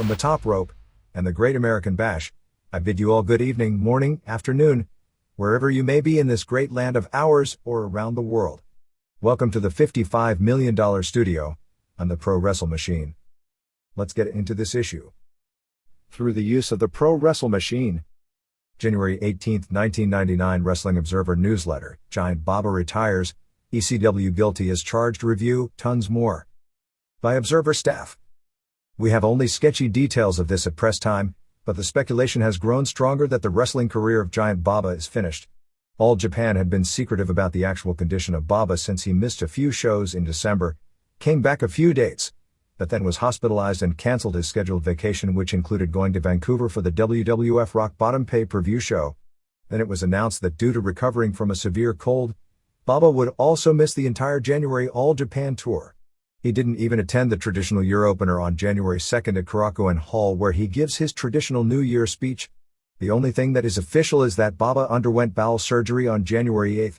From the top rope and the Great American Bash, I bid you all good evening, morning, afternoon, wherever you may be in this great land of ours or around the world. Welcome to the $55 million studio on the Pro Wrestle Machine. Let's get into this issue. Through the use of the Pro Wrestle Machine. January 18, 1999 Wrestling Observer Newsletter, Giant Baba retires, ECW Guilty is charged review, tons more. By Observer staff. We have only sketchy details of this at press time, but the speculation has grown stronger that the wrestling career of Giant Baba is finished. All Japan had been secretive about the actual condition of Baba since he missed a few shows in December, came back a few dates, but then was hospitalized and cancelled his scheduled vacation, which included going to Vancouver for the WWF Rock Bottom pay-per-view show. Then it was announced that due to recovering from a severe cold, Baba would also miss the entire January All Japan tour. He didn't even attend the traditional year opener on January 2nd at Korakuen Hall, where he gives his traditional New Year speech. The only thing that is official is that Baba underwent bowel surgery on January 8th.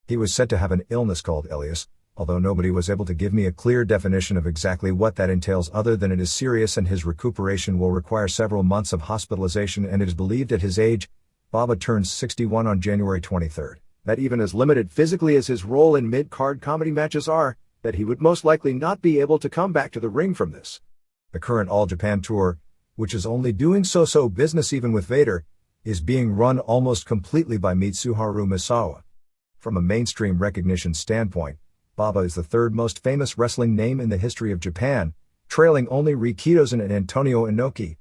He was said to have an illness called ileus, although nobody was able to give me a clear definition of exactly what that entails other than it is serious and his recuperation will require several months of hospitalization, and it is believed at his age, Baba turns 61 on January 23rd, that even as limited physically as his role in mid-card comedy matches are, that he would most likely not be able to come back to the ring from this. The current All Japan Tour, which is only doing so-so business even with Vader, is being run almost completely by Mitsuharu Misawa. From a mainstream recognition standpoint, Baba is the third most famous wrestling name in the history of Japan, trailing only Rikidozan and Antonio Inoki.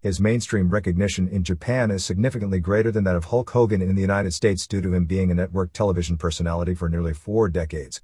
His mainstream recognition in Japan is significantly greater than that of Hulk Hogan in the United States due to him being a network television personality for nearly 4 decades.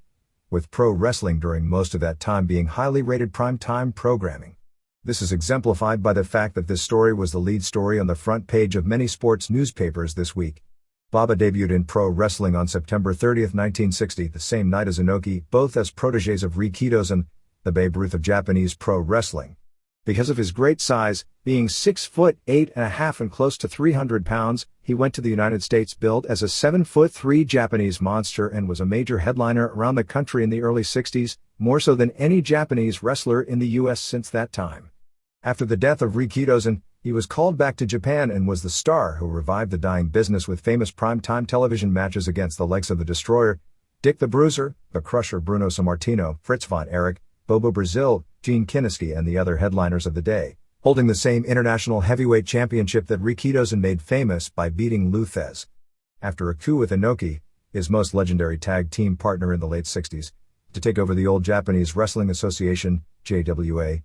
With pro wrestling during most of that time being highly rated prime-time programming. This is exemplified by the fact that this story was the lead story on the front page of many sports newspapers this week. Baba debuted in pro wrestling on September 30, 1960, the same night as Inoki, both as protégés of Rikidozan, the Babe Ruth of Japanese pro wrestling. Because of his great size, being 6'8.5" and close to 300 pounds, he went to the United States billed as a 7'3" Japanese monster and was a major headliner around the country in the early 60s, more so than any Japanese wrestler in the US since that time. After the death of Rikidozan, he was called back to Japan and was the star who revived the dying business with famous primetime television matches against the likes of the Destroyer, Dick the Bruiser, the Crusher Bruno Sammartino, Fritz von Erich, Bobo Brazil, Gene Kiniski and the other headliners of the day, holding the same international heavyweight championship that Rikidozan made famous by beating Lou Thesz. After a coup with Inoki, his most legendary tag team partner in the late 60s, to take over the old Japanese Wrestling Association, JWA,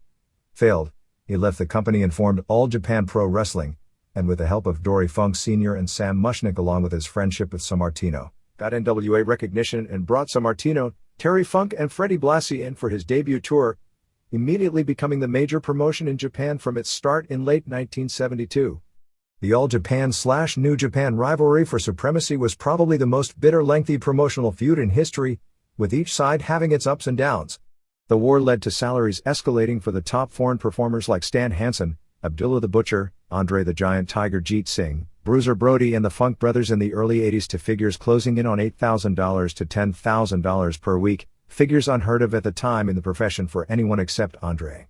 failed, he left the company and formed All Japan Pro Wrestling, and with the help of Dory Funk Sr. and Sam Mushnick along with his friendship with Sammartino, got NWA recognition and brought Sammartino, Terry Funk and Freddie Blassie in for his debut tour, immediately becoming the major promotion in Japan from its start in late 1972. The All Japan/New Japan rivalry for supremacy was probably the most bitter, lengthy promotional feud in history, with each side having its ups and downs. The war led to salaries escalating for the top foreign performers like Stan Hansen, Abdullah the Butcher, Andre the Giant Tiger Jeet Singh, Bruiser Brody and the Funk Brothers in the early 80s to figures closing in on $8,000 to $10,000 per week, figures unheard of at the time in the profession for anyone except Andre.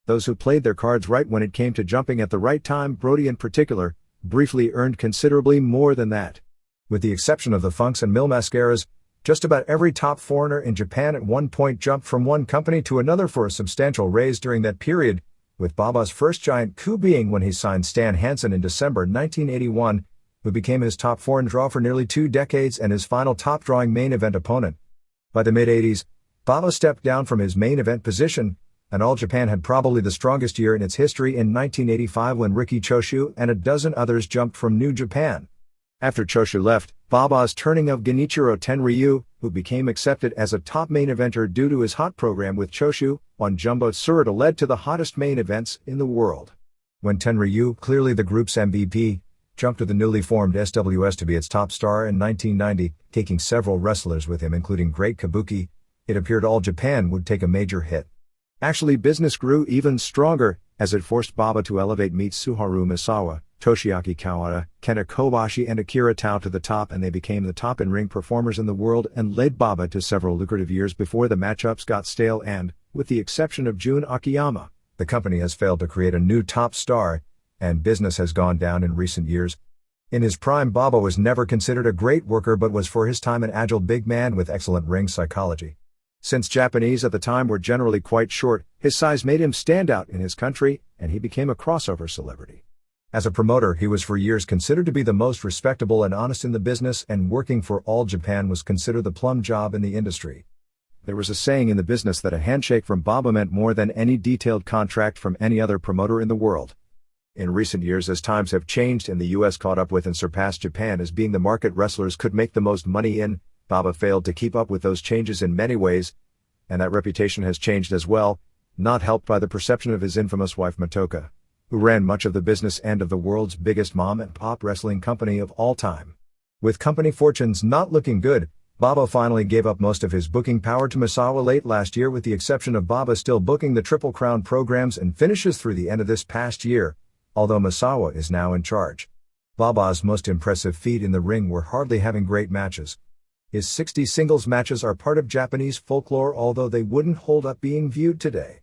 Those who played their cards right when it came to jumping at the right time, Brody in particular, briefly earned considerably more than that. With the exception of the Funks and Mil Mascaras, just about every top foreigner in Japan at one point jumped from one company to another for a substantial raise during that period, with Baba's first giant coup being when he signed Stan Hansen in December 1981, who became his top foreign draw for nearly 2 decades and his final top-drawing main event opponent. By the mid-80s, Baba stepped down from his main event position, and All Japan had probably the strongest year in its history in 1985 when Riki Choshu and a dozen others jumped from New Japan. After Choshu left, Baba's turning of Genichiro Tenryu, who became accepted as a top main eventer due to his hot program with Choshu, on Jumbo Tsuruta led to the hottest main events in the world. When Tenryu, clearly the group's MVP, jumped to the newly formed SWS to be its top star in 1990, taking several wrestlers with him including Great Kabuki, it appeared All Japan would take a major hit. Actually, business grew even stronger, as it forced Baba to elevate Mitsuharu Misawa, Toshiaki Kawada, Kenta Kobashi and Akira Tao to the top, and they became the top in-ring performers in the world and led Baba to several lucrative years before the matchups got stale and, with the exception of Jun Akiyama, The company has failed to create a new top star, and business has gone down in recent years. In his prime, Baba was never considered a great worker but was for his time an agile big man with excellent ring psychology. Since Japanese at the time were generally quite short, his size made him stand out in his country, and he became a crossover celebrity. As a promoter, he was for years considered to be the most respectable and honest in the business, and working for All Japan was considered the plum job in the industry. There was a saying in the business that a handshake from Baba meant more than any detailed contract from any other promoter in the world. In recent years, as times have changed and the US caught up with and surpassed Japan as being the market wrestlers could make the most money in, Baba failed to keep up with those changes in many ways, and that reputation has changed as well, not helped by the perception of his infamous wife Matoka, who ran much of the business end of the world's biggest mom and pop wrestling company of all time. With company fortunes not looking good, Baba finally gave up most of his booking power to Misawa late last year, with the exception of Baba still booking the Triple Crown programs and finishes through the end of this past year, although Misawa is now in charge. Baba's most impressive feat in the ring were hardly having great matches. His 60 singles matches are part of Japanese folklore, although they wouldn't hold up being viewed today.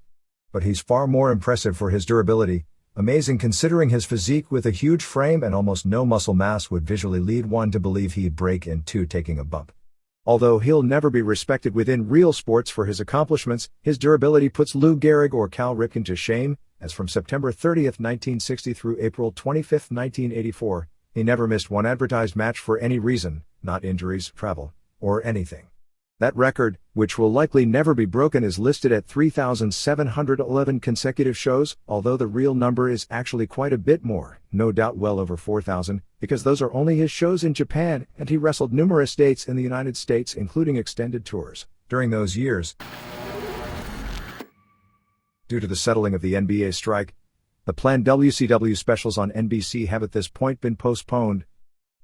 But he's far more impressive for his durability, amazing considering his physique with a huge frame and almost no muscle mass would visually lead one to believe he'd break in two taking a bump. Although he'll never be respected within real sports for his accomplishments, his durability puts Lou Gehrig or Cal Ripken to shame, as from September 30, 1960 through April 25, 1984, he never missed one advertised match for any reason, not injuries, travel, or anything. That record, which will likely never be broken, is listed at 3,711 consecutive shows, although the real number is actually quite a bit more, no doubt well over 4,000, because those are only his shows in Japan, and he wrestled numerous dates in the United States, including extended tours. During those years, due to the settling of the NBA strike, the planned WCW specials on NBC have at this point been postponed.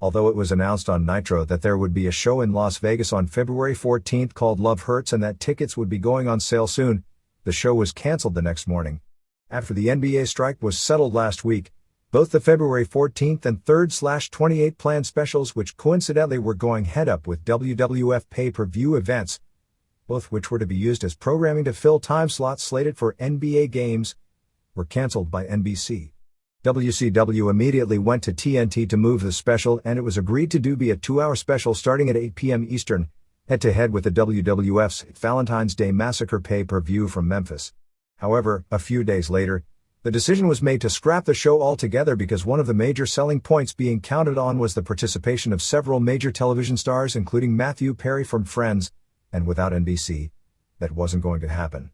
Although it was announced on Nitro that there would be a show in Las Vegas on February 14 called Love Hurts and that tickets would be going on sale soon, the show was canceled the next morning. After the NBA strike was settled last week, both the February 14th and 3rd/28 planned specials, which coincidentally were going head-up with WWF pay-per-view events, both which were to be used as programming to fill time slots slated for NBA games, were canceled by NBC. WCW immediately went to TNT to move the special, and it was agreed to be a 2-hour special starting at 8 p.m. Eastern, head-to-head with the WWF's Valentine's Day Massacre pay-per-view from Memphis. However, a few days later, the decision was made to scrap the show altogether because one of the major selling points being counted on was the participation of several major television stars, including Matthew Perry from Friends, and without NBC, that wasn't going to happen.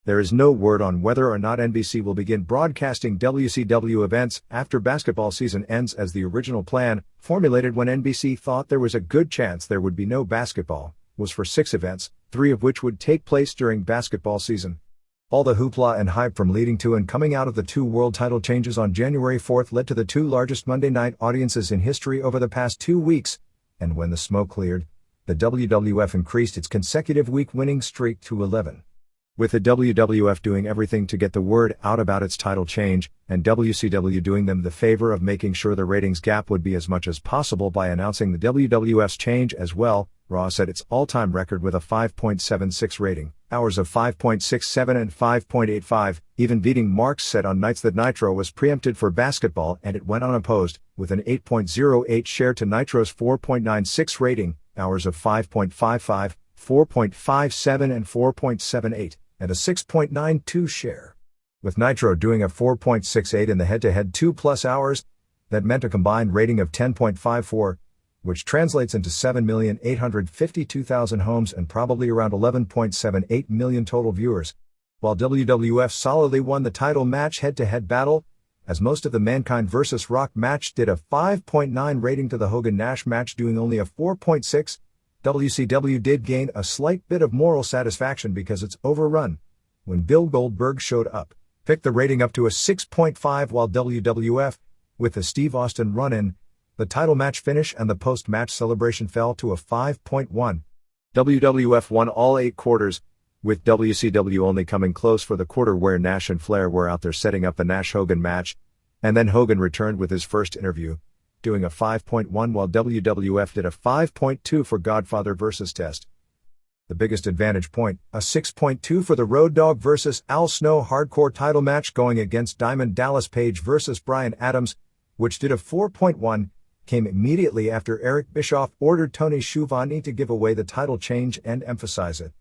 There is no word on whether or not NBC will begin broadcasting WCW events after basketball season ends, as the original plan, formulated when NBC thought there was a good chance there would be no basketball, was for 6 events, 3 of which would take place during basketball season. All the hoopla and hype from leading to and coming out of the 2 world title changes on January 4th led to the 2 largest Monday night audiences in history over the past 2 weeks, and when the smoke cleared, the WWF increased its consecutive week winning streak to 11. With the WWF doing everything to get the word out about its title change, and WCW doing them the favor of making sure the ratings gap would be as much as possible by announcing the WWF's change as well, Raw set its all-time record with a 5.76 rating, hours of 5.67 and 5.85, even beating marks set on nights that Nitro was preempted for basketball, and it went unopposed, with an 8.08 share to Nitro's 4.96 rating, hours of 5.55, 4.57 and 4.78, and a 6.92 share. With Nitro doing a 4.68 in the head-to-head 2+ hours, that meant a combined rating of 10.54, which translates into 7,852,000 homes and probably around 11.78 million total viewers. While WWF solidly won the title match head-to-head battle, as most of the Mankind vs. Rock match did a 5.9 rating to the Hogan-Nash match doing only a 4.6, WCW did gain a slight bit of moral satisfaction because its overrun, when Bill Goldberg showed up, picked the rating up to a 6.5, while WWF, with the Steve Austin run-in, the title match finish and the post-match celebration fell to a 5.1. WWF won all 8 quarters, with WCW only coming close for the quarter where Nash and Flair were out there setting up the Nash-Hogan match, and then Hogan returned with his first interview, doing a 5.1, while WWF did a 5.2 for Godfather vs. Test. The biggest advantage point, a 6.2 for the Road Dogg vs. Al Snow hardcore title match going against Diamond Dallas Page vs. Bryan Adams, which did a 4.1, came immediately after Eric Bischoff ordered Tony Schiavone to give away the title change and emphasize it.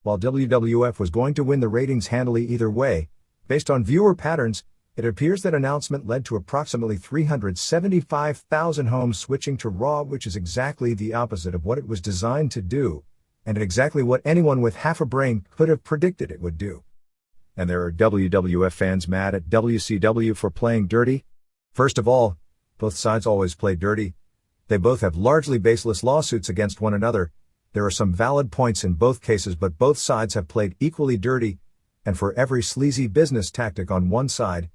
While WWF was going to win the ratings handily either way, based on viewer patterns, it appears that announcement led to approximately 375,000 homes switching to Raw, which is exactly the opposite of what it was designed to do, and exactly what anyone with half a brain could have predicted it would do. And there are WWF fans mad at WCW for playing dirty? First of all, both sides always play dirty. They both have largely baseless lawsuits against one another. There are some valid points in both cases, but both sides have played equally dirty, and for every sleazy business tactic on one side,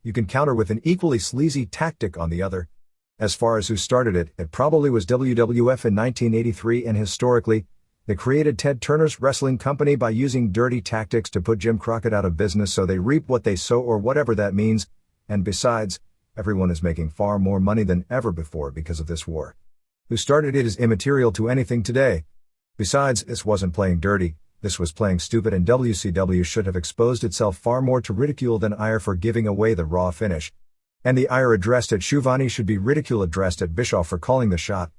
you can counter with an equally sleazy tactic on the other. As far as who started it, it probably was WWF in 1983, and historically, they created Ted Turner's wrestling company by using dirty tactics to put Jim Crockett out of business, so they reap what they sow, or whatever that means, and besides, everyone is making far more money than ever before because of this war. Who started it is immaterial to anything today. Besides, this wasn't playing dirty, this was playing stupid, and WCW should have exposed itself far more to ridicule than ire for giving away the Raw finish. And the ire addressed at Schiavone should be ridicule addressed at Bischoff for calling the shot.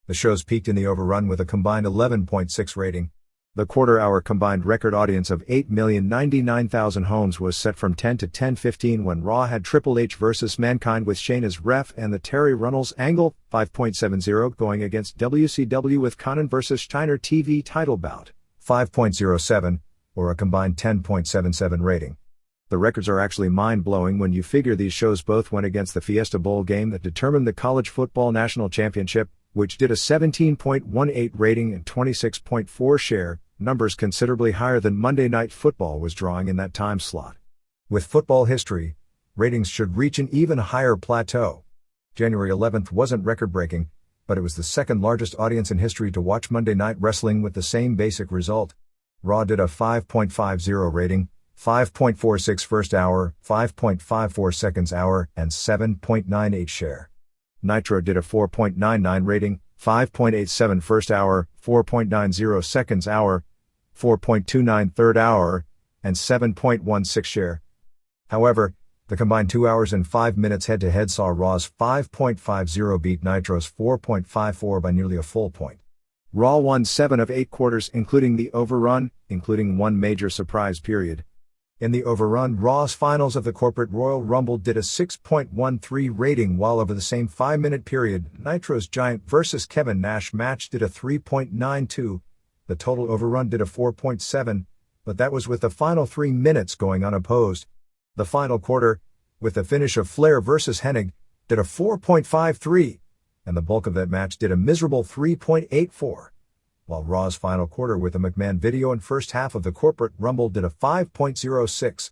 The shows peaked in the overrun with a combined 11.6 rating. The quarter-hour combined record audience of 8,099,000 homes was set from 10 to 10:15 when Raw had Triple H vs. Mankind with Shane as ref and the Terry Runnels angle, 5.70 going against WCW with Conan vs. Steiner TV title bout, 5.07, or a combined 10.77 rating. The records are actually mind-blowing when you figure these shows both went against the Fiesta Bowl game that determined the College Football National Championship, which did a 17.18 rating and 26.4 share, numbers considerably higher than Monday Night Football was drawing in that time slot. With football history, ratings should reach an even higher plateau. January 11th wasn't record-breaking, but it was the second largest audience in history to watch Monday Night Wrestling with the same basic result. Raw did a 5.50 rating, 5.46 first hour, 5.54 seconds hour, and 7.98 share. Nitro did a 4.99 rating, 5.87 first hour, 4.90 seconds hour, 4.29 third hour, and 7.16 share. However, the combined 2 hours and 5 minutes head-to-head saw Raw's 5.50 beat Nitro's 4.54 by nearly a full point. Raw won 7 of 8 quarters, including the overrun, including one major surprise period. In the overrun, Raw's finals of the Corporate Royal Rumble did a 6.13 rating, while over the same 5-minute period, Nitro's Giant vs. Kevin Nash match did a 3.92. The total overrun did a 4.7, but that was with the final 3 minutes going unopposed. The final quarter, with the finish of Flair vs. Hennig, did a 4.53, and the bulk of that match did a miserable 3.84. While Raw's final quarter with the McMahon video and first half of the Corporate Rumble did a 5.06.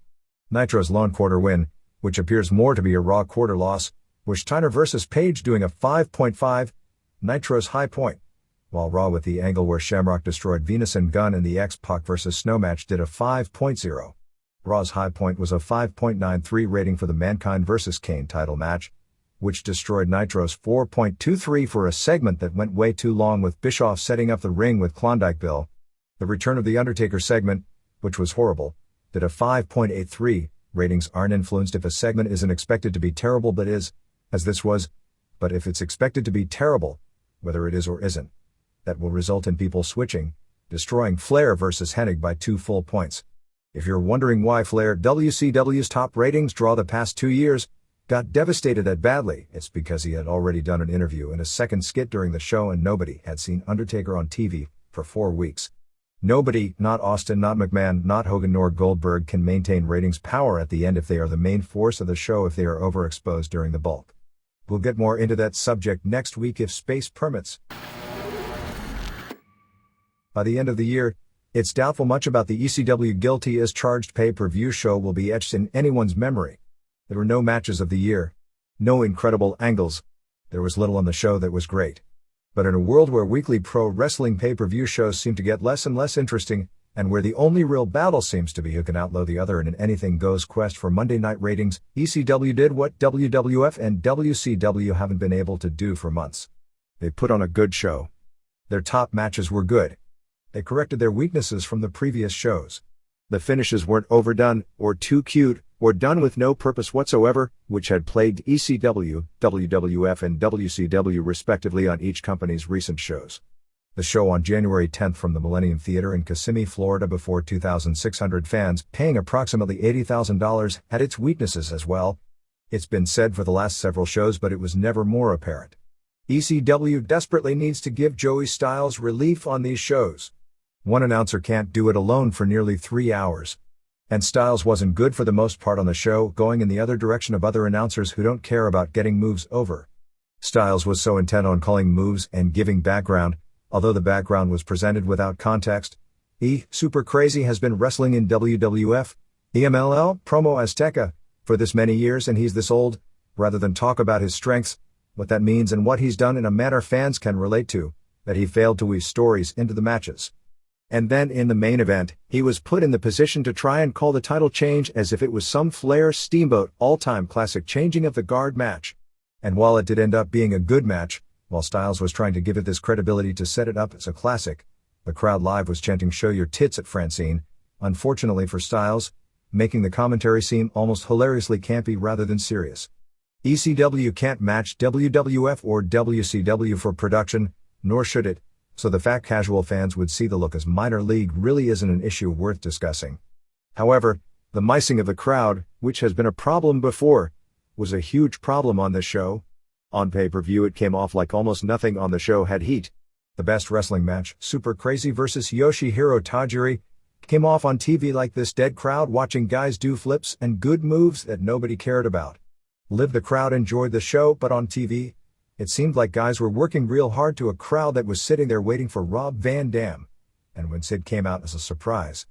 Nitro's lone quarter win, which appears more to be a Raw quarter loss, was Steiner vs. Page doing a 5.5, Nitro's high point, while Raw with the angle where Shamrock destroyed Venus and Gunn and the X-Pac vs. Snow match did a 5.0. Raw's high point was a 5.93 rating for the Mankind vs. Kane title match, which destroyed Nitro's 4.23 for a segment that went way too long with Bischoff setting up the ring with Klondike Bill. The Return of the Undertaker segment, which was horrible, did a 5.83. Ratings aren't influenced if a segment isn't expected to be terrible but is, as this was, but if it's expected to be terrible, whether it is or isn't, that will result in people switching, destroying Flair vs. Hennig by 2 full points. If you're wondering why Flair, WCW's top ratings draw the past 2 years, got devastated that badly, it's because he had already done an interview and a second skit during the show, and nobody had seen Undertaker on TV for 4 weeks. Nobody, not Austin, not McMahon, not Hogan nor Goldberg, can maintain ratings power at the end if they are the main force of the show if they are overexposed during the bulk. We'll get more into that subject next week if space permits. By the end of the year, it's doubtful much about the ECW Guilty as Charged pay-per-view show will be etched in anyone's memory. There were no matches of the year. No incredible angles. There was little on the show that was great. But in a world where weekly pro wrestling pay-per-view shows seem to get less and less interesting, and where the only real battle seems to be who can outlaw the other in an anything-goes quest for Monday night ratings, ECW did what WWF and WCW haven't been able to do for months. They put on a good show. Their top matches were good. They corrected their weaknesses from the previous shows. The finishes weren't overdone, or too cute, or done with no purpose whatsoever, which had plagued ECW, WWF and WCW respectively on each company's recent shows. The show on January 10th from the Millennium Theater in Kissimmee, Florida before 2,600 fans paying approximately $80,000 had its weaknesses as well. It's been said for the last several shows, but it was never more apparent. ECW desperately needs to give Joey Styles relief on these shows. One announcer can't do it alone for nearly 3 hours. And Styles wasn't good for the most part on the show, going in the other direction of other announcers who don't care about getting moves over. Styles was so intent on calling moves and giving background, although the background was presented without context. Super Crazy has been wrestling in WWF, EMLL, Promo Azteca, for this many years, and he's this old, rather than talk about his strengths, what that means and what he's done in a manner fans can relate to, that he failed to weave stories into the matches. And then in the main event, he was put in the position to try and call the title change as if it was some Flair Steamboat all-time classic changing of the guard match. And while it did end up being a good match, while Styles was trying to give it this credibility to set it up as a classic, the crowd live was chanting "Show your tits" at Francine, unfortunately for Styles, making the commentary seem almost hilariously campy rather than serious. ECW can't match WWF or WCW for production, nor should it, so the fact casual fans would see the look as minor league really isn't an issue worth discussing. However, the micing of the crowd, which has been a problem before, was a huge problem on this show. On pay-per-view it came off like almost nothing on the show had heat. The best wrestling match, Super Crazy vs. Yoshihiro Tajiri, came off on TV like this dead crowd watching guys do flips and good moves that nobody cared about. Live the crowd enjoyed the show, but on TV, it seemed like guys were working real hard to a crowd that was sitting there waiting for Rob Van Dam. And when Sid came out as a surprise,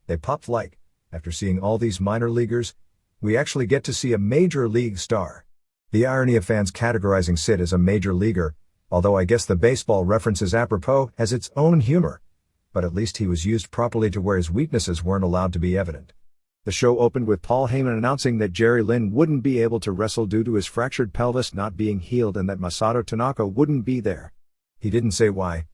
they popped like, after seeing all these minor leaguers, we actually get to see a major league star. The irony of fans categorizing Sid as a major leaguer, although I guess the baseball reference is apropos, has its own humor. But at least he was used properly to where his weaknesses weren't allowed to be evident. The show opened with Paul Heyman announcing that Jerry Lynn wouldn't be able to wrestle due to his fractured pelvis not being healed and that Masato Tanaka wouldn't be there. He didn't say why.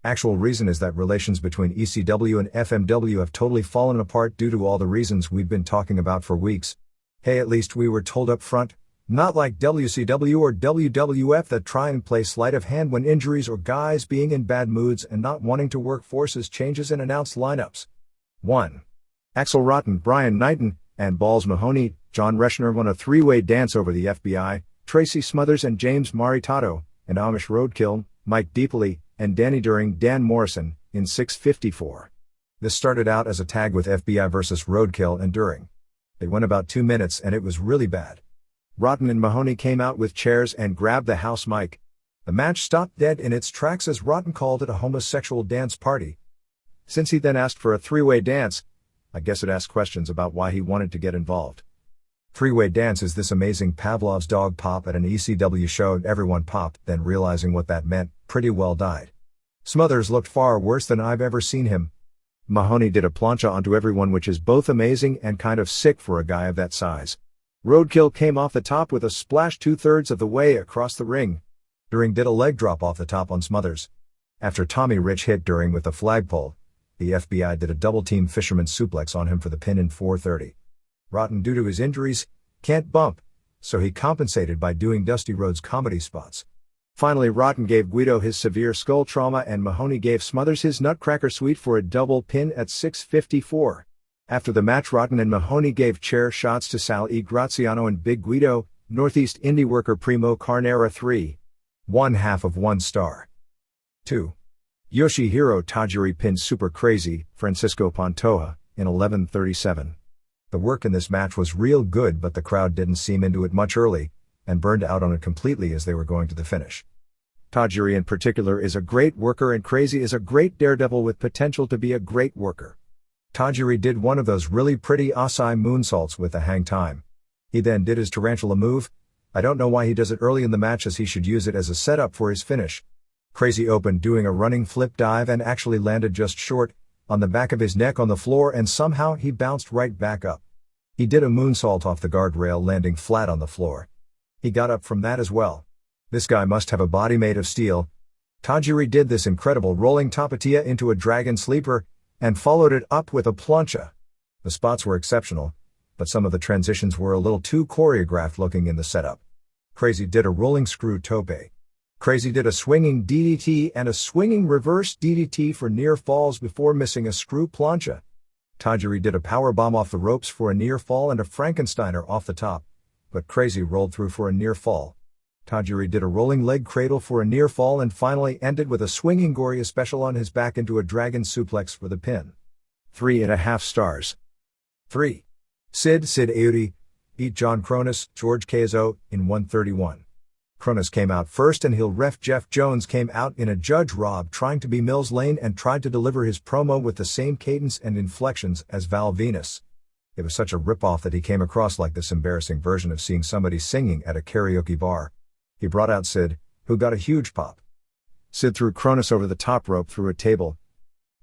Actual reason is that relations between ECW and FMW have totally fallen apart due to all the reasons we've been talking about for weeks. Hey, at least we were told up front, not like WCW or WWF that try and play sleight of hand when injuries or guys being in bad moods and not wanting to work forces changes in announced lineups. 1. Axel Rotten, Brian Knighton, and Balls Mahoney. John Reschner won a three-way dance over the FBI, Tracy Smothers and James Maritato, and Amish Roadkill, Mike Deeply, and Danny During, Dan Morrison, in 6:54. This started out as a tag with FBI versus Roadkill and During. They went about 2 minutes and it was really bad. Rotten and Mahoney came out with chairs and grabbed the house mic. The match stopped dead in its tracks as Rotten called it a homosexual dance party. Since he then asked for a three-way dance, I guess it asked questions about why he wanted to get involved. Three-way dance is this amazing Pavlov's dog pop at an ECW show and everyone popped, then realizing what that meant, pretty well died. Smothers looked far worse than I've ever seen him. Mahoney did a plancha onto everyone, which is both amazing and kind of sick for a guy of that size. Roadkill came off the top with a splash 2/3 of the way across the ring. During did a leg drop off the top on Smothers. After Tommy Rich hit During with the flagpole, the FBI did a double-team fisherman suplex on him for the pin in 4:30. Rotten, due to his injuries, can't bump, so he compensated by doing Dusty Rhodes comedy spots. Finally, Rotten gave Guido his severe skull trauma and Mahoney gave Smothers his Nutcracker Suite for a double pin at 6:54. After the match, Rotten and Mahoney gave chair shots to Sal E. Graziano and Big Guido, Northeast Indie worker Primo Carnera 3. 1/2 of 1 star. 2. Yoshihiro Tajiri pinned Super Crazy, Francisco Pantoja, in 11:37. The work in this match was real good, but the crowd didn't seem into it much early, and burned out on it completely as they were going to the finish. Tajiri in particular is a great worker and Crazy is a great daredevil with potential to be a great worker. Tajiri did one of those really pretty Asai moonsaults with the hang time. He then did his tarantula move. I don't know why he does it early in the match, as he should use it as a setup for his finish. Crazy opened doing a running flip dive and actually landed just short, on the back of his neck on the floor, and somehow he bounced right back up. He did a moonsault off the guardrail, landing flat on the floor. He got up from that as well. This guy must have a body made of steel. Tajiri did this incredible rolling tapatia into a dragon sleeper, and followed it up with a plancha. The spots were exceptional, but some of the transitions were a little too choreographed looking in the setup. Crazy did a rolling screw tope. Crazy did a swinging DDT and a swinging reverse DDT for near falls before missing a screw plancha. Tajiri did a powerbomb off the ropes for a near fall and a Frankensteiner off the top, but Crazy rolled through for a near fall. Tajiri did a rolling leg cradle for a near fall and finally ended with a swinging Goria special on his back into a dragon suplex for the pin. 3.5 stars. 3. Sid Audi beat John Cronus, George Kaizo, in 131. Cronus came out first and heel ref Jeff Jones came out in a Judge Rob trying to be Mills Lane and tried to deliver his promo with the same cadence and inflections as Val Venus. It was such a ripoff that he came across like this embarrassing version of seeing somebody singing at a karaoke bar. He brought out Sid, who got a huge pop. Sid threw Cronus over the top rope through a table.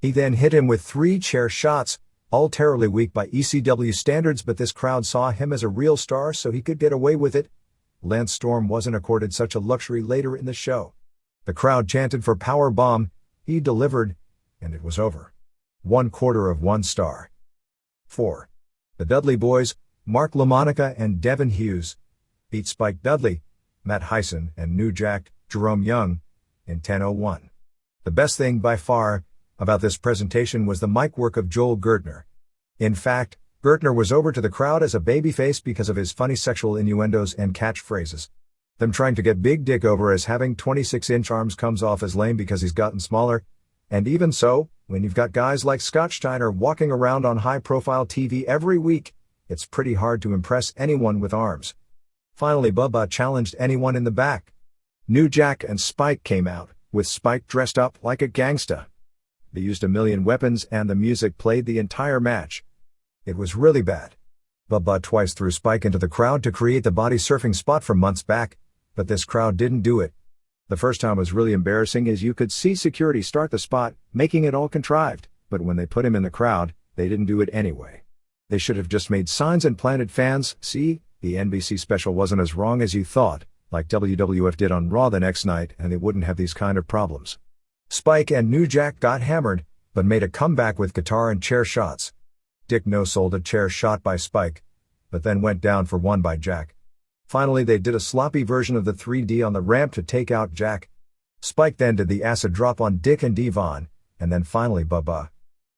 He then hit him with 3 chair shots, all terribly weak by ECW standards, but this crowd saw him as a real star so he could get away with it. Lance Storm wasn't accorded such a luxury later in the show. The crowd chanted for power bomb, he delivered, and it was over. 1/4 of 1 star. 4. The Dudley Boys, Mark LaMonica and Devin Hughes, beat Spike Dudley, Matt Hyson and New Jack, Jerome Young, in 10:01. The best thing by far about this presentation was the mic work of Joel Gertner. In fact, Gertner was over to the crowd as a babyface because of his funny sexual innuendos and catchphrases. Them trying to get Big Dick over as having 26-inch arms comes off as lame because he's gotten smaller. And even so, when you've got guys like Scott Steiner walking around on high-profile TV every week, it's pretty hard to impress anyone with arms. Finally, Bubba challenged anyone in the back. New Jack and Spike came out, with Spike dressed up like a gangsta. They used a million weapons and the music played the entire match. It was really bad. Bubba twice threw Spike into the crowd to create the body surfing spot from months back, but this crowd didn't do it. The first time was really embarrassing as you could see security start the spot, making it all contrived, but when they put him in the crowd, they didn't do it anyway. They should have just made signs and planted fans. See, the NBC special wasn't as wrong as you thought, like WWF did on Raw the next night, and they wouldn't have these kind of problems. Spike and New Jack got hammered, but made a comeback with guitar and chair shots. Dick no-sold a chair shot by Spike, but then went down for one by Jack. Finally they did a sloppy version of the 3D on the ramp to take out Jack. Spike then did the acid drop on Dick and Devon, and then finally Bubba.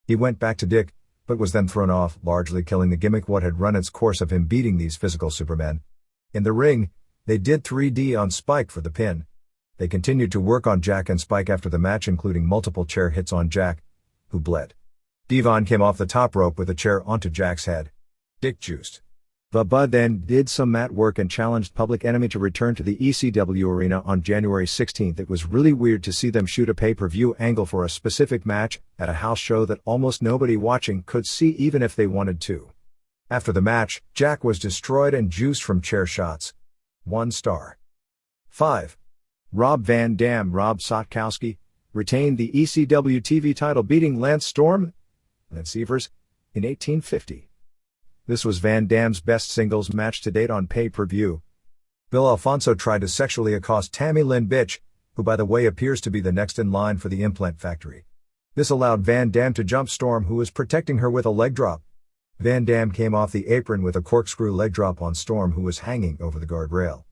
He went back to Dick, but was then thrown off, largely killing the gimmick what had run its course of him beating these physical supermen. In the ring, they did 3D on Spike for the pin. They continued to work on Jack and Spike after the match, including multiple chair hits on Jack, who bled. Devon came off the top rope with a chair onto Jack's head. Dick juiced. Bubba then did some mat work and challenged Public Enemy to return to the ECW arena on January 16th. It was really weird to see them shoot a pay-per-view angle for a specific match at a house show that almost nobody watching could see even if they wanted to. After the match, Jack was destroyed and juiced from chair shots. 1 star. 5. Rob Van Dam Sotkowski retained the ECW TV title beating Lance Storm, Lance Evers, in 1850. This was Van Dam's best singles match to date on pay-per-view. Bill Alfonso tried to sexually accost Tammy Lynn Bitch, who by the way appears to be the next in line for the implant factory. This allowed Van Dam to jump Storm, who was protecting her with a leg drop. Van Dam came off the apron with a corkscrew leg drop on Storm, who was hanging over the guardrail.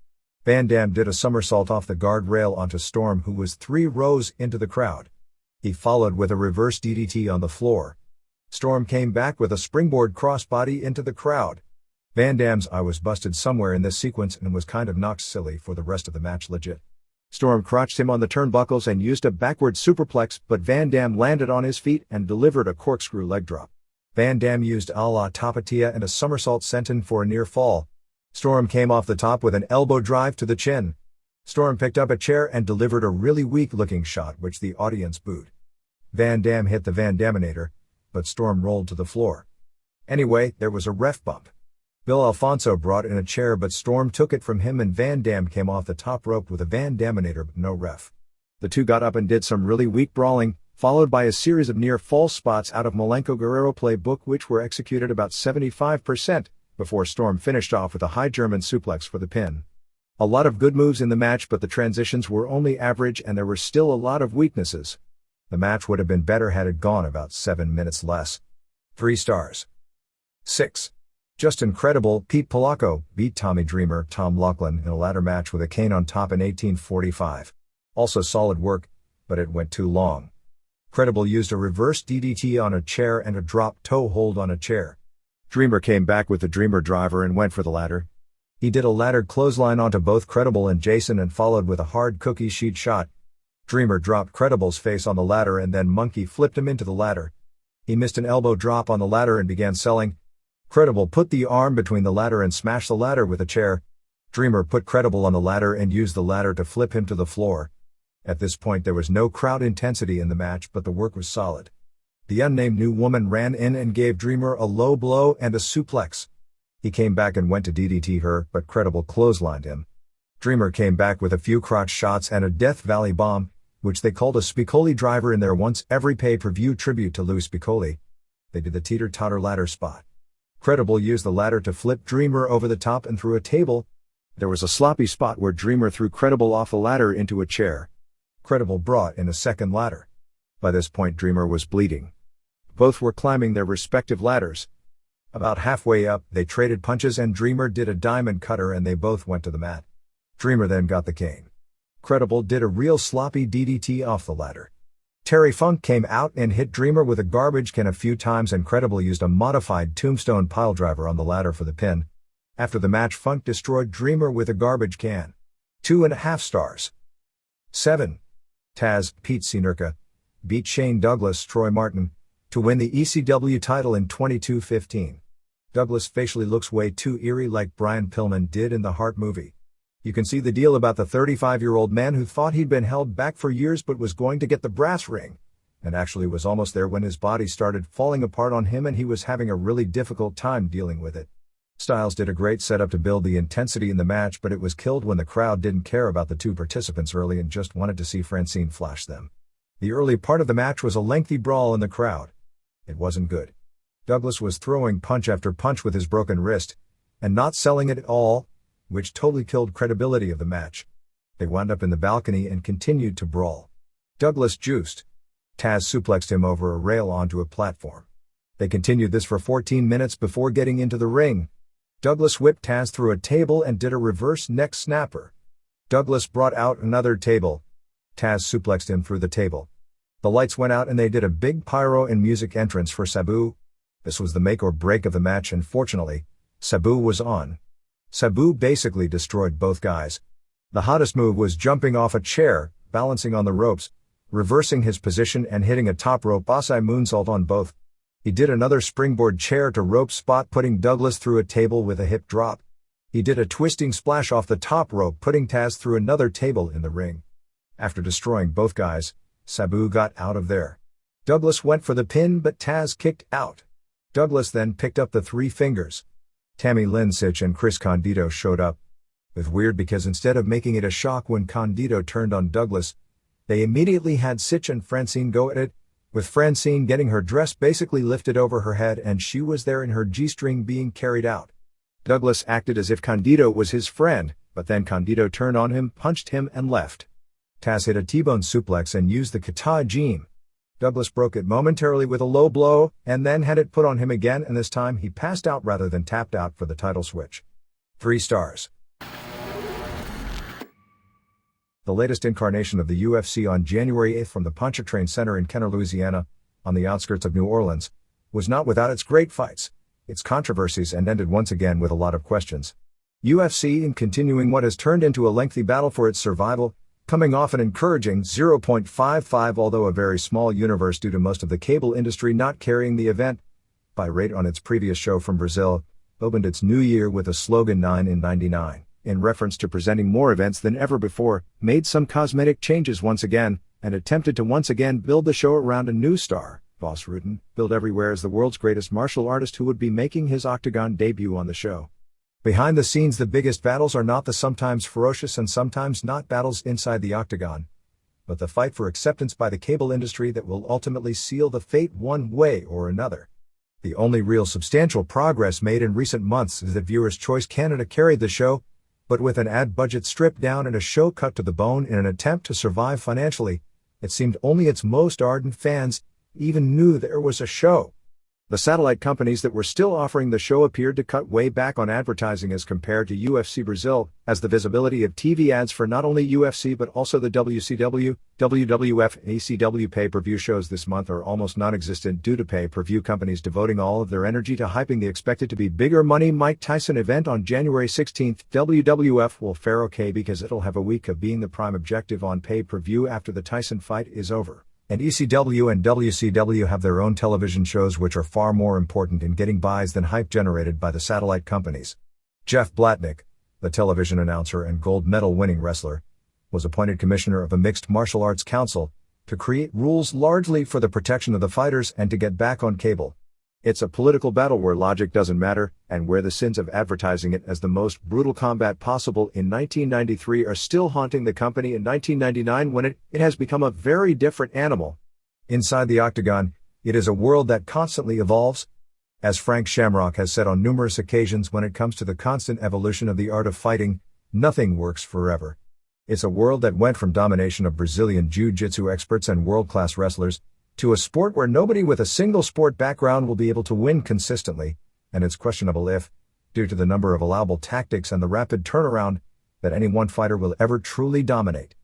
Van Dam did a somersault off the guardrail onto Storm, who was 3 rows into the crowd. He followed with a reverse DDT on the floor. Storm came back with a springboard crossbody into the crowd. Van Dam's eye was busted somewhere in this sequence and was kind of knocked silly for the rest of the match legit. Storm crotched him on the turnbuckles and used a backward superplex, but Van Dam landed on his feet and delivered a corkscrew leg drop. Van Dam used a la tapatia and a somersault senton for a near fall. Storm came off the top with an elbow drive to the chin. Storm picked up a chair and delivered a really weak-looking shot which the audience booed. Van Dam hit the Van Daminator, but Storm rolled to the floor. Anyway, there was a ref bump. Bill Alfonso brought in a chair, but Storm took it from him and Van Dam came off the top rope with a Van Daminator, but no ref. The two got up and did some really weak brawling, followed by a series of near false spots out of Malenko Guerrero playbook which were executed about 75%, before Storm finished off with a high German suplex for the pin. A lot of good moves in the match, but the transitions were only average and there were still a lot of weaknesses. The match would have been better had it gone about 7 minutes less. 3 stars. 6. Just incredible. Pete Polacco beat Tommy Dreamer Tom Laughlin in a ladder match with a cane on top in 1845. Also solid work, but it went too long. Credible used a reverse DDT on a chair and a drop toe hold on a chair. Dreamer came back with the Dreamer driver and went for the ladder. He did a ladder clothesline onto both Credible and Jason and followed with a hard cookie sheet shot. Dreamer dropped Credible's face on the ladder and then monkey flipped him into the ladder. He missed an elbow drop on the ladder and began selling. Credible put the arm between the ladder and smashed the ladder with a chair. Dreamer put Credible on the ladder and used the ladder to flip him to the floor. At this point there was no crowd intensity in the match, but the work was solid. The unnamed new woman ran in and gave Dreamer a low blow and a suplex. He came back and went to DDT her, but Credible clotheslined him. Dreamer came back with a few crotch shots and a Death Valley bomb, which they called a Spicoli driver in their once every pay-per-view tribute to Lou Spicoli. They did the teeter-totter ladder spot. Credible used the ladder to flip Dreamer over the top and through a table. There was a sloppy spot where Dreamer threw Credible off the ladder into a chair. Credible brought in a second ladder. By this point Dreamer was bleeding. Both were climbing their respective ladders. About halfway up, they traded punches and Dreamer did a diamond cutter and they both went to the mat. Dreamer then got the cane. Credible did a real sloppy DDT off the ladder. Terry Funk came out and hit Dreamer with a garbage can a few times and Credible used a modified tombstone piledriver on the ladder for the pin. After the match Funk destroyed Dreamer with a garbage can. 2.5 stars. 7. Taz, Pete Senerka, beat Shane Douglas, Troy Martin, to win the ECW title in 22-15. Douglas facially looks way too eerie like Brian Pillman did in the Heart movie. You can see the deal about the 35-year-old man who thought he'd been held back for years but was going to get the brass ring, and actually was almost there when his body started falling apart on him and he was having a really difficult time dealing with it. Styles did a great setup to build the intensity in the match, but it was killed when the crowd didn't care about the two participants early and just wanted to see Francine flash them. The early part of the match was a lengthy brawl in the crowd. It wasn't good. Douglas was throwing punch after punch with his broken wrist, and not selling it at all, which totally killed credibility of the match. They wound up in the balcony and continued to brawl. Douglas juiced. Taz suplexed him over a rail onto a platform. They continued this for 14 minutes before getting into the ring. Douglas whipped Taz through a table and did a reverse neck snapper. Douglas brought out another table. Taz suplexed him through the table. The lights went out and they did a big pyro and music entrance for Sabu. This was the make or break of the match and fortunately, Sabu was on. Sabu basically destroyed both guys. The hottest move was jumping off a chair, balancing on the ropes, reversing his position and hitting a top rope Asai moonsault on both. He did another springboard chair to rope spot putting Douglas through a table with a hip drop. He did a twisting splash off the top rope putting Taz through another table in the ring. After destroying both guys, Sabu got out of there. Douglas went for the pin but Taz kicked out. Douglas then picked up the 3 fingers. Tammy Lynn Sitch and Chris Condito showed up. It was weird because instead of making it a shock when Condito turned on Douglas, they immediately had Sitch and Francine go at it, with Francine getting her dress basically lifted over her head and she was there in her G-string being carried out. Douglas acted as if Condito was his friend, but then Condito turned on him, punched him and left. Taz hit a T-bone suplex and used the kata jime. Douglas broke it momentarily with a low blow, and then had it put on him again and this time he passed out rather than tapped out for the title switch. 3 stars. The latest incarnation of the UFC on January 8th from the Pontchartrain Center in Kenner, Louisiana, on the outskirts of New Orleans, was not without its great fights, its controversies and ended once again with a lot of questions. UFC in continuing what has turned into a lengthy battle for its survival, coming off an encouraging 0.55 although a very small universe due to most of the cable industry not carrying the event. By rate on its previous show from Brazil, opened its new year with a slogan 9 in 99, in reference to presenting more events than ever before, made some cosmetic changes once again, and attempted to once again build the show around a new star, Boss Rutan, billed everywhere as the world's greatest martial artist who would be making his Octagon debut on the show. Behind the scenes the biggest battles are not the sometimes ferocious and sometimes not battles inside the Octagon, but the fight for acceptance by the cable industry that will ultimately seal the fate one way or another. The only real substantial progress made in recent months is that Viewers' Choice Canada carried the show, But with an ad budget stripped down and a show cut to the bone in an attempt to survive financially, it seemed only its most ardent fans even knew there was a show. The satellite companies that were still offering the show appeared to cut way back on advertising as compared to UFC Brazil, as the visibility of TV ads for not only UFC but also the WCW, WWF, and ECW pay-per-view shows this month are almost non-existent due to pay-per-view companies devoting all of their energy to hyping the expected to be bigger money Mike Tyson event on January 16th. WWF will fare okay because it'll have a week of being the prime objective on pay-per-view after the Tyson fight is over. And ECW and WCW have their own television shows which are far more important in getting buys than hype generated by the satellite companies. Jeff Blatnick, the television announcer and gold medal winning wrestler, was appointed commissioner of a mixed martial arts council to create rules largely for the protection of the fighters and to get back on cable. It's a political battle where logic doesn't matter, and where the sins of advertising it as the most brutal combat possible in 1993 are still haunting the company in 1999 when it has become a very different animal. Inside the octagon, it is a world that constantly evolves. As Frank Shamrock has said on numerous occasions, when it comes to the constant evolution of the art of fighting, nothing works forever. It's a world that went from domination of Brazilian jiu-jitsu experts and world-class wrestlers, to a sport where nobody with a single sport background will be able to win consistently, and it's questionable if, due to the number of allowable tactics and the rapid turnaround, that any one fighter will ever truly dominate.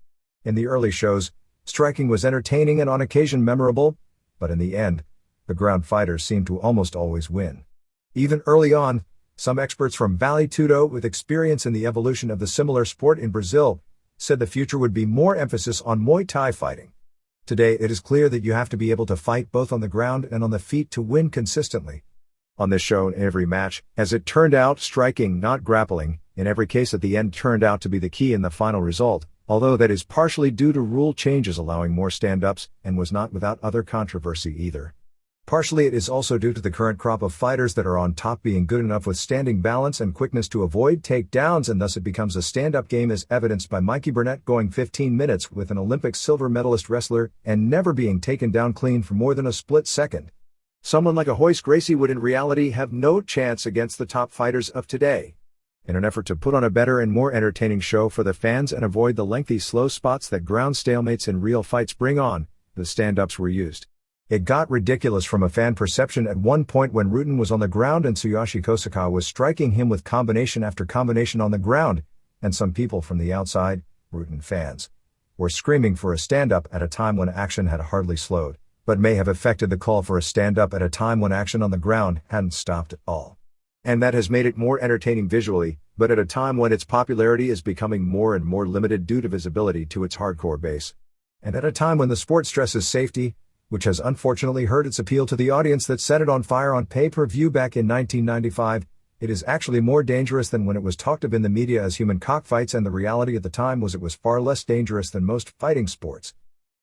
In the early shows, striking was entertaining and on occasion memorable, but in the end, the ground fighters seemed to almost always win. Even early on, some experts from Vale Tudo with experience in the evolution of the similar sport in Brazil said the future would be more emphasis on Muay Thai fighting. Today it is clear that you have to be able to fight both on the ground and on the feet to win consistently. On this show, in every match, as it turned out, striking, not grappling, in every case at the end turned out to be the key in the final result, although that is partially due to rule changes allowing more stand-ups, and was not without other controversy either. Partially it is also due to the current crop of fighters that are on top being good enough with standing balance and quickness to avoid takedowns, and thus it becomes a stand-up game as evidenced by Mikey Burnett going 15 minutes with an Olympic silver medalist wrestler and never being taken down clean for more than a split second. Someone like a Hoist Gracie would in reality have no chance against the top fighters of today. In an effort to put on a better and more entertaining show for the fans and avoid the lengthy slow spots that ground stalemates in real fights bring on, the stand-ups were used. It got ridiculous from a fan perception at one point when Rutan was on the ground and Tsuyoshi Kosaka was striking him with combination after combination on the ground, and some people from the outside, Rutan fans, were screaming for a stand-up at a time when action had hardly slowed, but may have affected the call for a stand-up at a time when action on the ground hadn't stopped at all. And that has made it more entertaining visually, but at a time when its popularity is becoming more and more limited due to visibility to its hardcore base. And at a time when the sport stresses safety, which has unfortunately hurt its appeal to the audience that set it on fire on pay-per-view back in 1995, it is actually more dangerous than when it was talked of in the media as human cockfights, and the reality at the time was it was far less dangerous than most fighting sports.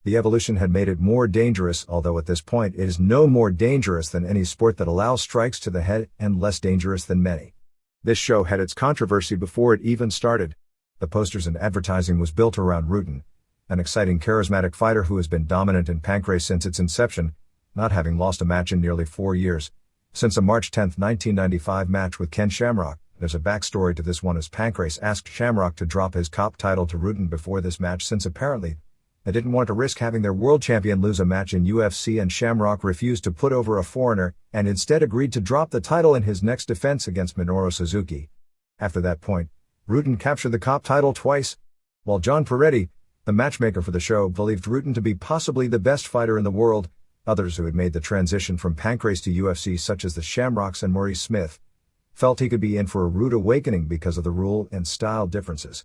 The evolution had made it more dangerous, although at this point it is no more dangerous than any sport that allows strikes to the head and less dangerous than many. This show had its controversy before it even started. The posters and advertising was built around Rutan, an exciting charismatic fighter who has been dominant in Pancrase since its inception, not having lost a match in nearly 4 years. Since a March 10, 1995 match with Ken Shamrock, there's a backstory to this one as Pancrase asked Shamrock to drop his cop title to Rutan before this match since apparently they didn't want to risk having their world champion lose a match in UFC, and Shamrock refused to put over a foreigner and instead agreed to drop the title in his next defense against Minoru Suzuki. After that point, Rutan captured the cop title twice, while John Peretti, the matchmaker for the show, believed Rutan to be possibly the best fighter in the world. Others who had made the transition from Pancrase to UFC, such as the Shamrocks and Maurice Smith, felt he could be in for a rude awakening because of the rule and style differences.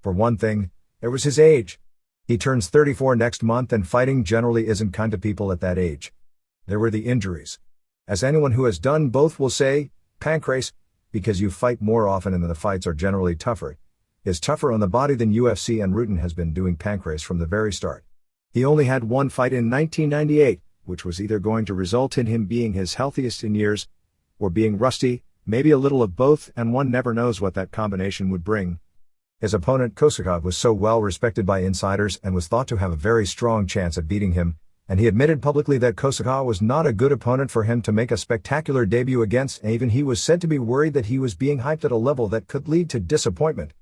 For one thing, there was his age. He turns 34 next month, and fighting generally isn't kind to people at that age. There were the injuries. As anyone who has done both will say, Pancrase, because you fight more often and the fights are generally tougher, is tougher on the body than UFC, and Rutan has been doing Pancrase from the very start. He only had one fight in 1998, which was either going to result in him being his healthiest in years, or being rusty, maybe a little of both, and one never knows what that combination would bring. His opponent Kosaka was so well respected by insiders and was thought to have a very strong chance at beating him, and he admitted publicly that Kosaka was not a good opponent for him to make a spectacular debut against, and even he was said to be worried that he was being hyped at a level that could lead to disappointment.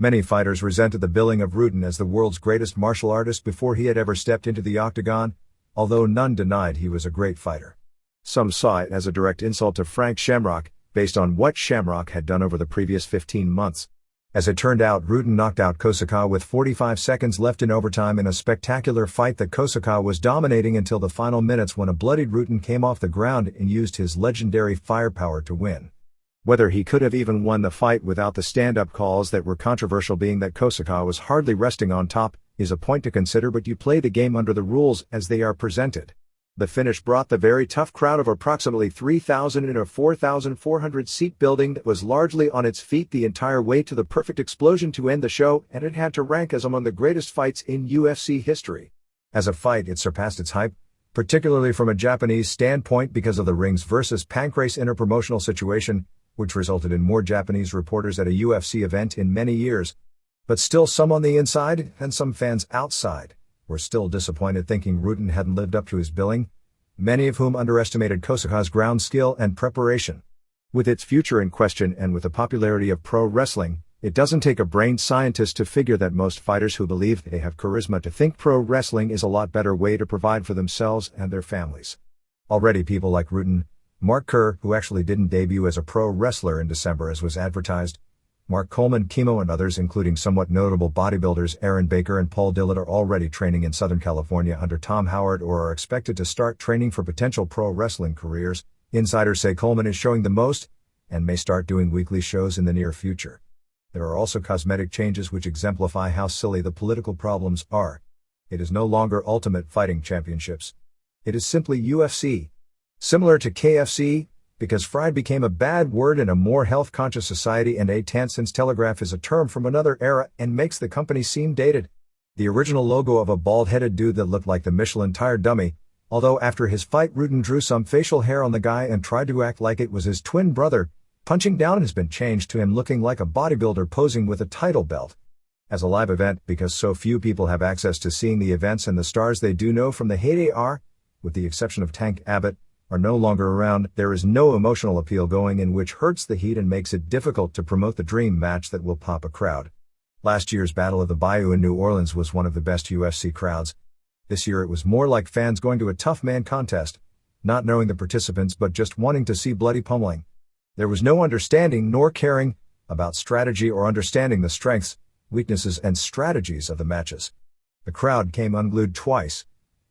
Many fighters resented the billing of Rutten as the world's greatest martial artist before he had ever stepped into the octagon, although none denied he was a great fighter. Some saw it as a direct insult to Frank Shamrock, based on what Shamrock had done over the previous 15 months. As it turned out, Rutten knocked out Kosaka with 45 seconds left in overtime in a spectacular fight that Kosaka was dominating until the final minutes when a bloodied Rutten came off the ground and used his legendary firepower to win. Whether he could have even won the fight without the stand-up calls that were controversial, being that Kosaka was hardly resting on top, is a point to consider, but you play the game under the rules as they are presented. The finish brought the very tough crowd of approximately 3,000 in a 4,400-seat building that was largely on its feet the entire way to the perfect explosion to end the show, and it had to rank as among the greatest fights in UFC history. As a fight, it surpassed its hype, particularly from a Japanese standpoint because of the Rings versus Pancrase interpromotional situation, which resulted in more Japanese reporters at a UFC event in many years. But still, some on the inside, and some fans outside, were still disappointed, thinking Rutten hadn't lived up to his billing, many of whom underestimated Kosaka's ground skill and preparation. With its future in question and with the popularity of pro wrestling, it doesn't take a brain scientist to figure that most fighters who believe they have charisma to think pro wrestling is a lot better way to provide for themselves and their families. Already people like Rutten, Mark Kerr, who actually didn't debut as a pro wrestler in December as was advertised, Mark Coleman, Chemo, and others, including somewhat notable bodybuilders Aaron Baker and Paul Dillett, are already training in Southern California under Tom Howard or are expected to start training for potential pro wrestling careers. Insiders say Coleman is showing the most and may start doing weekly shows in the near future. There are also cosmetic changes which exemplify how silly the political problems are. It is no longer Ultimate Fighting Championships. It is simply UFC. Similar to KFC, because fried became a bad word in a more health-conscious society, and a since telegraph is a term from another era and makes the company seem dated. The original logo of a bald-headed dude that looked like the Michelin tire dummy, although after his fight Rutten drew some facial hair on the guy and tried to act like it was his twin brother, punching down has been changed to him looking like a bodybuilder posing with a title belt. As a live event, because so few people have access to seeing the events and the stars they do know from the heyday are, with the exception of Tank Abbott, are no longer around, there is no emotional appeal going in, which hurts the heat and makes it difficult to promote the dream match that will pop a crowd. Last year's Battle of the Bayou in New Orleans was one of the best UFC crowds. This year it was more like fans going to a tough man contest, not knowing the participants but just wanting to see bloody pummeling. There was no understanding nor caring about strategy or understanding the strengths, weaknesses, and strategies of the matches. The crowd came unglued twice,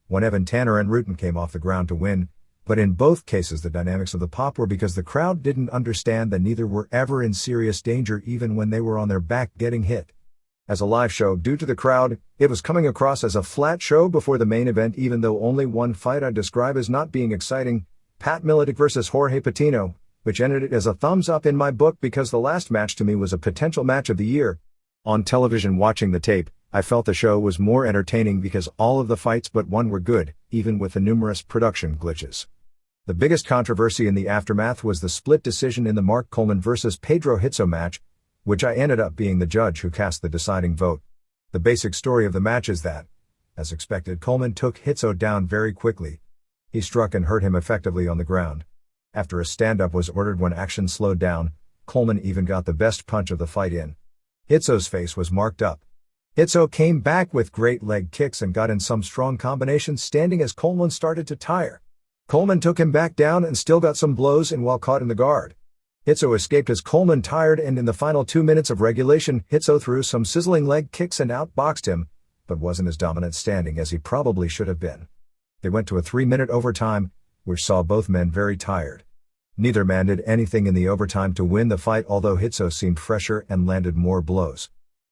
when Evan Tanner and Rutten came off the ground to win, but in both cases the dynamics of the pop were because the crowd didn't understand that neither were ever in serious danger even when they were on their back getting hit. As a live show, due to the crowd, it was coming across as a flat show before the main event, even though only one fight I'd describe as not being exciting, Pat Miletic versus Jorge Patino, which ended it as a thumbs up in my book because the last match to me was a potential match of the year. On television watching the tape, I felt the show was more entertaining because all of the fights but one were good, even with the numerous production glitches. The biggest controversy in the aftermath was the split decision in the Mark Coleman versus Pedro Hitso match, which I ended up being the judge who cast the deciding vote. The basic story of the match is that, as expected, Coleman took Hitso down very quickly. He struck and hurt him effectively on the ground. After a stand-up was ordered when action slowed down, Coleman even got the best punch of the fight in. Hitso's face was marked up. Hitso came back with great leg kicks and got in some strong combinations standing as Coleman started to tire. Coleman took him back down and still got some blows in while caught in the guard. Hitso escaped as Coleman tired, and in the final 2 minutes of regulation, Hitso threw some sizzling leg kicks and outboxed him, but wasn't as dominant standing as he probably should have been. They went to a 3-minute overtime, which saw both men very tired. Neither man did anything in the overtime to win the fight, although Hitso seemed fresher and landed more blows.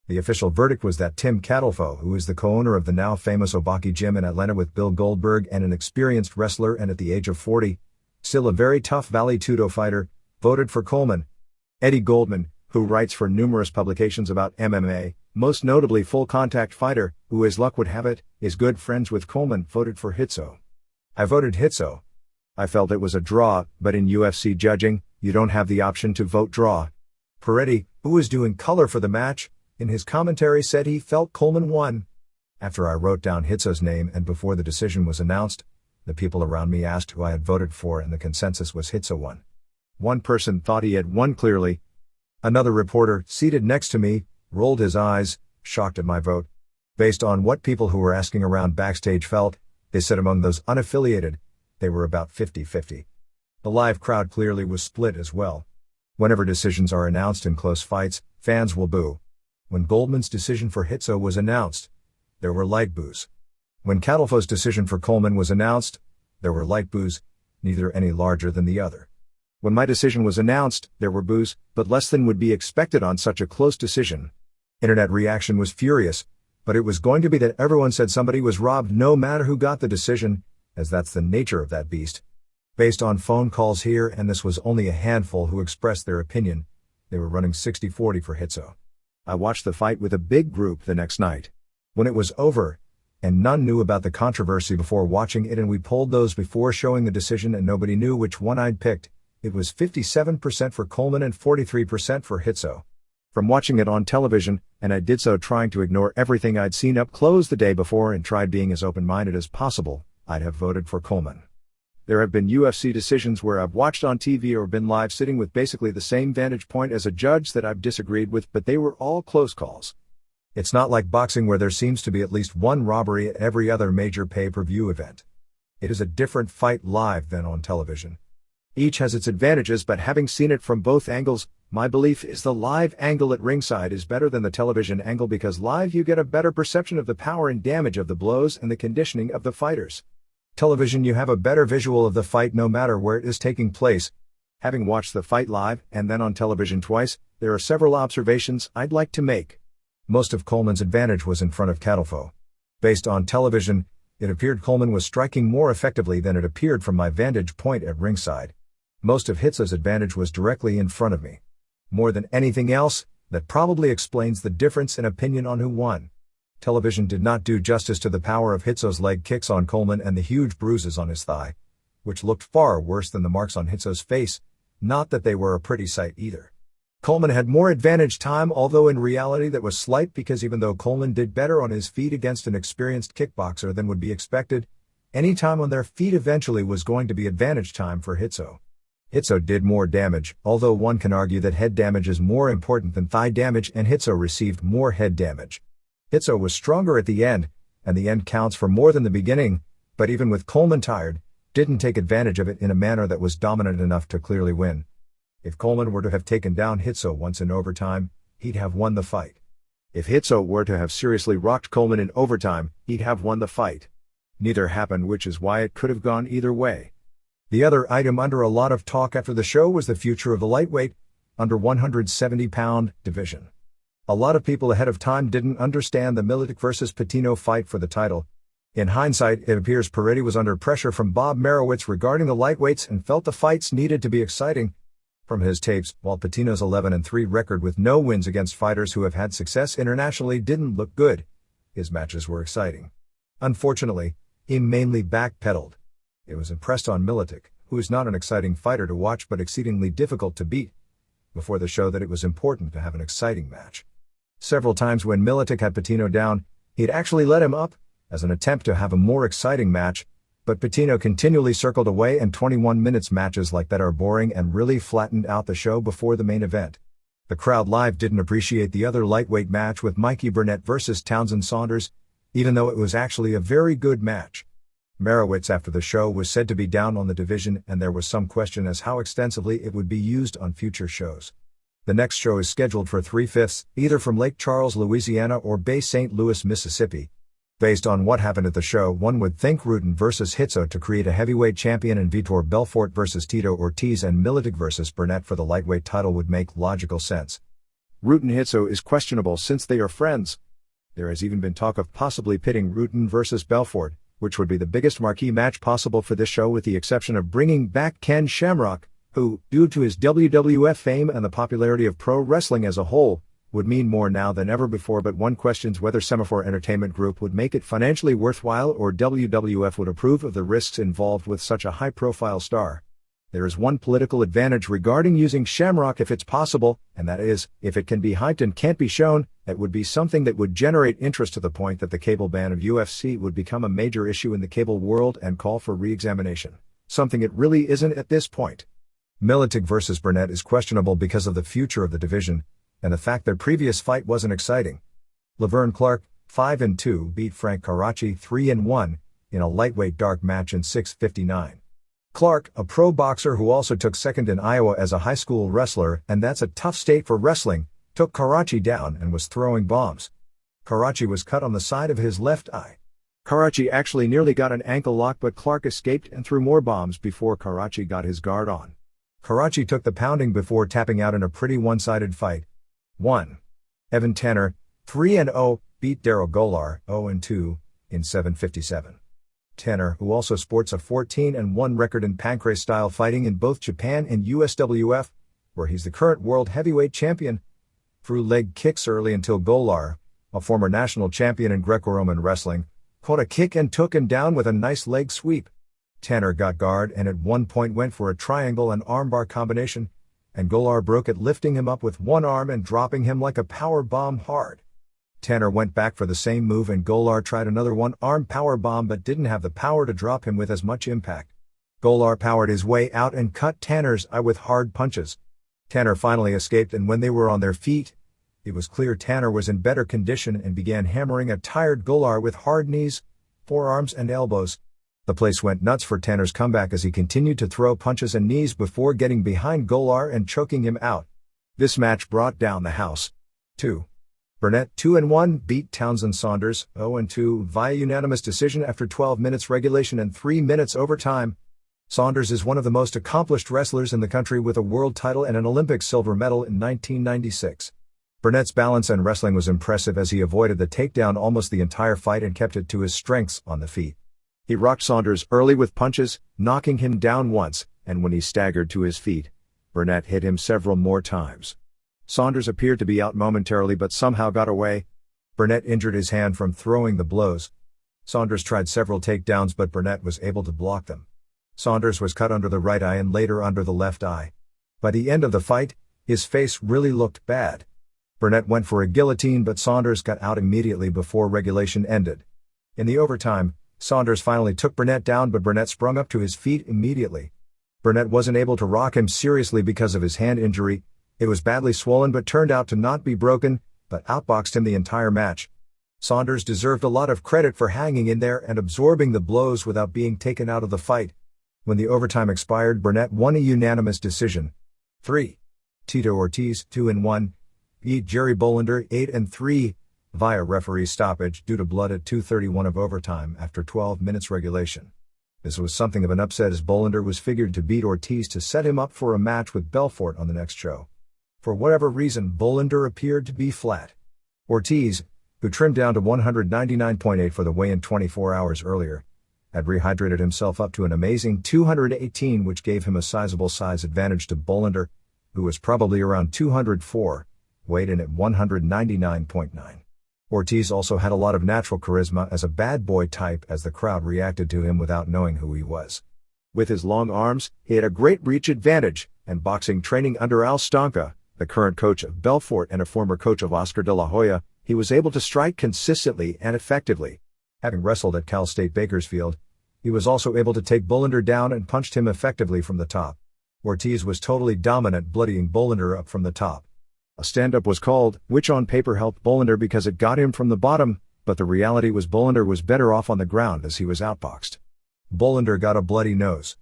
The official verdict was that Tim Catalfo, who is the co-owner of the now famous Obaki Gym in Atlanta with Bill Goldberg and an experienced wrestler and at the age of 40, still a very tough Vale Tudo fighter, voted for Coleman. Eddie Goldman, who writes for numerous publications about MMA, most notably Full Contact Fighter, who as luck would have it, is good friends with Coleman, voted for Hitso. I voted Hitso. I felt it was a draw, but in UFC judging, you don't have the option to vote draw. Peretti, who was doing color for the match, in his commentary said he felt Coleman won. After I wrote down Hitso's name and before the decision was announced, the people around me asked who I had voted for, and the consensus was Hitso won. One person thought he had won clearly. Another reporter, seated next to me, rolled his eyes, shocked at my vote. Based on what people who were asking around backstage felt, they said among those unaffiliated, they were about 50-50. The live crowd clearly was split as well. Whenever decisions are announced in close fights, fans will boo. When Goldman's decision for Hitso was announced, there were light boos. When Catalfo's decision for Coleman was announced, there were light boos, neither any larger than the other. When my decision was announced, there were boos, but less than would be expected on such a close decision. Internet reaction was furious, but it was going to be that everyone said somebody was robbed no matter who got the decision, as that's the nature of that beast. Based on phone calls here, and this was only a handful who expressed their opinion, they were running 60-40 for Hitso. I watched the fight with a big group the next night. When it was over, and none knew about the controversy before watching it, and we polled those before showing the decision and nobody knew which one I'd picked, it was 57% for Coleman and 43% for Hitso. From watching it on television, and I did so trying to ignore everything I'd seen up close the day before and tried being as open-minded as possible, I'd have voted for Coleman. There have been UFC decisions where I've watched on TV or been live sitting with basically the same vantage point as a judge that I've disagreed with, but they were all close calls. It's not like boxing where there seems to be at least one robbery at every other major pay-per-view event. It is a different fight live than on television. Each has its advantages, but having seen it from both angles, my belief is the live angle at ringside is better than the television angle because live you get a better perception of the power and damage of the blows and the conditioning of the fighters. Television you have a better visual of the fight no matter where it is taking place. Having watched the fight live and then on television twice, there are several observations I'd like to make. Most of Coleman's advantage was in front of Catalfo. Based on television, it appeared Coleman was striking more effectively than it appeared from my vantage point at ringside. Most of Hitso's advantage was directly in front of me. More than anything else, that probably explains the difference in opinion on who won. Television did not do justice to the power of Hitso's leg kicks on Coleman and the huge bruises on his thigh, which looked far worse than the marks on Hitso's face, not that they were a pretty sight either. Coleman had more advantage time, although in reality that was slight because even though Coleman did better on his feet against an experienced kickboxer than would be expected, any time on their feet eventually was going to be advantage time for Hitso. Hitso did more damage, although one can argue that head damage is more important than thigh damage, and Hitso received more head damage. Hitso was stronger at the end, and the end counts for more than the beginning, but even with Coleman tired, didn't take advantage of it in a manner that was dominant enough to clearly win. If Coleman were to have taken down Hitso once in overtime, he'd have won the fight. If Hitso were to have seriously rocked Coleman in overtime, he'd have won the fight. Neither happened, which is why it could have gone either way. The other item under a lot of talk after the show was the future of the lightweight, under 170-pound division. A lot of people ahead of time didn't understand the Miletic vs. Patino fight for the title. In hindsight, it appears Peretti was under pressure from Bob Merowitz regarding the lightweights and felt the fights needed to be exciting. From his tapes, while Patino's 11-3 record with no wins against fighters who have had success internationally didn't look good, his matches were exciting. Unfortunately, he mainly backpedaled. It was impressed on Miletic, who is not an exciting fighter to watch but exceedingly difficult to beat, before the show that it was important to have an exciting match. Several times when Miletic had Patino down, he'd actually let him up, as an attempt to have a more exciting match, but Patino continually circled away, and 21 minutes matches like that are boring and really flattened out the show before the main event. The crowd live didn't appreciate the other lightweight match with Mikey Burnett vs. Townsend Saunders, even though it was actually a very good match. Merowitz after the show was said to be down on the division, and there was some question as how extensively it would be used on future shows. The next show is scheduled for 3/5, either from Lake Charles, Louisiana or Bay St. Louis, Mississippi. Based on what happened at the show, one would think Rutten vs. Hitso to create a heavyweight champion and Vitor Belfort vs. Tito Ortiz and Miletic vs. Burnett for the lightweight title would make logical sense. Rutten-Hitso is questionable since they are friends. There has even been talk of possibly pitting Rutten vs. Belfort, which would be the biggest marquee match possible for this show with the exception of bringing back Ken Shamrock, who, due to his WWF fame and the popularity of pro wrestling as a whole, would mean more now than ever before, but one questions whether Semaphore Entertainment Group would make it financially worthwhile or WWF would approve of the risks involved with such a high-profile star. There is one political advantage regarding using Shamrock if it's possible, and that is, if it can be hyped and can't be shown, that would be something that would generate interest to the point that the cable ban of UFC would become a major issue in the cable world and call for re-examination, something it really isn't at this point. Miletic vs. Burnett is questionable because of the future of the division, and the fact their previous fight wasn't exciting. Laverne Clark, 5-2, beat Frank Karachi 3-1 in a lightweight dark match in 6:59. Clark, a pro boxer who also took second in Iowa as a high school wrestler, and that's a tough state for wrestling, took Karachi down and was throwing bombs. Karachi was cut on the side of his left eye. Karachi actually nearly got an ankle lock, but Clark escaped and threw more bombs before Karachi got his guard on. Karachi took the pounding before tapping out in a pretty one-sided fight. 1. Evan Tanner, 3-0, beat Daryl Golar, 0-2, in 7:57. Tanner, who also sports a 14-1 record in pancrase-style fighting in both Japan and USWF, where he's the current world heavyweight champion, threw leg kicks early until Golar, a former national champion in Greco-Roman wrestling, caught a kick and took him down with a nice leg sweep. Tanner got guard and at one point went for a triangle and armbar combination, and Golar broke it, lifting him up with one arm and dropping him like a power bomb hard. Tanner went back for the same move and Golar tried another one-arm power bomb but didn't have the power to drop him with as much impact. Golar powered his way out and cut Tanner's eye with hard punches. Tanner finally escaped, and when they were on their feet, it was clear Tanner was in better condition and began hammering a tired Golar with hard knees, forearms and elbows. The place went nuts for Tanner's comeback as he continued to throw punches and knees before getting behind Golar and choking him out. This match brought down the house. 2. Burnett, 2-1, beat Townsend Saunders, 0-2, via unanimous decision after 12 minutes regulation and 3 minutes overtime. Saunders is one of the most accomplished wrestlers in the country, with a world title and an Olympic silver medal in 1996. Burnett's balance and wrestling was impressive as he avoided the takedown almost the entire fight and kept it to his strengths on the feet. He rocked Saunders early with punches, knocking him down once, and when he staggered to his feet, Burnett hit him several more times. Saunders appeared to be out momentarily but somehow got away. Burnett injured his hand from throwing the blows. Saunders tried several takedowns but Burnett was able to block them. Saunders was cut under the right eye and later under the left eye. By the end of the fight, his face really looked bad. Burnett went for a guillotine but Saunders got out immediately before regulation ended. In the overtime, Saunders finally took Burnett down but Burnett sprung up to his feet immediately. Burnett wasn't able to rock him seriously because of his hand injury. It was badly swollen but turned out to not be broken, but outboxed him the entire match. Saunders deserved a lot of credit for hanging in there and absorbing the blows without being taken out of the fight. When the overtime expired, Burnett won a unanimous decision. 3. Tito Ortiz, 2-1, beat Jerry Bolander, 8-3, via referee stoppage due to blood at 2:31 of overtime after 12 minutes regulation. This was something of an upset as Bolander was figured to beat Ortiz to set him up for a match with Belfort on the next show. For whatever reason, Bolander appeared to be flat. Ortiz, who trimmed down to 199.8 for the weigh-in 24 hours earlier, had rehydrated himself up to an amazing 218, which gave him a sizable size advantage to Bolander, who was probably around 204, weighed in at 199.9. Ortiz also had a lot of natural charisma as a bad boy type as the crowd reacted to him without knowing who he was. With his long arms, he had a great reach advantage, and boxing training under Al Stonka, the current coach of Belfort and a former coach of Oscar de la Hoya, he was able to strike consistently and effectively. Having wrestled at Cal State Bakersfield, he was also able to take Bolander down and punched him effectively from the top. Ortiz was totally dominant, bloodying Bolander up from the top. A stand-up was called, which on paper helped Bolander because it got him from the bottom, but the reality was Bolander was better off on the ground as he was outboxed. Bolander got a bloody nose.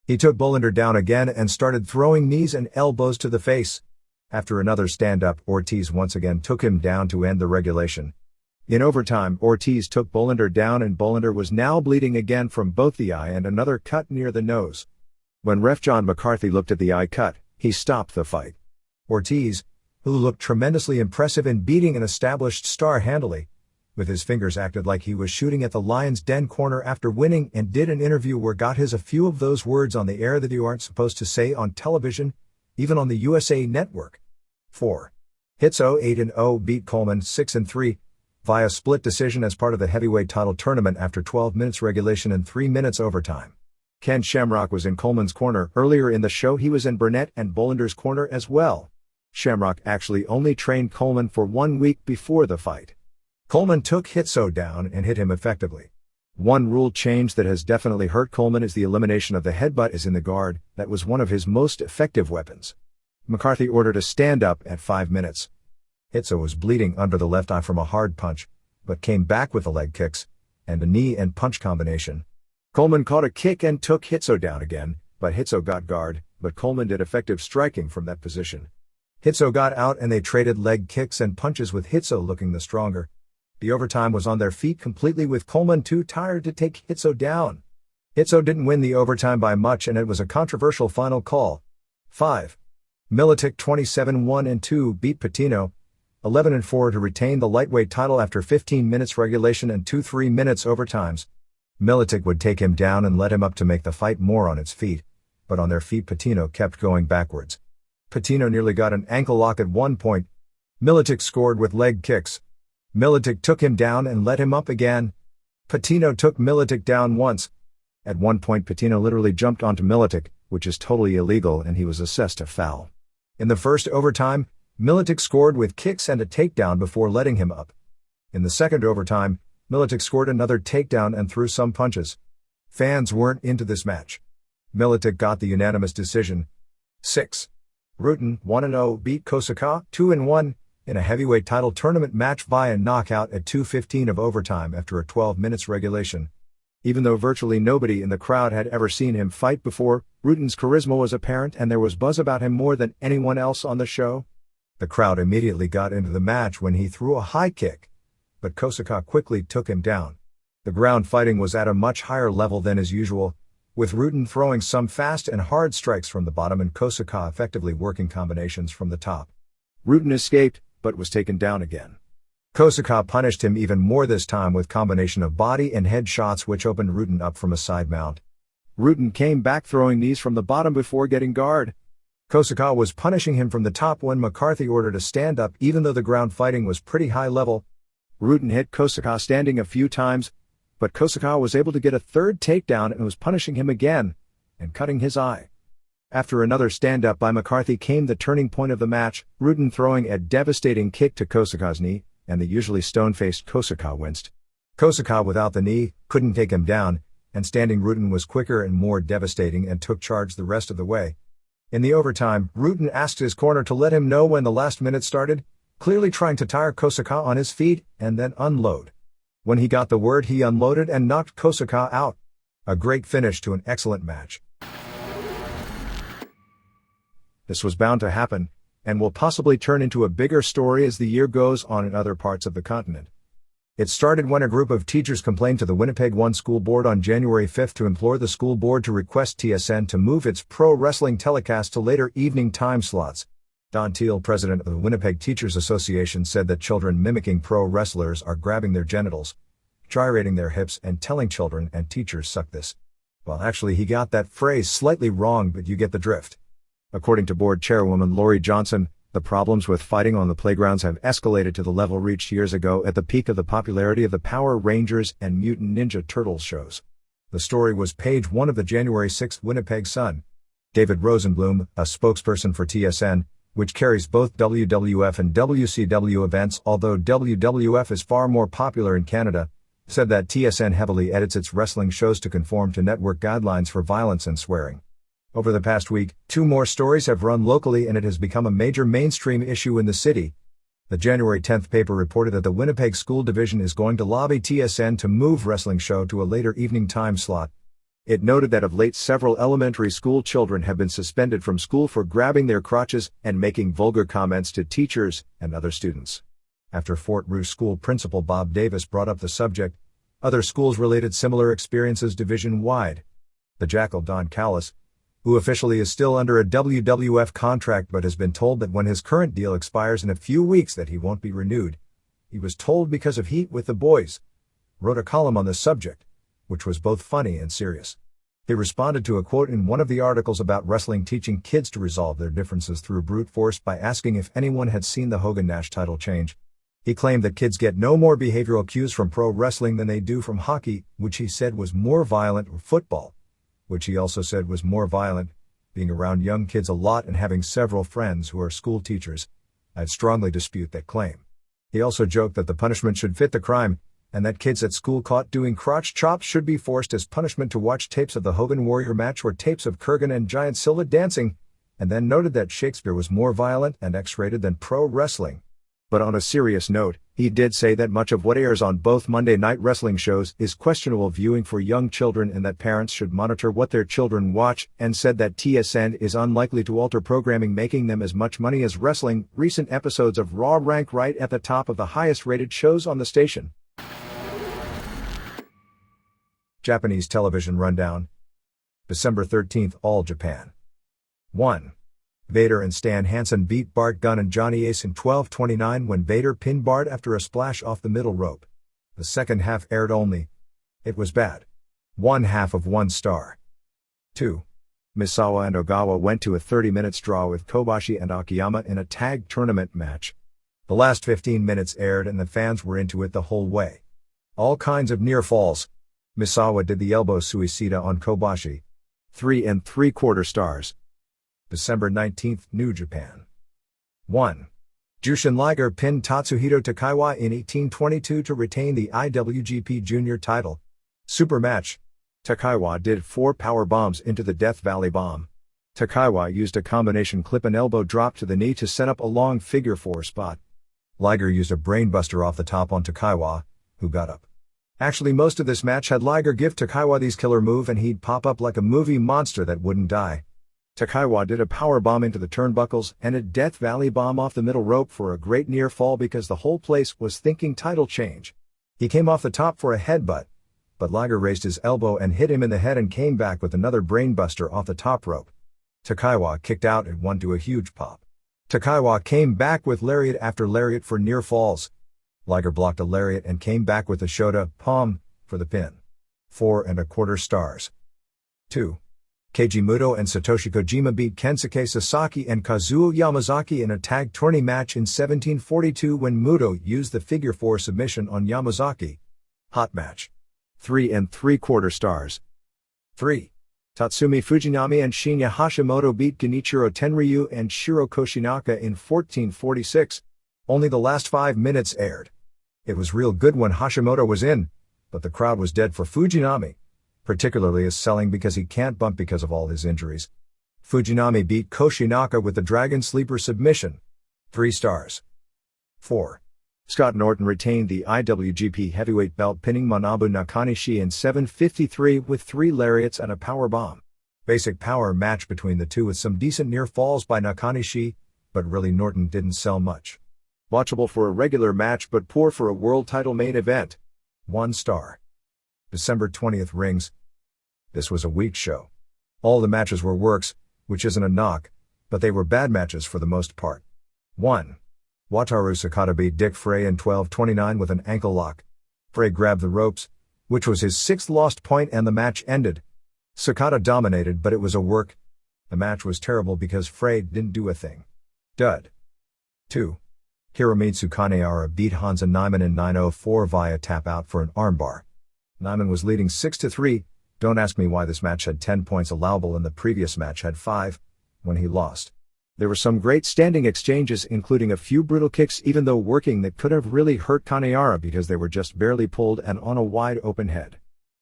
He took Bolander down again and started throwing knees and elbows to the face. After another stand-up, Ortiz once again took him down to end the regulation. In overtime, Ortiz took Bolander down and Bolander was now bleeding again from both the eye and another cut near the nose. When ref John McCarthy looked at the eye cut, he stopped the fight. Ortiz, who looked tremendously impressive in beating an established star handily, with his fingers acted like he was shooting at the Lion's Den corner after winning, and did an interview where got his a few of those words on the air that you aren't supposed to say on television, even on the USA Network. 4. Hitso, 8-0, beat Coleman, 6-3, via split decision as part of the heavyweight title tournament after 12 minutes regulation and 3 minutes overtime. Ken Shamrock was in Coleman's corner. Earlier in the show he was in Burnett and Bolander's corner as well. Shamrock actually only trained Coleman for 1 week before the fight. Coleman took Hitso down and hit him effectively. One rule change that has definitely hurt Coleman is the elimination of the headbutt is in the guard. That was one of his most effective weapons. McCarthy ordered a stand-up at 5 minutes, Hitso was bleeding under the left eye from a hard punch, but came back with the leg kicks and a knee and punch combination. Coleman caught a kick and took Hitso down again, but Hitso got guard, but Coleman did effective striking from that position. Hitso got out and they traded leg kicks and punches with Hitso looking the stronger. The overtime was on their feet completely with Coleman too tired to take Hitso down. Hitso didn't win the overtime by much and it was a controversial final call. 5. Militic 27-1-2 beat Patino, 11-4 to retain the lightweight title after 15 minutes regulation and 2 3-minute overtimes. Militic would take him down and let him up to make the fight more on its feet, but on their feet Patino kept going backwards. Patino nearly got an ankle lock at one point. Militic scored with leg kicks. Militic took him down and let him up again. Patino took Militic down once. At one point Patino literally jumped onto Militic, which is totally illegal and he was assessed a foul. In the first overtime, Militic scored with kicks and a takedown before letting him up. In the second overtime, Militic scored another takedown and threw some punches. Fans weren't into this match. Militic got the unanimous decision. 6. Rutan, 1-0, beat Kosaka, 2-1, in a heavyweight title tournament match via knockout at 2:15 of overtime after a 12 minutes regulation. Even though virtually nobody in the crowd had ever seen him fight before, Rutan's charisma was apparent and there was buzz about him more than anyone else on the show. The crowd immediately got into the match when he threw a high kick, but Kosaka quickly took him down. The ground fighting was at a much higher level than is usual, with Rutan throwing some fast and hard strikes from the bottom and Kosaka effectively working combinations from the top. Rutan escaped, but was taken down again. Kosaka punished him even more this time with combination of body and head shots which opened Rutan up from a side mount. Rutan came back throwing knees from the bottom before getting guard. Kosaka was punishing him from the top when McCarthy ordered a stand-up even though the ground fighting was pretty high level. Rutan hit Kosaka standing a few times, but Kosaka was able to get a third takedown and was punishing him again, and cutting his eye. After another stand-up by McCarthy came the turning point of the match, Rutan throwing a devastating kick to Kosaka's knee, and the usually stone-faced Kosaka winced. Kosaka without the knee couldn't take him down, and standing Rutan was quicker and more devastating and took charge the rest of the way. In the overtime, Rutan asked his corner to let him know when the last minute started, clearly trying to tire Kosaka on his feet and then unload. When he got the word he unloaded and knocked Kosaka out. A great finish to an excellent match. This was bound to happen, and will possibly turn into a bigger story as the year goes on in other parts of the continent. It started when a group of teachers complained to the Winnipeg One School Board on January 5 to implore the school board to request TSN to move its pro wrestling telecast to later evening time slots. Don Teal, president of the Winnipeg Teachers Association, said that children mimicking pro wrestlers are grabbing their genitals, gyrating their hips and telling children and teachers suck this. Well, actually he got that phrase slightly wrong, but you get the drift. According to board chairwoman Lori Johnson, the problems with fighting on the playgrounds have escalated to the level reached years ago at the peak of the popularity of the Power Rangers and Mutant Ninja Turtles shows. The story was page 1 of the January 6 Winnipeg Sun. David Rosenblum, a spokesperson for TSN, which carries both WWF and WCW events, although WWF is far more popular in Canada, said that TSN heavily edits its wrestling shows to conform to network guidelines for violence and swearing. Over the past week, 2 more stories have run locally and it has become a major mainstream issue in the city. The January 10th paper reported that the Winnipeg School Division is going to lobby TSN to move wrestling show to a later evening time slot. It noted that of late several elementary school children have been suspended from school for grabbing their crotches and making vulgar comments to teachers and other students. After Fort Rouge School Principal Bob Davis brought up the subject, other schools related similar experiences division-wide. The Jackal Don Kallis, who officially is still under a WWF contract but has been told that when his current deal expires in a few weeks that he won't be renewed. He was told because of heat with the boys. Wrote a column on the subject, which was both funny and serious. He responded to a quote in one of the articles about wrestling teaching kids to resolve their differences through brute force by asking if anyone had seen the Hogan-Nash title change. He claimed that kids get no more behavioral cues from pro wrestling than they do from hockey, which he said was more violent, or football, which he also said was more violent, being around young kids a lot and having several friends who are school teachers. I'd strongly dispute that claim. He also joked that the punishment should fit the crime, and that kids at school caught doing crotch chops should be forced as punishment to watch tapes of the Hogan Warrior match or tapes of Kurgan and Giant Scylla dancing, and then noted that Shakespeare was more violent and X-rated than pro wrestling. But on a serious note, he did say that much of what airs on both Monday Night Wrestling shows is questionable viewing for young children and that parents should monitor what their children watch, and said that TSN is unlikely to alter programming making them as much money as wrestling. Recent episodes of Raw rank right at the top of the highest rated shows on the station. Japanese television rundown. December 13th, All Japan. 1. Vader and Stan Hansen beat Bart Gunn and Johnny Ace in 12:29 when Vader pinned Bart after a splash off the middle rope. The second half aired only. It was bad. 1/2 of 1 star. 2. Misawa and Ogawa went to a 30-minute draw with Kobashi and Akiyama in a tag tournament match. The last 15 minutes aired and the fans were into it the whole way. All kinds of near falls. Misawa did the elbow suicida on Kobashi. 3 3/4 stars. December 19th, New Japan. 1. Jushin Liger pinned Tatsuhito Takaiwa in 1822 to retain the IWGP Junior title. Super match. Takaiwa did 4 power bombs into the Death Valley Bomb. Takaiwa used a combination clip and elbow drop to the knee to set up a long figure 4 spot. Liger used a brainbuster off the top on Takaiwa, who got up. Actually, most of this match had Liger give Takaiwa these killer move and he'd pop up like a movie monster that wouldn't die. Takaiwa did a power bomb into the turnbuckles and a Death Valley bomb off the middle rope for a great near fall because the whole place was thinking title change. He came off the top for a headbutt, but Liger raised his elbow and hit him in the head and came back with another brainbuster off the top rope. Takaiwa kicked out and won to a huge pop. Takaiwa came back with lariat after lariat for near falls. Liger blocked a lariat and came back with a Shota palm for the pin. 4 1/4 stars. 2. Keiji Muto and Satoshi Kojima beat Kensuke Sasaki and Kazuo Yamazaki in a tag tourney match in 1742 when Muto used the figure 4 submission on Yamazaki. Hot match. 3 3/4 stars. 3. Tatsumi Fujinami and Shinya Hashimoto beat Genichiro Tenryu and Shiro Koshinaka in 1446. Only the last 5 minutes aired. It was real good when Hashimoto was in, but the crowd was dead for Fujinami, particularly his selling because he can't bump because of all his injuries. Fujinami beat Koshinaka with the Dragon Sleeper submission. 3 stars. 4. Scott Norton retained the IWGP Heavyweight belt pinning Manabu Nakanishi in 7:53 with 3 lariats and a power bomb. Basic power match between the two with some decent near falls by Nakanishi, but really Norton didn't sell much. Watchable for a regular match but poor for a world title main event. 1 star. December 20th Rings. This was a weak show. All the matches were works, which isn't a knock, but they were bad matches for the most part. 1. Wataru Sakata beat Dick Frey in 12:29 with an ankle lock. Frey grabbed the ropes, which was his 6th lost point, and the match ended. Sakata dominated, but it was a work. The match was terrible because Frey didn't do a thing. Dud. 2. Hiromitsu Kanehara beat Hansa Nyman in 9:04 via tap out for an armbar. Nyman was leading 6-3. Don't ask me why this match had 10 points allowable and the previous match had 5, when he lost. There were some great standing exchanges, including a few brutal kicks even though working that could have really hurt Kanehara because they were just barely pulled and on a wide open head.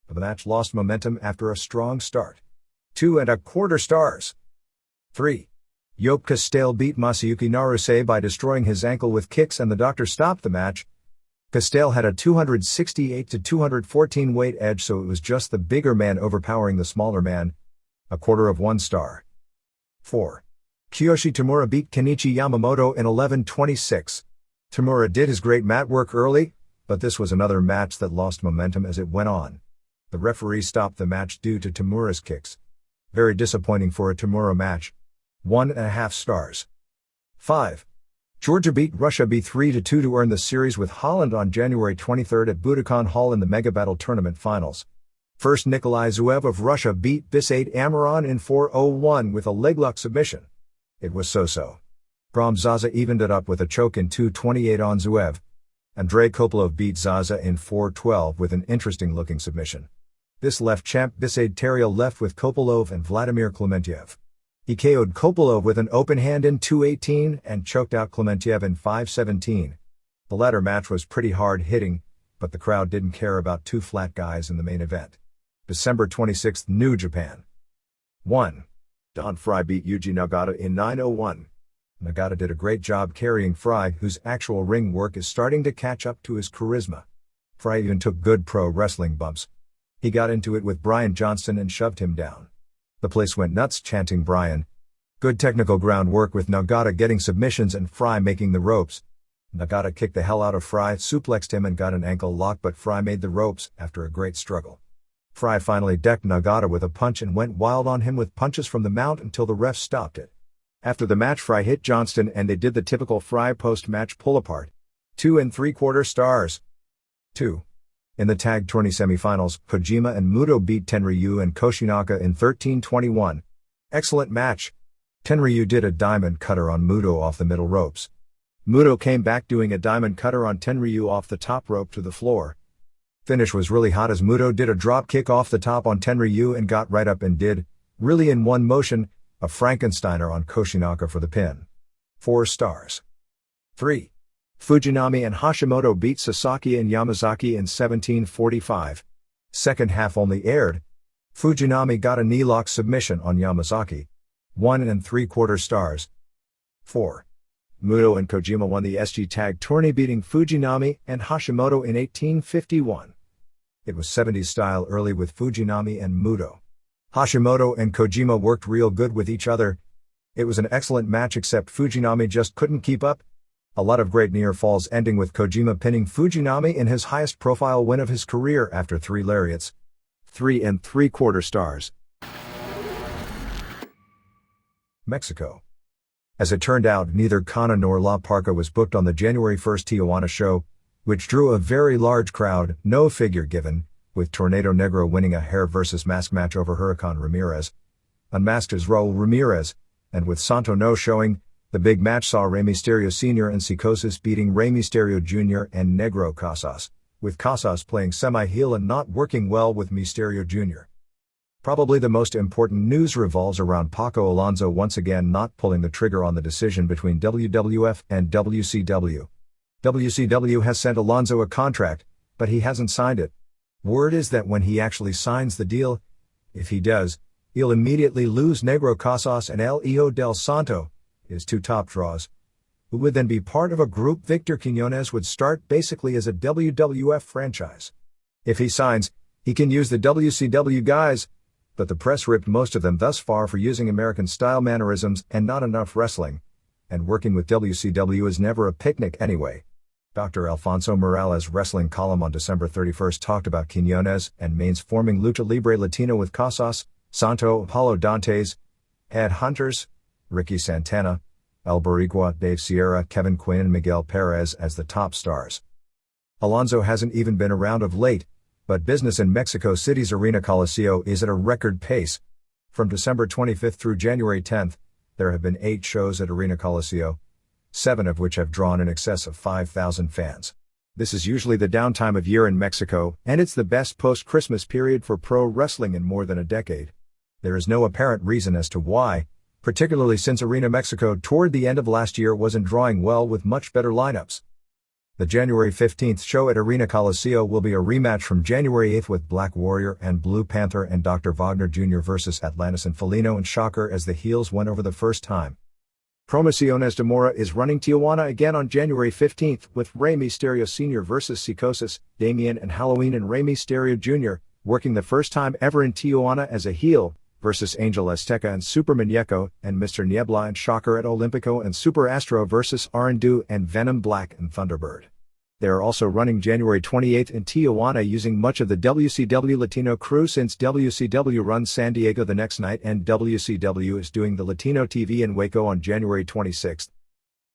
But the match lost momentum after a strong start. 2 1/4 stars. 3. Yoke Castell beat Masayuki Naruse by destroying his ankle with kicks and the doctor stopped the match. Castell had a 268-214 weight edge, so it was just the bigger man overpowering the smaller man. 1/4 of 1 star. 4. Kiyoshi Tamura beat Kenichi Yamamoto in 11:26. Tamura did his great mat work early, but this was another match that lost momentum as it went on. The referee stopped the match due to Tamura's kicks. Very disappointing for a Tamura match. 1 1/2 stars. 5. Georgia beat Russia B3-2 to earn the series with Holland on January 23 at Budokan Hall in the Mega Battle Tournament Finals. First, Nikolai Zuev of Russia beat Bisait Amaron in 4:01 with a leglock submission. It was so-so. Bram Zaza evened it up with a choke in 2:28 on Zuev. Andrei Kopolov beat Zaza in 4:12 with an interesting-looking submission. This left champ Bisait Teriel left with Kopolov and Vladimir Klementiev. He KO'd Kopolov with an open hand in 2:18 and choked out Klementiev in 5:17. The latter match was pretty hard-hitting, but the crowd didn't care about 2 flat guys in the main event. December 26th, New Japan. 1. Don Fry beat Yuji Nagata in 9:01. Nagata did a great job carrying Fry, whose actual ring work is starting to catch up to his charisma. Fry even took good pro wrestling bumps. He got into it with Brian Johnston and shoved him down. The place went nuts chanting Brian. Good technical groundwork with Nagata getting submissions and Fry making the ropes. Nagata kicked the hell out of Fry, suplexed him and got an ankle lock, but Fry made the ropes after a great struggle. Fry finally decked Nagata with a punch and went wild on him with punches from the mount until the ref stopped it. After the match, Fry hit Johnston and they did the typical Fry post-match pull-apart. 2 3/4 stars. 2. In the tag tourney semifinals, Kojima and Muto beat Tenryu and Koshinaka in 13-21. Excellent match. Tenryu did a diamond cutter on Muto off the middle ropes. Muto came back doing a diamond cutter on Tenryu off the top rope to the floor. Finish was really hot as Muto did a drop kick off the top on Tenryu and got right up and did, really in one motion, a Frankensteiner on Koshinaka for the pin. 4 stars. 3. Fujinami and Hashimoto beat Sasaki and Yamazaki in 17:45. Second half only aired. Fujinami got a knee lock submission on Yamazaki. 1 3/4 stars. 4. Muto and Kojima won the SG Tag Tourney beating Fujinami and Hashimoto in 18:51. It was 70s style early with Fujinami and Muto. Hashimoto and Kojima worked real good with each other. It was an excellent match except Fujinami just couldn't keep up. A lot of great near falls ending with Kojima pinning Fujinami in his highest profile win of his career after 3 lariats. 3 3/4 stars. Mexico. As it turned out, neither Kana nor La Parka was booked on the January 1st Tijuana show, which drew a very large crowd, no figure given, with Tornado Negro winning a hair versus mask match over Huracan Ramirez. Unmasked as Raul Ramirez, and with Santo no showing, the big match saw Rey Mysterio Sr. and Psicosis beating Rey Mysterio Jr. and Negro Casas, with Casas playing semi-heel and not working well with Mysterio Jr. Probably the most important news revolves around Paco Alonso once again not pulling the trigger on the decision between WWF and WCW. WCW has sent Alonso a contract, but he hasn't signed it. Word is that when he actually signs the deal, if he does, he'll immediately lose Negro Casas and El Hijo del Santo, his 2 top draws, who would then be part of a group Victor Quiñones would start basically as a WWF franchise. If he signs, he can use the WCW guys, but the press ripped most of them thus far for using American-style mannerisms and not enough wrestling, and working with WCW is never a picnic anyway. Dr. Alfonso Morales' wrestling column on December 31st talked about Quiñones and Mainz forming Lucha Libre Latino with Casas, Santo, Apollo Dantes, Ed Hunters, Ricky Santana, El Boricua, Dave Sierra, Kevin Quinn and Miguel Perez as the top stars. Alonso hasn't even been around of late, but business in Mexico City's Arena Coliseo is at a record pace. From December 25th through January 10th, there have been 8 shows at Arena Coliseo, 7 of which have drawn in excess of 5,000 fans. This is usually the downtime of year in Mexico, and it's the best post-Christmas period for pro wrestling in more than a decade. There is no apparent reason as to why, particularly since Arena Mexico toward the end of last year wasn't drawing well with much better lineups. The January 15th show at Arena Coliseo will be a rematch from January 8th with Black Warrior and Blue Panther and Dr. Wagner Jr. versus Atlantis and Felino and Shocker as the heels went over the first time. Promociones de Mora is running Tijuana again on January 15th with Rey Mysterio Sr. versus Psicosis, Damien and Halloween and Rey Mysterio Jr., working the first time ever in Tijuana as a heel, versus Angel Azteca and Super Muñeco and Mr. Niebla and Shocker at Olympico and Super Astro versus Arandu and Venom Black and Thunderbird. They are also running January 28th in Tijuana using much of the WCW Latino crew since WCW runs San Diego the next night and WCW is doing the Latino TV in Waco on January 26th.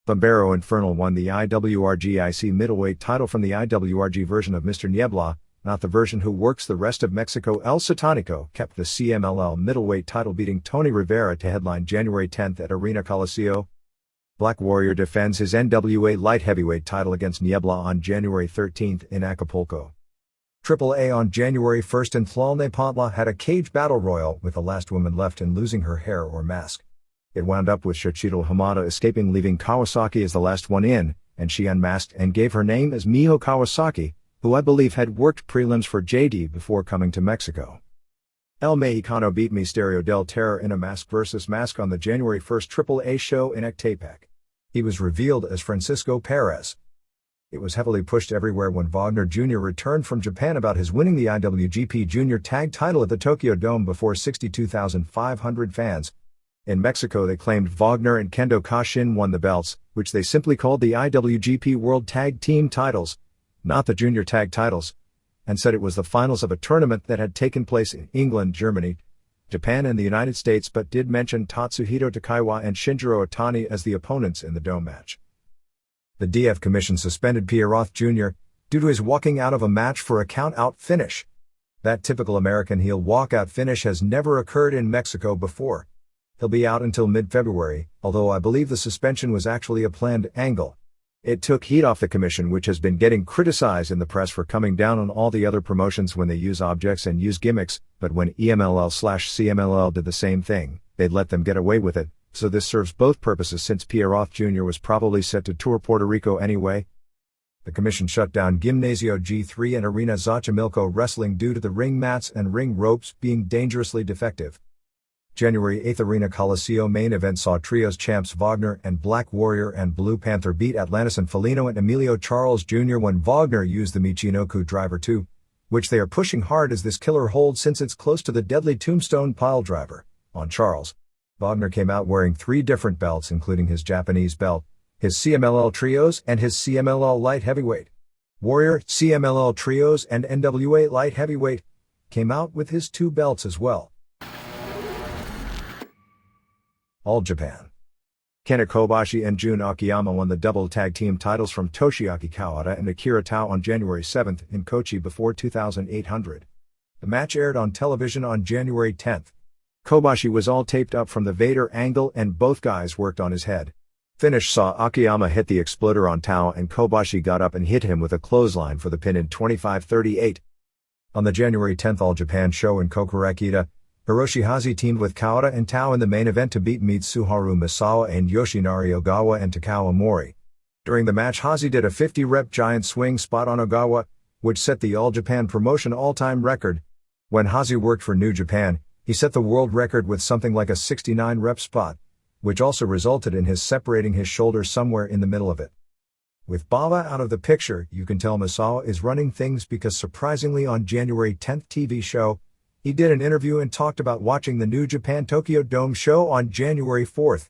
Bombero Infernal won the IWRG IC middleweight title from the IWRG version of Mr. Niebla, not the version who works the rest of Mexico. El Satanico kept the CMLL middleweight title beating Tony Rivera to headline January 10th at Arena Coliseo. Black Warrior defends his NWA light heavyweight title against Niebla on January 13th in Acapulco. AAA on January 1st in Tlalnepantla had a cage battle royal with the last woman left and losing her hair or mask. It wound up with Xochitl Hamada escaping, leaving Kawasaki as the last one in, and she unmasked and gave her name as Miho Kawasaki, who I believe had worked prelims for JD before coming to Mexico. El Mexicano beat Mysterio del Terror in a mask versus mask on the January 1st AAA show in Ecatepec. He was revealed as Francisco Perez. It was heavily pushed everywhere when Wagner Jr. returned from Japan about his winning the IWGP Junior Tag title at the Tokyo Dome before 62,500 fans. In Mexico they claimed Wagner and Kendo Kashin won the belts, which they simply called the IWGP World Tag Team titles, not the Junior Tag titles, and said it was the finals of a tournament that had taken place in England, Germany, Japan and the United States, but did mention Tatsuhito Takaiwa and Shinjiro Otani as the opponents in the Dome match. The DF Commission suspended Pierroth Jr. due to his walking out of a match for a count-out finish. That typical American heel walk-out finish has never occurred in Mexico before. He'll be out until mid-February, although I believe the suspension was actually a planned angle. It took heat off the commission, which has been getting criticized in the press for coming down on all the other promotions when they use objects and use gimmicks, but when EMLL/CMLL did the same thing, they'd let them get away with it. So this serves both purposes since Pierroth Jr. was probably set to tour Puerto Rico anyway. The commission shut down Gimnasio G3 and Arena Xochimilco Wrestling due to the ring mats and ring ropes being dangerously defective. January 8 Arena Coliseo main event saw trios champs Wagner and Black Warrior and Blue Panther beat Atlantis and Felino and Emilio Charles Jr. when Wagner used the Michinoku Driver 2, which they are pushing hard as this killer hold since it's close to the deadly Tombstone Pile Driver, on Charles. Wagner came out wearing 3 different belts including his Japanese belt, his CMLL Trios and his CMLL Light Heavyweight. Warrior, CMLL Trios and NWA Light Heavyweight came out with his 2 belts as well. All Japan. Kenta Kobashi and Jun Akiyama won the double tag team titles from Toshiaki Kawada and Akira Tao on January 7 in Kochi before 2,800. The match aired on television on January 10. Kobashi was all taped up from the Vader angle and both guys worked on his head. Finish saw Akiyama hit the exploder on Tao and Kobashi got up and hit him with a clothesline for the pin in 25:38. On the January 10 All Japan show in Kokurakita, Hiroshi Hashi teamed with Kawada and Tao in the main event to beat Mitsuharu Misawa and Yoshinari Ogawa and Takao Mori. During the match Hashi did a 50-rep giant swing spot on Ogawa, which set the All Japan promotion all-time record. When Hashi worked for New Japan, he set the world record with something like a 69-rep spot, which also resulted in his separating his shoulder somewhere in the middle of it. With Baba out of the picture, you can tell Misawa is running things because surprisingly on January 10 TV show, he did an interview and talked about watching the New Japan Tokyo Dome show on January 4.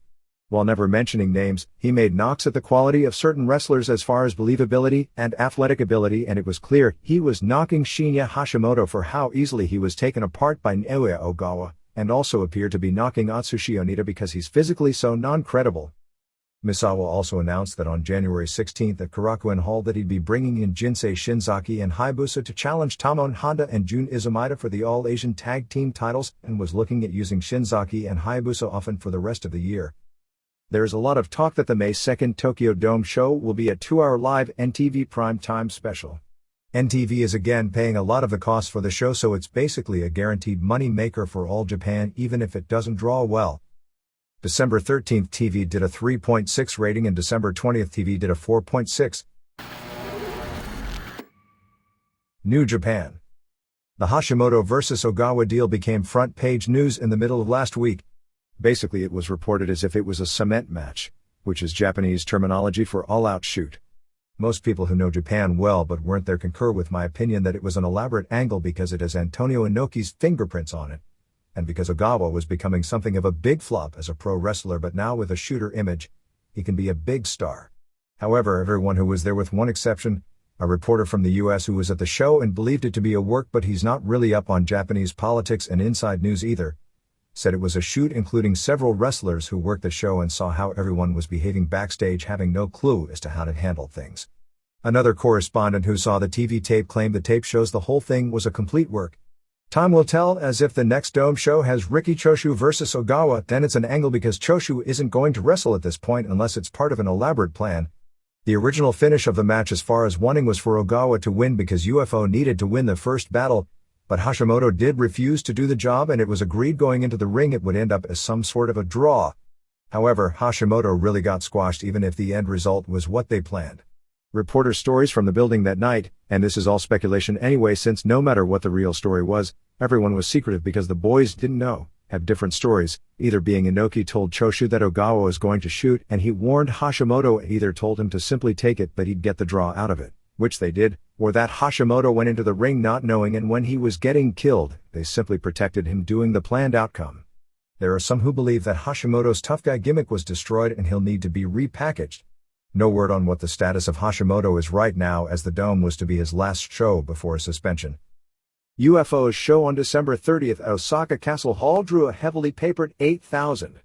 While never mentioning names, he made knocks at the quality of certain wrestlers as far as believability and athletic ability, and it was clear he was knocking Shinya Hashimoto for how easily he was taken apart by Naoya Ogawa, and also appeared to be knocking Atsushi Onita because he's physically so non-credible. Misawa also announced that on January 16 at Korakuen Hall that he'd be bringing in Jinsei Shinzaki and Hayabusa to challenge Tamon Honda and Jun Izumida for the All-Asian Tag Team titles and was looking at using Shinzaki and Hayabusa often for the rest of the year. There is a lot of talk that the May 2 Tokyo Dome show will be a 2-hour live NTV primetime special. NTV is again paying a lot of the cost for the show, so it's basically a guaranteed money maker for All Japan even if it doesn't draw well. December 13 TV did a 3.6 rating and December 20 TV did a 4.6. New Japan. The Hashimoto vs. Ogawa deal became front page news in the middle of last week. Basically it was reported as if it was a cement match, which is Japanese terminology for all-out shoot. Most people who know Japan well but weren't there concur with my opinion that it was an elaborate angle because it has Antonio Inoki's fingerprints on it, and because Ogawa was becoming something of a big flop as a pro wrestler, but now with a shooter image, he can be a big star. However, everyone who was there with one exception, a reporter from the US who was at the show and believed it to be a work but he's not really up on Japanese politics and inside news either, said it was a shoot, including several wrestlers who worked the show and saw how everyone was behaving backstage having no clue as to how to handle things. Another correspondent who saw the TV tape claimed the tape shows the whole thing was a complete work. Time will tell, as if the next Dome show has Riki Choshu versus Ogawa, then it's an angle because Choshu isn't going to wrestle at this point unless it's part of an elaborate plan. The original finish of the match as far as wanting was for Ogawa to win because UFO needed to win the first battle, but Hashimoto did refuse to do the job and it was agreed going into the ring it would end up as some sort of a draw. However, Hashimoto really got squashed even if the end result was what they planned. Reporter stories from the building that night, and this is all speculation anyway since no matter what the real story was, everyone was secretive because the boys didn't know, have different stories, either being Inoki told Choshu that Ogawa was going to shoot and he warned Hashimoto and either told him to simply take it but he'd get the draw out of it, which they did, or that Hashimoto went into the ring not knowing and when he was getting killed, they simply protected him doing the planned outcome. There are some who believe that Hashimoto's tough guy gimmick was destroyed and he'll need to be repackaged. No word on what the status of Hashimoto is right now as the Dome was to be his last show before a suspension. UFO's show on December 30th at Osaka Castle Hall drew a heavily papered 8,000.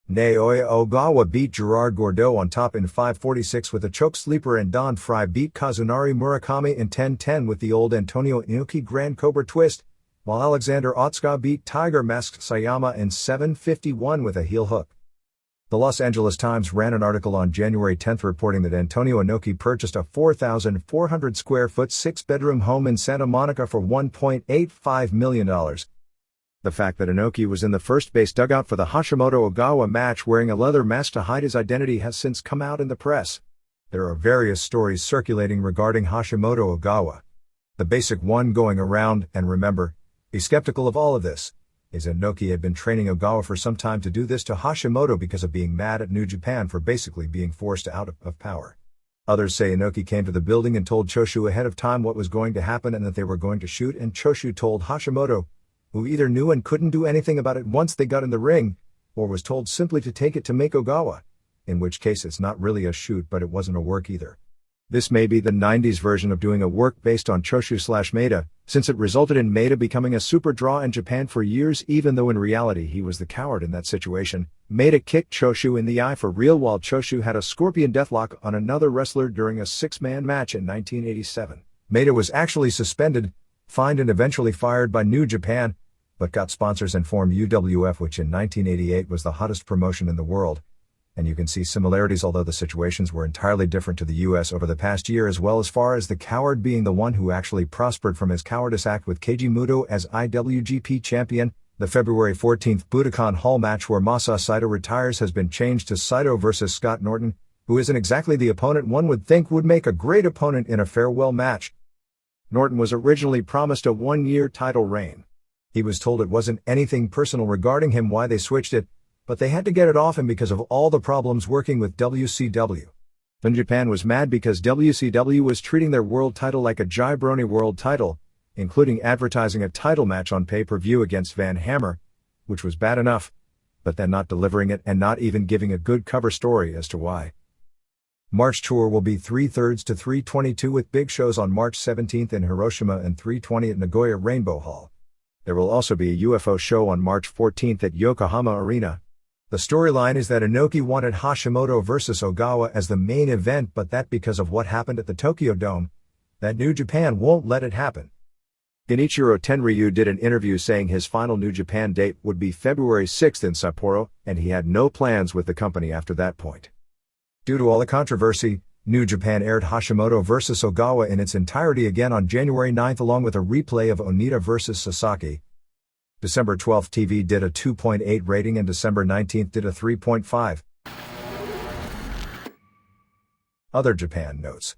Naoya Ogawa beat Gerard Gordeau on top in 5:46 with a choke sleeper and Don Frye beat Kazunari Murakami in 10:10 with the old Antonio Inoki Grand Cobra twist, while Alexander Otsuka beat Tiger Mask Sayama in 7:51 with a heel hook. The Los Angeles Times ran an article on January 10 reporting that Antonio Inoki purchased a 4,400 square foot 6-bedroom home in Santa Monica for $1.85 million. The fact that Inoki was in the first base dugout for the Hashimoto-Ogawa match wearing a leather mask to hide his identity has since come out in the press. There are various stories circulating regarding Hashimoto-Ogawa. The basic one going around, and remember, be skeptical of all of this, is Inoki had been training Ogawa for some time to do this to Hashimoto because of being mad at New Japan for basically being forced out of power. Others say Inoki came to the building and told Choshu ahead of time what was going to happen and that they were going to shoot, and Choshu told Hashimoto, who either knew and couldn't do anything about it once they got in the ring, or was told simply to take it to make Ogawa, in which case it's not really a shoot but it wasn't a work either. This may be the 90s version of doing a work based on Choshu/Maeda, since it resulted in Maeda becoming a super draw in Japan for years even though in reality he was the coward in that situation. Maeda kicked Choshu in the eye for real while Choshu had a scorpion deathlock on another wrestler during a 6-man match in 1987. Maeda was actually suspended, fined and eventually fired by New Japan, but got sponsors and formed UWF, which in 1988 was the hottest promotion in the world. And you can see similarities although the situations were entirely different to the US over the past year, as well as far as the coward being the one who actually prospered from his cowardice act with Keiji Muto as IWGP champion. The February 14th Budokan Hall match where Masa Saito retires has been changed to Saito vs. Scott Norton, who isn't exactly the opponent one would think would make a great opponent in a farewell match. Norton was originally promised a 1-year title reign. He was told it wasn't anything personal regarding him why they switched it, but they had to get it off him because of all the problems working with WCW. Then Japan was mad because WCW was treating their world title like a jabroni world title, including advertising a title match on pay-per-view against Van Hammer, which was bad enough, but then not delivering it and not even giving a good cover story as to why. March tour will be 3/3 to 3/22 with big shows on March 17th in Hiroshima and 3/20 at Nagoya Rainbow Hall. There will also be a UFO show on March 14th at Yokohama Arena. The storyline is that Inoki wanted Hashimoto vs. Ogawa as the main event, but that because of what happened at the Tokyo Dome, that New Japan won't let it happen. Genichiro Tenryu did an interview saying his final New Japan date would be February 6th in Sapporo, and he had no plans with the company after that point. Due to all the controversy, New Japan aired Hashimoto vs. Ogawa in its entirety again on January 9th along with a replay of Onita vs. Sasaki. December 12th TV did a 2.8 rating and December 19th did a 3.5. Other Japan notes.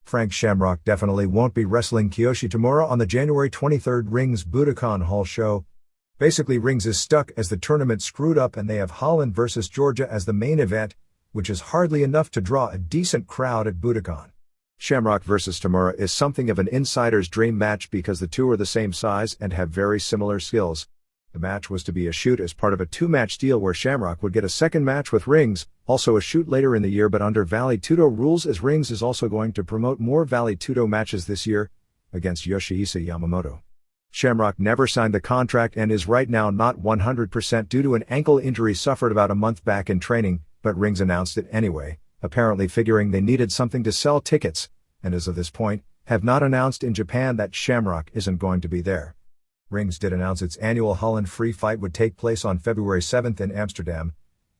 Frank Shamrock definitely won't be wrestling Kiyoshi Tamura on the January 23rd Rings Budokan Hall show. Basically Rings is stuck as the tournament screwed up and they have Holland vs. Georgia as the main event, which is hardly enough to draw a decent crowd at Budokan. Shamrock vs. Tamura is something of an insider's dream match because the two are the same size and have very similar skills. The match was to be a shoot as part of a 2-match deal where Shamrock would get a second match with Rings, also a shoot later in the year but under Vale Tudo rules, as Rings is also going to promote more Vale Tudo matches this year, against Yoshihisa Yamamoto. Shamrock never signed the contract and is right now not 100% due to an ankle injury suffered about a month back in training, but Rings announced it anyway, apparently figuring they needed something to sell tickets, and as of this point, have not announced in Japan that Shamrock isn't going to be there. Rings did announce its annual Holland Free Fight would take place on February 7th in Amsterdam,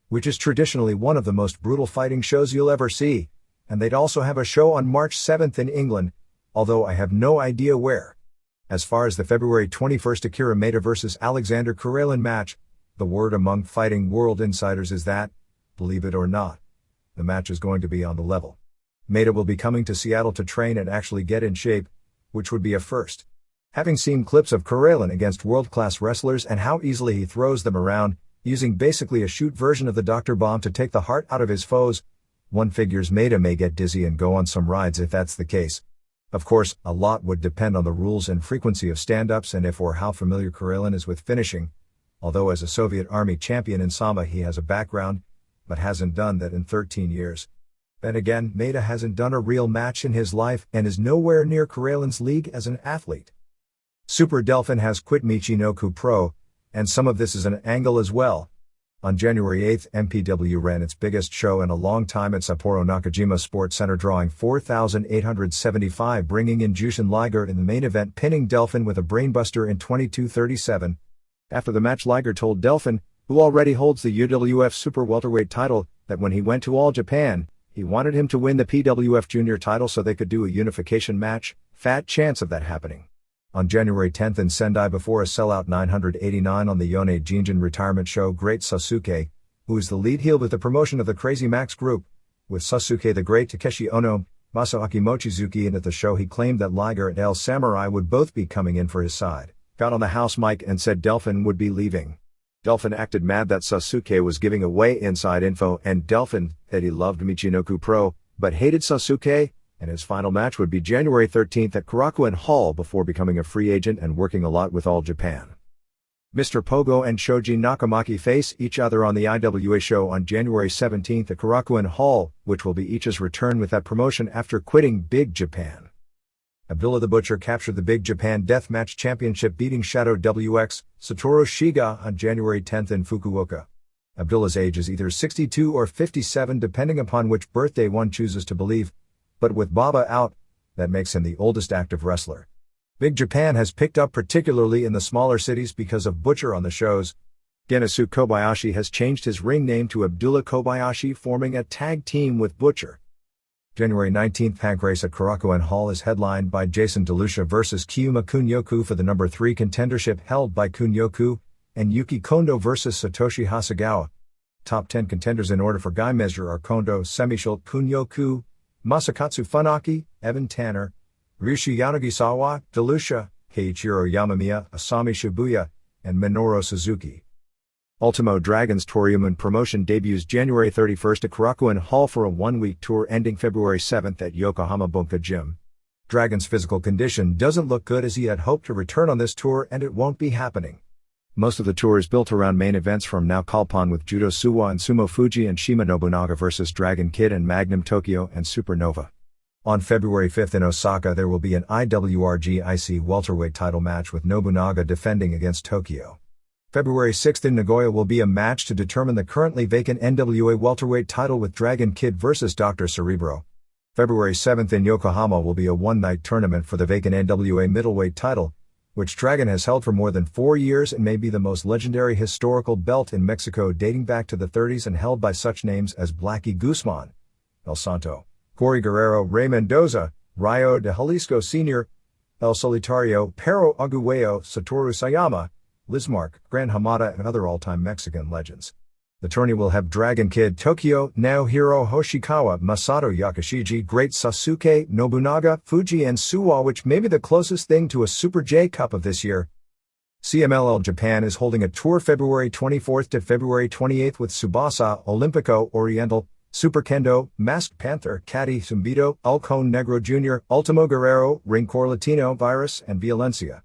which is traditionally one of the most brutal fighting shows you'll ever see, and they'd also have a show on March 7th in England, although I have no idea where. As far as the February 21st Akira Maeda vs. Alexander Karelin match, the word among fighting world insiders is that, believe it or not, the match is going to be on the level. Maeda will be coming to Seattle to train and actually get in shape, which would be a first. Having seen clips of Karelin against world-class wrestlers and how easily he throws them around, using basically a shoot version of the Dr. Bomb to take the heart out of his foes, one figures Maida may get dizzy and go on some rides if that's the case. Of course, a lot would depend on the rules and frequency of stand-ups and if or how familiar Karelin is with finishing, although as a Soviet Army champion in Sambo he has a background, but hasn't done that in 13 years. Then again, Maida hasn't done a real match in his life and is nowhere near Karelin's league as an athlete. Super Delphin has quit Michinoku Pro, and some of this is an angle as well. On January 8, MPW ran its biggest show in a long time at Sapporo Nakajima Sports Center, drawing 4,875, bringing in Jushin Liger in the main event, pinning Delphin with a brainbuster in 22:37. After the match, Liger told Delphin, who already holds the UWF Super Welterweight title, that when he went to All Japan, he wanted him to win the PWF Junior title so they could do a unification match. Fat chance of that happening. On January 10 in Sendai, before a sellout 989 on the Yone Jinjin retirement show, Great Sasuke, who is the lead heel with the promotion of the Crazy Max group, with Sasuke the Great, Takeshi Ono, Masaaki Mochizuki, and at the show he claimed that Liger and El Samurai would both be coming in for his side, got on the house mic and said Delphin would be leaving. Delphin acted mad that Sasuke was giving away inside info, and Delphin said he loved Michinoku Pro, but hated Sasuke, and his final match would be January 13 at Korakuen Hall before becoming a free agent and working a lot with All Japan. Mr. Pogo and Shoji Nakamaki face each other on the IWA show on January 17 at Korakuen Hall, which will be Ichi's return with that promotion after quitting Big Japan. Abdullah the Butcher captured the Big Japan Deathmatch Championship, beating Shadow WX, Satoru Shiga, on January 10 in Fukuoka. Abdullah's age is either 62 or 57 depending upon which birthday one chooses to believe, but with Baba out, that makes him the oldest active wrestler. Big Japan has picked up particularly in the smaller cities because of Butcher on the shows. Genesu Kobayashi has changed his ring name to Abdullah Kobayashi, forming a tag team with Butcher. January 19 Pancrase at Korakuen Hall is headlined by Jason DeLucia vs. Kyuma Kunyoku for the number 3 contendership held by Kunyoku, and Yuki Kondo vs. Satoshi Hasegawa. Top 10 contenders in order for Guy Measure are Kondo, Semishult, Kunyoku, Masakatsu Funaki, Evan Tanner, Ryushi Yanagisawa, DeLucia, Keiichiro Yamamiya, Asami Shibuya, and Minoru Suzuki. Ultimo Dragon's Toriumon promotion debuts January 31 at Korakuen Hall for a one-week tour ending February 7 at Yokohama Bunka Gym. Dragon's physical condition doesn't look good as he had hoped to return on this tour, and it won't be happening. Most of the tour is built around main events from Now Kalpan with Judo Suwa and Sumo Fuji and Shima Nobunaga vs. Dragon Kid and Magnum Tokyo and Supernova. On February 5 in Osaka there will be an IWRG IC welterweight title match with Nobunaga defending against Tokyo. February 6 in Nagoya will be a match to determine the currently vacant NWA welterweight title with Dragon Kid vs. Dr. Cerebro. February 7 in Yokohama will be a one-night tournament for the vacant NWA middleweight title, which Dragon has held for more than 4 years and may be the most legendary historical belt in Mexico dating back to the 30s and held by such names as Blackie Guzman, El Santo, Cory Guerrero, Rey Mendoza, Rayo de Jalisco Sr., El Solitario, Pero Aguayo, Satoru Sayama, Lizmark, Gran Hamada, and other all-time Mexican legends. The tourney will have Dragon Kid, Tokyo, Naohiro Hoshikawa, Masato Yakashiji, Great Sasuke, Nobunaga, Fuji, and Suwa, which may be the closest thing to a Super J Cup of this year. CMLL Japan is holding a tour February 24 to February 28 with Tsubasa, Olympico, Oriental, Super Kendo, Masked Panther, Caddy, Zumbido, Halcón Negro Jr., Ultimo Guerrero, Ring Core Latino, Virus, and Violencia.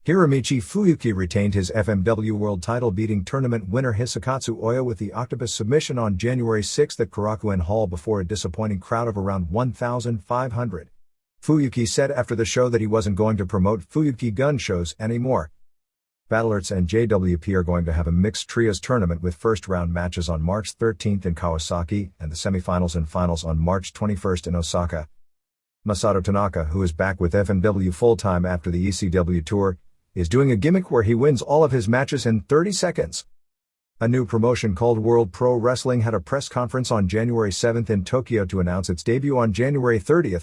Hiromichi Fuyuki retained his FMW World title, beating tournament winner Hisakatsu Oya with the octopus submission on January 6 at Korakuen Hall before a disappointing crowd of around 1,500. Fuyuki said after the show that he wasn't going to promote Fuyuki Gun shows anymore. Battlerts and JWP are going to have a mixed trios tournament with first-round matches on March 13 in Kawasaki and the semifinals and finals on March 21 in Osaka. Masato Tanaka, who is back with FMW full-time after the ECW tour, is doing a gimmick where he wins all of his matches in 30 seconds. A new promotion called World Pro Wrestling had a press conference on January 7 in Tokyo to announce its debut on January 30,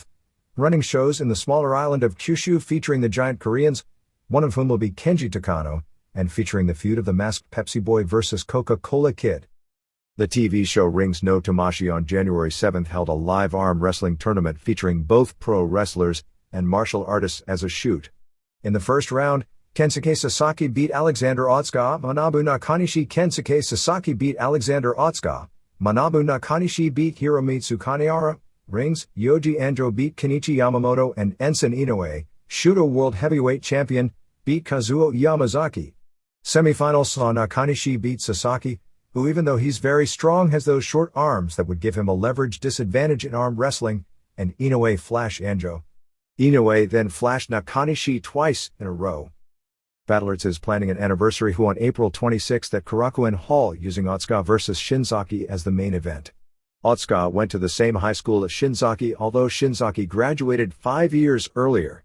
running shows in the smaller island of Kyushu featuring the Giant Koreans, one of whom will be Kenji Takano, and featuring the feud of the masked Pepsi Boy vs. Coca-Cola Kid. The TV show Rings no Tamashi on January 7 held a live arm wrestling tournament featuring both pro wrestlers and martial artists as a shoot. In the first round, Kensuke Sasaki beat Alexander Otsuka. Manabu Nakanishi. Kensuke Sasaki beat Alexander Otsuka. Manabu Nakanishi beat Hiromitsu Kanehara. Rings, Yoji Anjo beat Kenichi Yamamoto, and Enson Inoue, Shudo World Heavyweight Champion, beat Kazuo Yamazaki. Semifinals saw Nakanishi beat Sasaki, who even though he's very strong has those short arms that would give him a leverage disadvantage in arm wrestling, and Inoue flash Anjo. Inoue then flashed Nakanishi twice in a row. Battlerz is planning an anniversary on April 26 at Korakuen Hall using Otsuka vs Shinzaki as the main event. Otsuka went to the same high school as Shinzaki, although Shinzaki graduated 5 years earlier.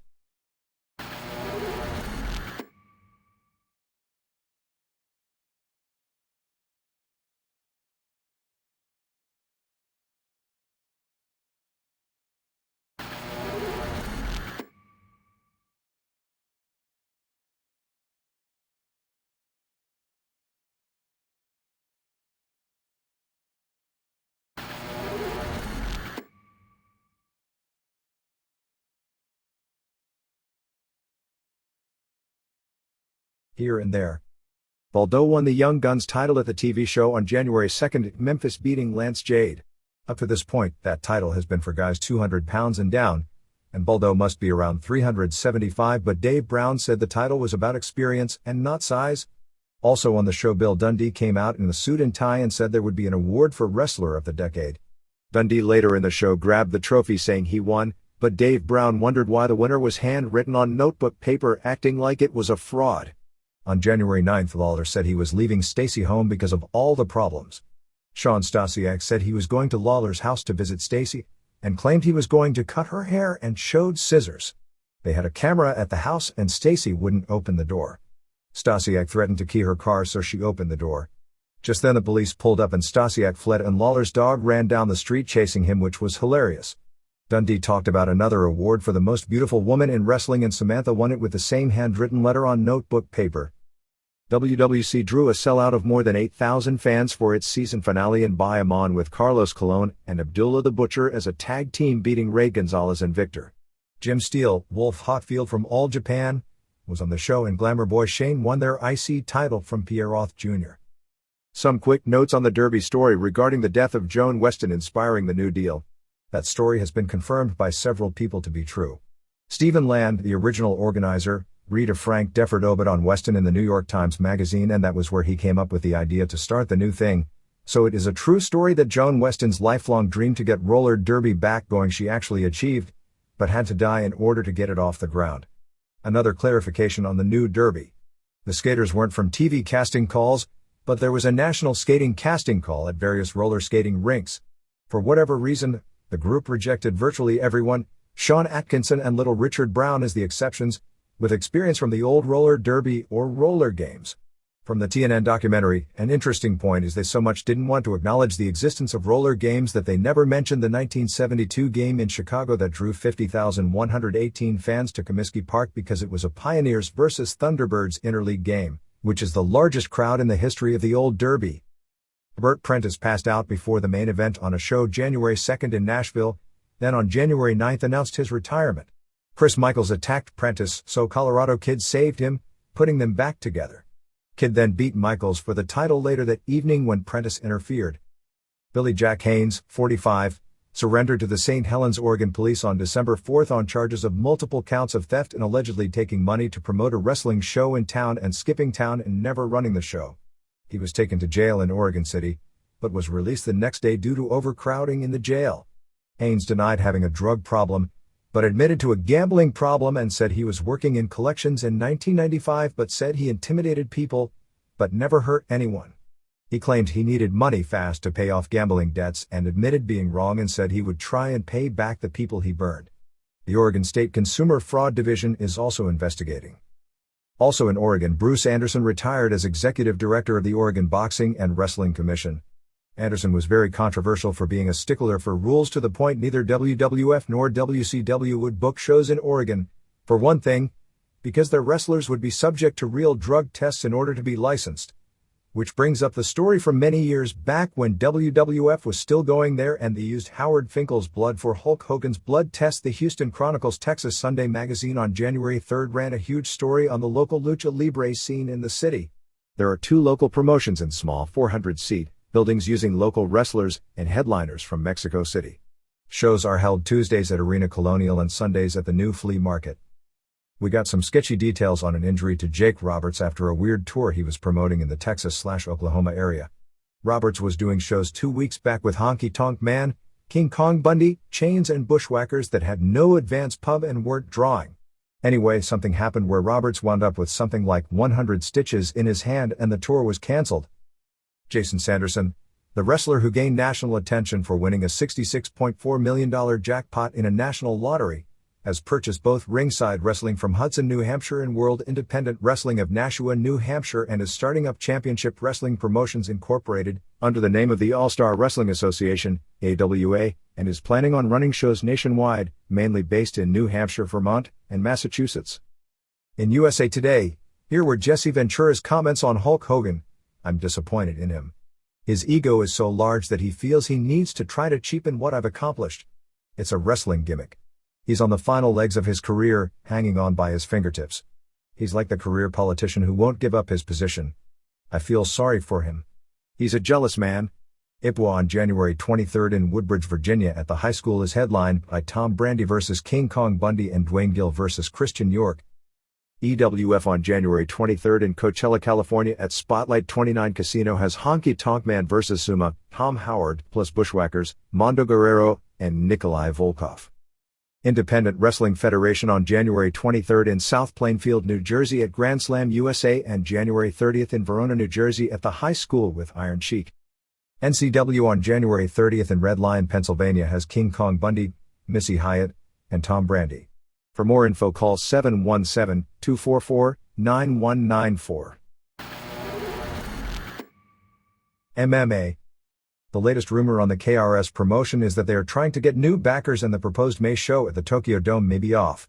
Here and there. Baldo won the Young Guns title at the TV show on January 2nd at Memphis, beating Lance Jade. Up to this point, that title has been for guys 200 pounds and down, and Baldo must be around 375, but Dave Brown said the title was about experience and not size. Also on the show, Bill Dundee came out in a suit and tie and said there would be an award for Wrestler of the Decade. Dundee later in the show grabbed the trophy saying he won, but Dave Brown wondered why the winner was handwritten on notebook paper, acting like it was a fraud. On January 9th, Lawler said he was leaving Stacy home because of all the problems. Sean Stasiak said he was going to Lawler's house to visit Stacy, and claimed he was going to cut her hair and showed scissors. They had a camera at the house and Stacy wouldn't open the door. Stasiak threatened to key her car, so she opened the door. Just then the police pulled up and Stasiak fled, and Lawler's dog ran down the street chasing him, which was hilarious. Dundee talked about another award for the most beautiful woman in wrestling, and Samantha won it with the same handwritten letter on notebook paper. WWC drew a sellout of more than 8,000 fans for its season finale in Bayamon, with Carlos Colon and Abdullah the Butcher as a tag team beating Ray Gonzalez and Victor. Jim Steele, Wolf Hotfield from All Japan, was on the show, and Glamour Boy Shane won their IC title from Pierre Roth Jr. Some quick notes on the Derby story regarding the death of Joan Weston inspiring the New Deal. That story has been confirmed by several people to be true. Stephen Land, the original organizer, read a Frank Deford obit on Weston in the New York Times Magazine, and that was where he came up with the idea to start the new thing. So it is a true story that Joan Weston's lifelong dream to get roller derby back going she actually achieved, but had to die in order to get it off the ground. Another clarification on the new derby. The skaters weren't from TV casting calls, but there was a national skating casting call at various roller skating rinks. For whatever reason, the group rejected virtually everyone, Sean Atkinson and Little Richard Brown as the exceptions, with experience from the old roller derby or roller games. From the TNN documentary, an interesting point is they so much didn't want to acknowledge the existence of roller games that they never mentioned the 1972 game in Chicago that drew 50,118 fans to Comiskey Park because it was a Pioneers vs. Thunderbirds interleague game, which is the largest crowd in the history of the old derby. Burt Prentice passed out before the main event on a show January 2nd in Nashville, then on January 9th announced his retirement. Chris Michaels attacked Prentice, so Colorado Kid saved him, putting them back together. Kid then beat Michaels for the title later that evening when Prentice interfered. Billy Jack Haynes, 45, surrendered to the St. Helens, Oregon police on December 4th on charges of multiple counts of theft and allegedly taking money to promote a wrestling show in town and skipping town and never running the show. He was taken to jail in Oregon City, but was released the next day due to overcrowding in the jail. Haynes denied having a drug problem, but admitted to a gambling problem and said he was working in collections in 1995, but said he intimidated people, but never hurt anyone. He claimed he needed money fast to pay off gambling debts and admitted being wrong and said he would try and pay back the people he burned. The Oregon State Consumer Fraud Division is also investigating. Also in Oregon, Bruce Anderson retired as executive director of the Oregon Boxing and Wrestling Commission. Anderson was very controversial for being a stickler for rules to the point neither WWF nor WCW would book shows in Oregon, for one thing, because their wrestlers would be subject to real drug tests in order to be licensed, Which brings up the story from many years back when WWF was still going there and they used Howard Finkel's blood for Hulk Hogan's blood test. The Houston Chronicle's Texas Sunday magazine on January 3 ran a huge story on the local lucha libre scene in the city. There are 2 local promotions in small 400-seat buildings using local wrestlers and headliners from Mexico City. Shows are held Tuesdays at Arena Colonial and Sundays at the new flea market. We got some sketchy details on an injury to Jake Roberts after a weird tour he was promoting in the Texas/Oklahoma area. Roberts was doing shows 2 weeks back with Honky Tonk Man, King Kong Bundy, Chains and Bushwhackers that had no advance pub and weren't drawing. Anyway, something happened where Roberts wound up with something like 100 stitches in his hand and the tour was cancelled. Jason Sanderson, the wrestler who gained national attention for winning a $66.4 million jackpot in a national lottery, has purchased both Ringside Wrestling from Hudson, New Hampshire and World Independent Wrestling of Nashua, New Hampshire and is starting up Championship Wrestling Promotions Incorporated under the name of the All-Star Wrestling Association, AWA, and is planning on running shows nationwide, mainly based in New Hampshire, Vermont, and Massachusetts. In USA Today, here were Jesse Ventura's comments on Hulk Hogan. I'm disappointed in him. His ego is so large that he feels he needs to try to cheapen what I've accomplished. It's a wrestling gimmick. He's on the final legs of his career, hanging on by his fingertips. He's like the career politician who won't give up his position. I feel sorry for him. He's a jealous man. IPWA on January 23 in Woodbridge, Virginia at the high school is headlined by Tom Brady vs. King Kong Bundy and Dwayne Gill vs. Christian York. EWF on January 23 in Coachella, California at Spotlight 29 Casino has Honky Tonk Man vs. Suma, Tom Howard, plus Bushwhackers, Mondo Guerrero, and Nikolai Volkov. Independent Wrestling Federation on January 23 in South Plainfield, New Jersey at Grand Slam USA and January 30 in Verona, New Jersey at the High School with Iron Sheik. NCW on January 30 in Red Lion, Pennsylvania has King Kong Bundy, Missy Hyatt, and Tom Brady. For more info call 717-244-9194. MMA. The latest rumor on the KRS promotion is that they are trying to get new backers and the proposed May show at the Tokyo Dome may be off.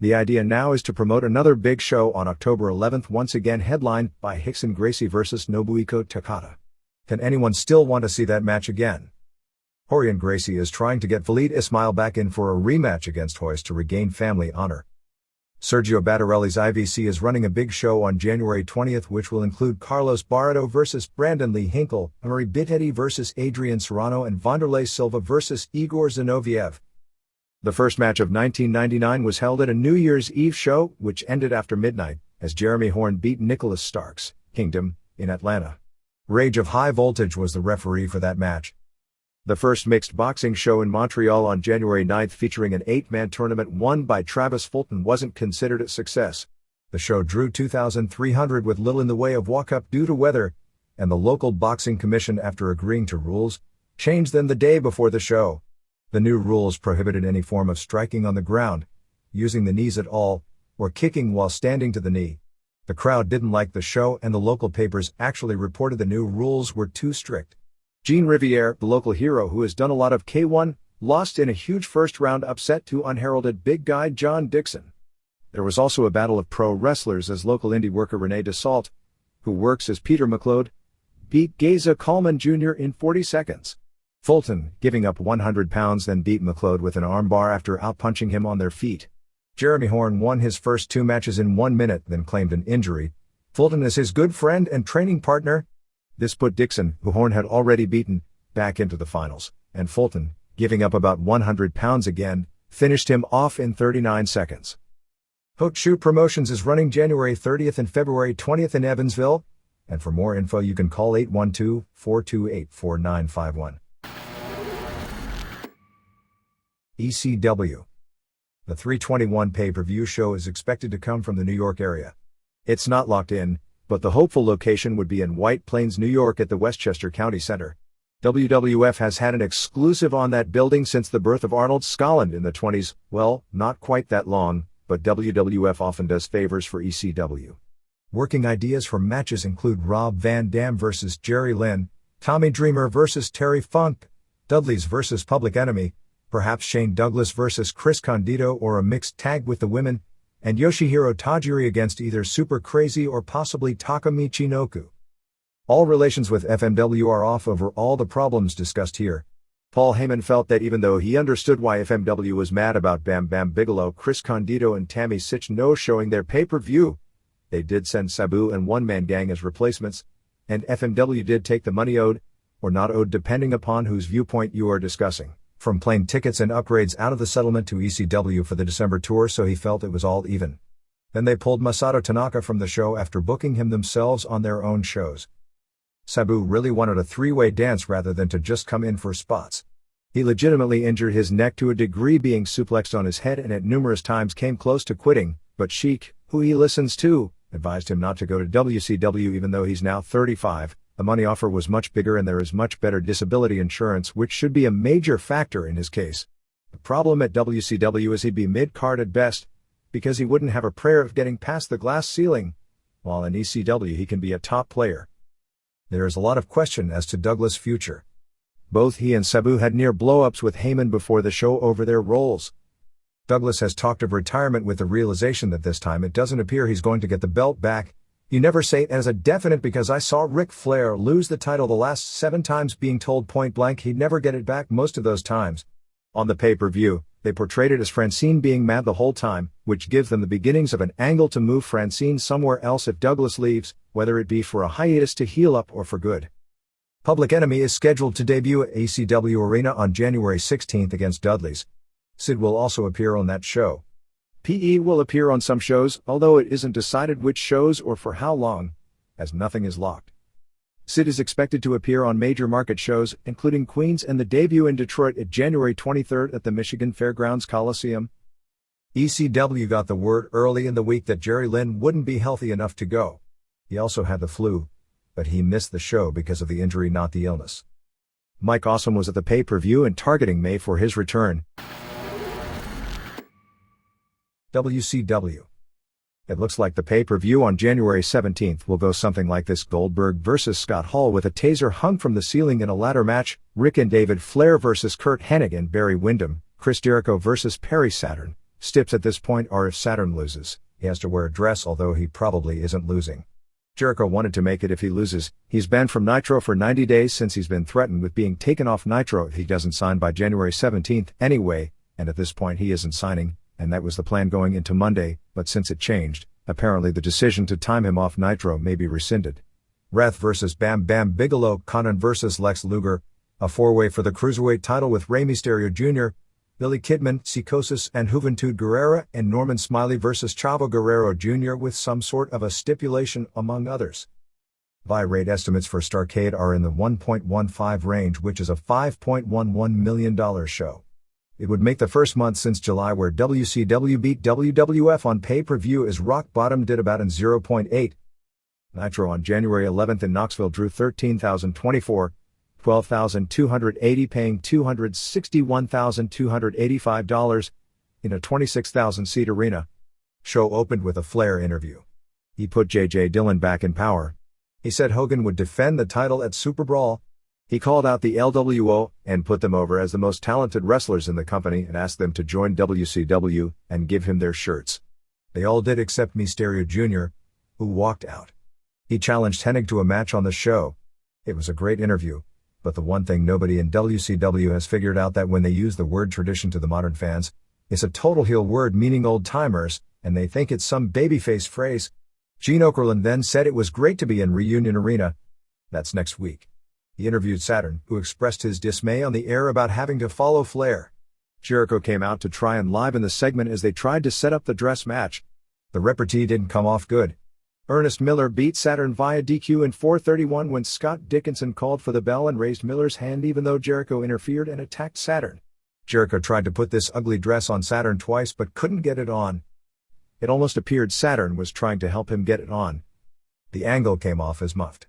The idea now is to promote another big show on October 11th, once again headlined by Rickson Gracie vs. Nobuhiko Takada. Can anyone still want to see that match again? Rorion Gracie is trying to get Khalid Ismail back in for a rematch against Hoist to regain family honor. Sergio Battarelli's IVC is running a big show on January 20th which will include Carlos Barreto vs. Brandon Lee Hinkle, Murray Bitetti vs. Adrian Serrano and Wanderlei Silva vs. Igor Zinoviev. The first match of 1999 was held at a New Year's Eve show, which ended after midnight, as Jeremy Horn beat Nicholas Starks, Kingdom, in Atlanta. Rage of High Voltage was the referee for that match. The first mixed boxing show in Montreal on January 9th featuring an 8-man tournament won by Travis Fulton wasn't considered a success. The show drew 2,300 with little in the way of walk-up due to weather, and the local boxing commission, after agreeing to rules, changed them the day before the show. The new rules prohibited any form of striking on the ground, using the knees at all, or kicking while standing to the knee. The crowd didn't like the show and the local papers actually reported the new rules were too strict. Jean Riviere, the local hero who has done a lot of K1, lost in a huge first-round upset to unheralded big guy John Dixon. There was also a battle of pro wrestlers as local indie worker Renee DeSalt, who works as Peter McLeod, beat Geza Coleman Jr. in 40 seconds. Fulton, giving up 100 pounds, then beat McLeod with an armbar after outpunching him on their feet. Jeremy Horn won his first 2 matches in 1 minute, then claimed an injury. Fulton is his good friend and training partner. This put Dixon, who Horn had already beaten, back into the finals, and Fulton, giving up about 100 pounds again, finished him off in 39 seconds. Hook Shoot Promotions is running January 30th and February 20th in Evansville, and for more info you can call 812-428-4951. ECW. The 321 pay-per-view show is expected to come from the New York area. It's not locked in, but the hopeful location would be in White Plains, New York at the Westchester County Center. WWF has had an exclusive on that building since the birth of Arnold Scotland in the 20s, well, not quite that long, but WWF often does favors for ECW. Working ideas for matches include Rob Van Dam vs. Jerry Lynn, Tommy Dreamer vs. Terry Funk, Dudley's vs. Public Enemy, perhaps Shane Douglas vs. Chris Condito or a mixed tag with the women, and Yoshihiro Tajiri against either Super Crazy or possibly Taka Michinoku. All relations with FMW are off over all the problems discussed here. Paul Heyman felt that even though he understood why FMW was mad about Bam Bam Bigelow, Chris Condito and Tammy Sytch no-showing their pay-per-view, they did send Sabu and One Man Gang as replacements, and FMW did take the money owed, or not owed depending upon whose viewpoint you are discussing, from plane tickets and upgrades out of the settlement to ECW for the December tour, so he felt it was all even. Then they pulled Masato Tanaka from the show after booking him themselves on their own shows. Sabu really wanted a three-way dance rather than to just come in for spots. He legitimately injured his neck to a degree, being suplexed on his head, and at numerous times came close to quitting, but Sheik, who he listens to, advised him not to go to WCW even though he's now 35. The money offer was much bigger and there is much better disability insurance, which should be a major factor in his case. The problem at WCW is he'd be mid-card at best, because he wouldn't have a prayer of getting past the glass ceiling, while in ECW he can be a top player. There is a lot of question as to Douglas' future. Both he and Sabu had near blow-ups with Heyman before the show over their roles. Douglas has talked of retirement with the realization that this time it doesn't appear he's going to get the belt back. You never say it as a definite because I saw Ric Flair lose the title the last 7 times, being told point blank he'd never get it back most of those times. On the pay-per-view, they portrayed it as Francine being mad the whole time, which gives them the beginnings of an angle to move Francine somewhere else if Douglas leaves, whether it be for a hiatus to heal up or for good. Public Enemy is scheduled to debut at ECW Arena on January 16th against Dudley's. Sid will also appear on that show. PE will appear on some shows, although it isn't decided which shows or for how long, as nothing is locked. Sid is expected to appear on major market shows, including Queens and the debut in Detroit at January 23rd at the Michigan Fairgrounds Coliseum. ECW got the word early in the week that Jerry Lynn wouldn't be healthy enough to go. He also had the flu, but he missed the show because of the injury, not the illness. Mike Awesome was at the pay-per-view and targeting May for his return. WCW. It looks like the pay-per-view on January 17th will go something like this: Goldberg vs. Scott Hall with a taser hung from the ceiling in a ladder match, Rick and David Flair vs. Kurt Hennig and Barry Windham, Chris Jericho vs. Perry Saturn. Stips at this point are if Saturn loses, he has to wear a dress, although he probably isn't losing. Jericho wanted to make it if he loses. He's banned from Nitro for 90 days since he's been threatened with being taken off Nitro if he doesn't sign by January 17th anyway, and at this point he isn't signing. And that was the plan going into Monday, but since it changed, apparently the decision to time him off Nitro may be rescinded. Wrath vs. Bam Bam Bigelow, Conan vs. Lex Luger, a 4-way for the Cruiserweight title with Rey Mysterio Jr., Billy Kidman, Psicosis and Juventud Guerrera, and Norman Smiley vs. Chavo Guerrero Jr. with some sort of a stipulation, among others. Buy rate estimates for Starrcade are in the 1.15 range, which is a $5.11 million show. It would make the first month since July where WCW beat WWF on pay-per-view as rock bottom did about in 0.8. Nitro on January 11th in Knoxville drew 13,024, 12,280 paying $261,285 in a 26,000-seat arena. Show opened with a Flair interview. He put J.J. Dillon back in power. He said Hogan would defend the title at Super Brawl. He called out the LWO and put them over as the most talented wrestlers in the company and asked them to join WCW and give him their shirts. They all did except Mysterio Jr., who walked out. He challenged Hennig to a match on the show. It was a great interview, but the one thing nobody in WCW has figured out that when they use the word tradition to the modern fans, it's a total heel word meaning old-timers, and they think it's some babyface phrase. Gene Okerlund then said it was great to be in Reunion Arena. That's next week. He interviewed Saturn, who expressed his dismay on the air about having to follow Flair. Jericho came out to try and liven the segment as they tried to set up the dress match. The repartee didn't come off good. Ernest Miller beat Saturn via DQ in 4:31 when Scott Dickinson called for the bell and raised Miller's hand even though Jericho interfered and attacked Saturn. Jericho tried to put this ugly dress on Saturn twice but couldn't get it on. It almost appeared Saturn was trying to help him get it on. The angle came off as muffed.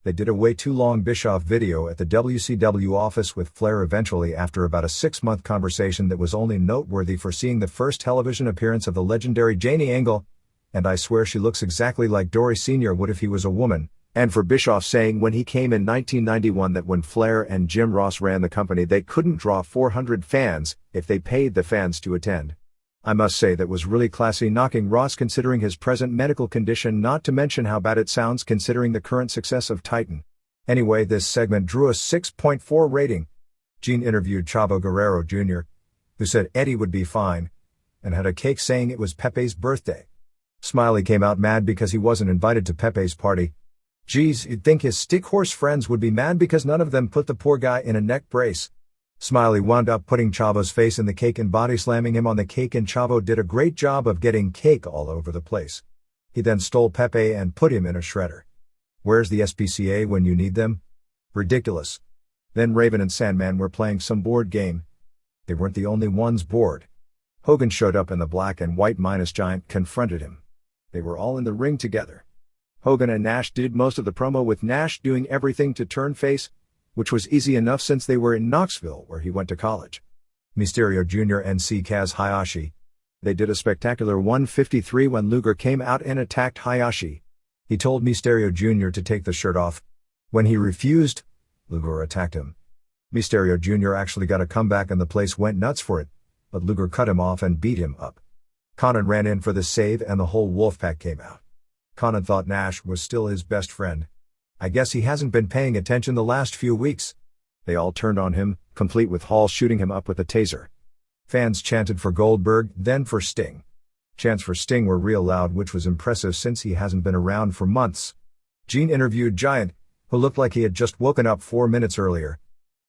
They did a way too long Bischoff video at the WCW office with Flair eventually after about a 6-month conversation that was only noteworthy for seeing the first television appearance of the legendary Janie Angle, and I swear she looks exactly like Dory Sr. would if he was a woman, and for Bischoff saying when he came in 1991 that when Flair and Jim Ross ran the company they couldn't draw 400 fans if they paid the fans to attend. I must say that was really classy knocking Ross considering his present medical condition, not to mention how bad it sounds considering the current success of Titan. Anyway, this segment drew a 6.4 rating. Gene interviewed Chavo Guerrero Jr., who said Eddie would be fine, and had a cake saying it was Pepe's birthday. Smiley came out mad because he wasn't invited to Pepe's party. Geez, you'd think his stick-horse friends would be mad because none of them put the poor guy in a neck brace. Smiley wound up putting Chavo's face in the cake and body slamming him on the cake, and Chavo did a great job of getting cake all over the place. He then stole Pepe and put him in a shredder. Where's the SPCA when you need them? Ridiculous. Then Raven and Sandman were playing some board game. They weren't the only ones bored. Hogan showed up and the black and white minus Giant confronted him. They were all in the ring together. Hogan and Nash did most of the promo, with Nash doing everything to turn face, which was easy enough since they were in Knoxville where he went to college. Mysterio Jr. and Kaz Hayashi. They did a spectacular 153 when Luger came out and attacked Hayashi. He told Mysterio Jr. to take the shirt off. When he refused, Luger attacked him. Mysterio Jr. actually got a comeback and the place went nuts for it, but Luger cut him off and beat him up. Conan ran in for the save and the whole Wolfpack came out. Conan thought Nash was still his best friend. I guess he hasn't been paying attention the last few weeks. They all turned on him, complete with Hall shooting him up with a taser. Fans chanted for Goldberg, then for Sting. Chants for Sting were real loud, which was impressive since he hasn't been around for months. Gene interviewed Giant, who looked like he had just woken up 4 minutes earlier.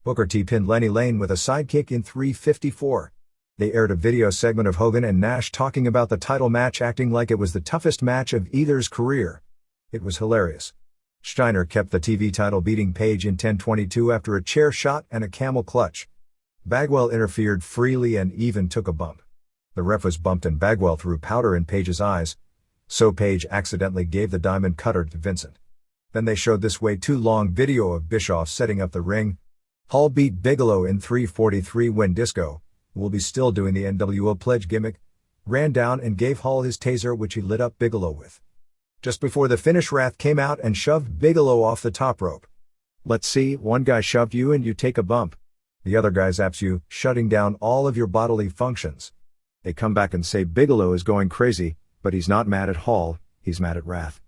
Booker T pinned Lenny Lane with a sidekick in 3:54. They aired a video segment of Hogan and Nash talking about the title match, acting like it was the toughest match of either's career. It was hilarious. Steiner kept the TV title, beating Page in 10:22 after a chair shot and a camel clutch. Bagwell interfered freely and even took a bump. The ref was bumped and Bagwell threw powder in Page's eyes, so Page accidentally gave the diamond cutter to Vincent. Then they showed this way too long video of Bischoff setting up the ring. Hall beat Bigelow in 3:43 when Disco, who will be still doing the NWO pledge gimmick, ran down and gave Hall his taser, which he lit up Bigelow with. Just before the finish, Wrath came out and shoved Bigelow off the top rope. Let's see, one guy shoved you and you take a bump. The other guy zaps you, shutting down all of your bodily functions. They come back and say Bigelow is going crazy, but he's not mad at Hall, he's mad at Wrath.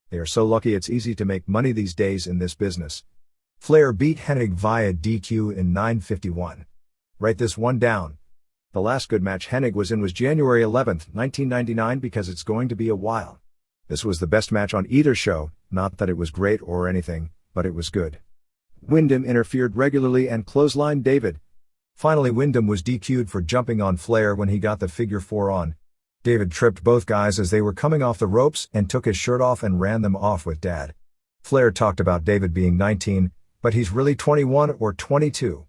They are so lucky it's easy to make money these days in this business. Flair beat Hennig via DQ in 9:51. Write this one down. The last good match Hennig was in was January 11, 1999, because it's going to be a while. This was the best match on either show, not that it was great or anything, but it was good. Wyndham interfered regularly and clotheslined David. Finally, Wyndham was DQ'd for jumping on Flair when he got the figure 4 on. David tripped both guys as they were coming off the ropes and took his shirt off and ran them off with Dad. Flair talked about David being 19, but he's really 21 or 22.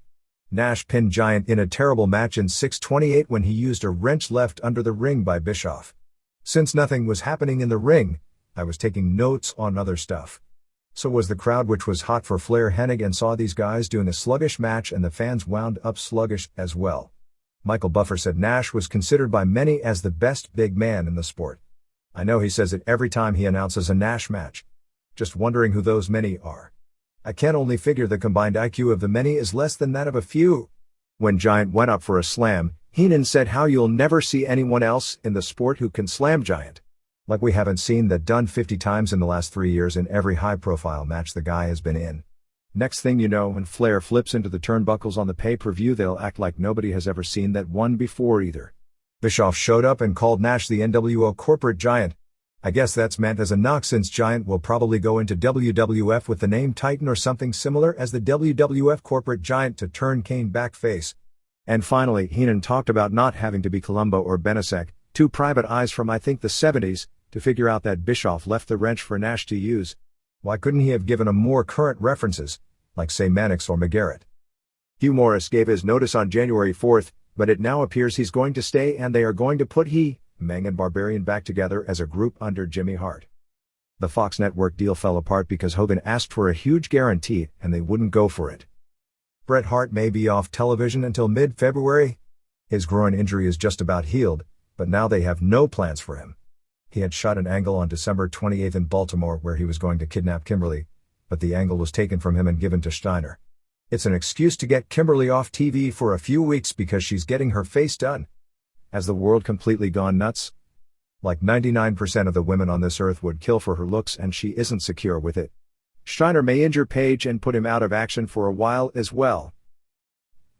Nash pinned Giant in a terrible match in 6:28 when he used a wrench left under the ring by Bischoff. Since nothing was happening in the ring, I was taking notes on other stuff. So was the crowd, which was hot for Flair Hennig and saw these guys doing a sluggish match, and the fans wound up sluggish as well. Michael Buffer said Nash was considered by many as the best big man in the sport. I know he says it every time he announces a Nash match. Just wondering who those many are. I can only figure the combined IQ of the many is less than that of a few. When Giant went up for a slam, Heenan said how you'll never see anyone else in the sport who can slam Giant. Like we haven't seen that done 50 times in the last 3 years in every high-profile match the guy has been in. Next thing you know, when Flair flips into the turnbuckles on the pay-per-view, they'll act like nobody has ever seen that one before either. Bischoff showed up and called Nash the NWO corporate giant. I guess that's meant as a knock, since Giant will probably go into WWF with the name Titan or something similar as the WWF corporate giant to turn Kane backface. And finally, Heenan talked about not having to be Columbo or Benesek, two private eyes from I think the 70s, to figure out that Bischoff left the wrench for Nash to use. Why couldn't he have given him more current references, like say Mannix or McGarrett? Hugh Morris gave his notice on January 4th, but it now appears he's going to stay and they are going to put Meng and Barbarian back together as a group under Jimmy Hart. The Fox network deal fell apart because Hogan asked for a huge guarantee and they wouldn't go for it. Bret Hart may be off television until mid-February. His groin injury is just about healed, but now they have no plans for him. He had shot an angle on December 28 in Baltimore where he was going to kidnap Kimberly, but the angle was taken from him and given to Steiner. It's an excuse to get Kimberly off TV for a few weeks because she's getting her face done. Has the world completely gone nuts? Like 99% of the women on this earth would kill for her looks and she isn't secure with it. Steiner may injure Page and put him out of action for a while as well.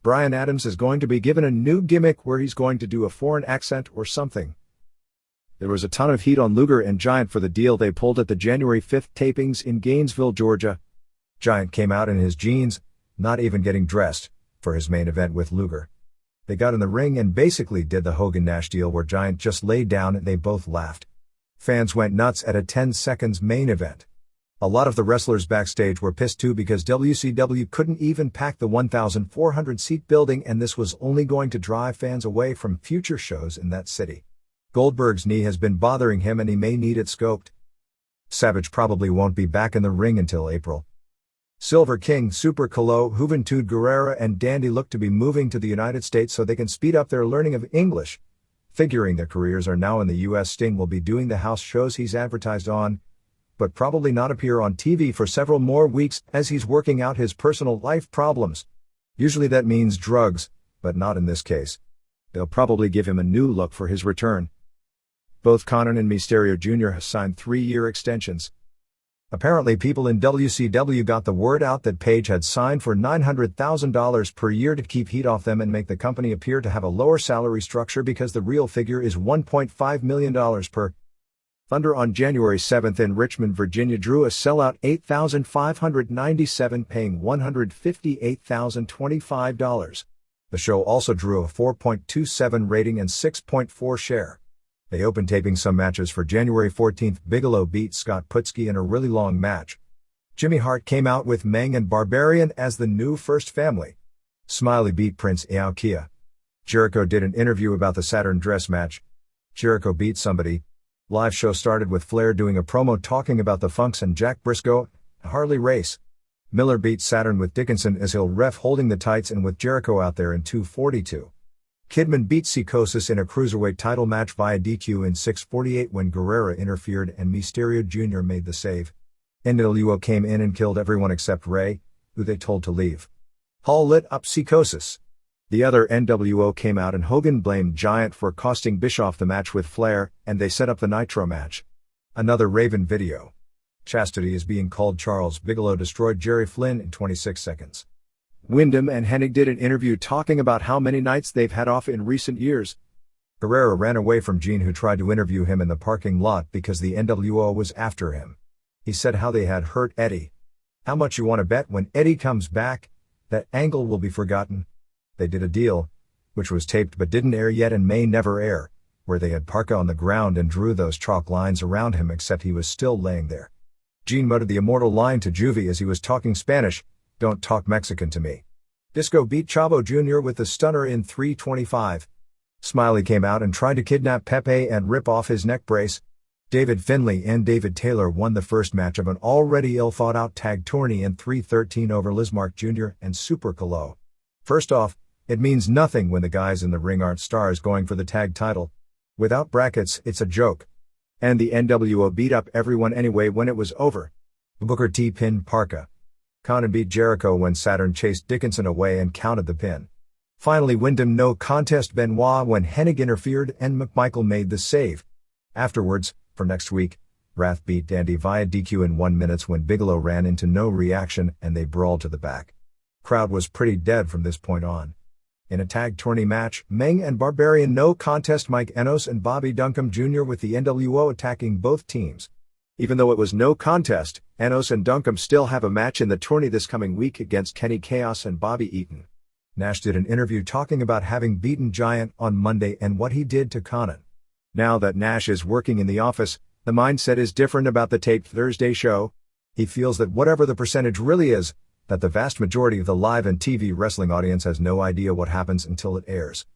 Bryan Adams is going to be given a new gimmick where he's going to do a foreign accent or something. There was a ton of heat on Luger and Giant for the deal they pulled at the January 5th tapings in Gainesville, Georgia. Giant came out in his jeans, not even getting dressed, for his main event with Luger. They got in the ring and basically did the Hogan-Nash deal where Giant just laid down and they both laughed. Fans went nuts at a 10 seconds main event. A lot of the wrestlers backstage were pissed too because WCW couldn't even pack the 1,400-seat building and this was only going to drive fans away from future shows in that city. Goldberg's knee has been bothering him and he may need it scoped. Savage probably won't be back in the ring until April. Silver King, Super Calo, Juventud Guerrera and Dandy look to be moving to the United States so they can speed up their learning of English. Figuring their careers are now in the US, Sting will be doing the house shows he's advertised on, but probably not appear on TV for several more weeks as he's working out his personal life problems. Usually that means drugs, but not in this case. They'll probably give him a new look for his return. Both Conan and Mysterio Jr. have signed 3-year extensions. Apparently people in WCW got the word out that Page had signed for $900,000 per year to keep heat off them and make the company appear to have a lower salary structure because the real figure is $1.5 million per. Thunder on January 7th in Richmond, Virginia drew a sellout 8,597 paying $158,025. The show also drew a 4.27 rating and 6.4 share. They opened taping some matches for January 14th. Bigelow beat Scott Putski in a really long match. Jimmy Hart came out with Meng and Barbarian as the new first family. Smiley beat Prince Iaukea. Jericho did an interview about the Saturn dress match. Jericho beat somebody. Live show started with Flair doing a promo talking about the Funks and Jack Briscoe, Harley Race. Miller beat Saturn with Dickinson as he'll ref holding the tights and with Jericho out there in 2:42. Kidman beat Psychosis in a cruiserweight title match via DQ in 6:48 when Guerrera interfered and Mysterio Jr. made the save. NWO came in and killed everyone except Ray, who they told to leave. Hall lit up Psychosis. The other NWO came out and Hogan blamed Giant for costing Bischoff the match with Flair, and they set up the Nitro match. Another Raven video. Chastity is being called Charles Bigelow destroyed Jerry Flynn in 26 seconds. Wyndham and Hennig did an interview talking about how many nights they've had off in recent years. Guerrero ran away from Gene, who tried to interview him in the parking lot because the NWO was after him. He said how they had hurt Eddie. How much you want to bet when Eddie comes back, that angle will be forgotten? They did a deal, which was taped but didn't air yet and may never air, where they had Parka on the ground and drew those chalk lines around him except he was still laying there. Gene muttered the immortal line to Juvie as he was talking Spanish, "Don't talk Mexican to me." Disco beat Chavo Jr. with the stunner in 3:25. Smiley came out and tried to kidnap Pepe and rip off his neck brace. David Finlay and David Taylor won the first match of an already ill-thought-out tag tourney in 3:13 over Lizmark Jr. and Super Calo. First off, it means nothing when the guys in the ring aren't stars going for the tag title. Without brackets, it's a joke. And the NWO beat up everyone anyway when it was over. Booker T pinned Parka. Conan beat Jericho when Saturn chased Dickinson away and counted the pin. Finally Wyndham no contest Benoit when Hennig interfered and McMichael made the save. Afterwards, for next week, Wrath beat Dandy via DQ in 1 minute when Bigelow ran into no reaction and they brawled to the back. Crowd was pretty dead from this point on. In a tag tourney match, Meng and Barbarian no contest Mike Enos and Bobby Duncombe Jr. with the NWO attacking both teams. Even though it was no contest, Enos and Duncombe still have a match in the tourney this coming week against Kenny Chaos and Bobby Eaton. Nash did an interview talking about having beaten Giant on Monday and what he did to Conan. Now that Nash is working in the office, the mindset is different about the taped Thursday show. He feels that whatever the percentage really is, that the vast majority of the live and TV wrestling audience has no idea what happens until it airs.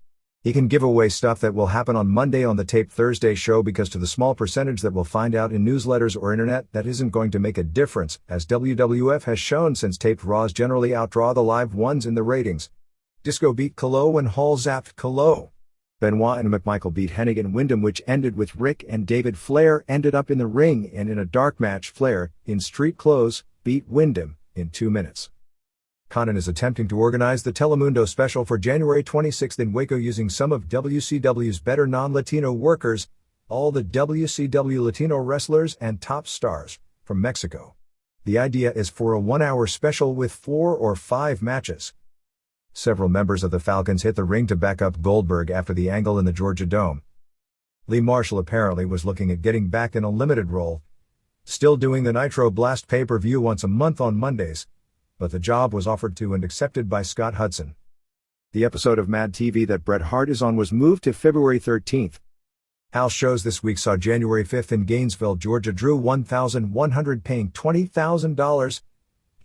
He can give away stuff that will happen on Monday on the taped Thursday show because to the small percentage that will find out in newsletters or internet, that isn't going to make a difference, as WWF has shown since taped Raws generally outdraw the live ones in the ratings. Disco beat Calo when Hall zapped Calo. Benoit and McMichael beat Hennig and Wyndham, which ended with Rick and David. Flair ended up in the ring and in a dark match Flair, in street clothes, beat Wyndham in 2 minutes. Conan is attempting to organize the Telemundo special for January 26 in Waco using some of WCW's better non-Latino workers, all the WCW Latino wrestlers and top stars, from Mexico. The idea is for a 1-hour special with 4 or 5 matches. Several members of the Falcons hit the ring to back up Goldberg after the angle in the Georgia Dome. Lee Marshall apparently was looking at getting back in a limited role, still doing the Nitro Blast pay-per-view once a month on Mondays, but the job was offered to and accepted by Scott Hudson. The episode of Mad TV that Bret Hart is on was moved to February 13th. House shows this week saw January 5th in Gainesville, Georgia drew 1,100 paying $20,000.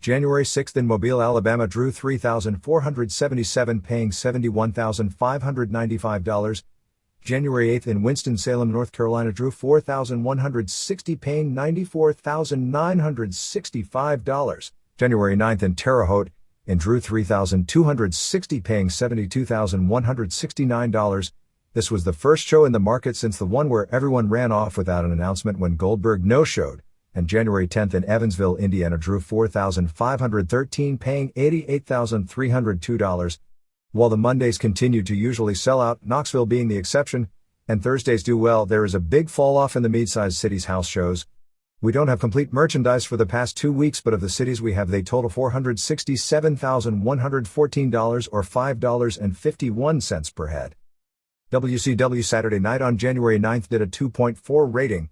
January 6th in Mobile, Alabama drew 3,477 paying $71,595. January 8th in Winston-Salem, North Carolina drew 4,160 paying $94,965. January 9th in Terre Haute, and drew 3,260 paying $72,169. This was the first show in the market since the one where everyone ran off without an announcement when Goldberg no-showed, and January 10th in Evansville, Indiana drew 4,513 paying $88,302. While the Mondays continue to usually sell out, Knoxville being the exception, and Thursdays do well, there is a big fall-off in the mid-sized cities' house shows. We don't have complete merchandise for the past 2 weeks, but of the cities we have, they total $467,114 or $5.51 per head. WCW Saturday Night on January 9th did a 2.4 rating.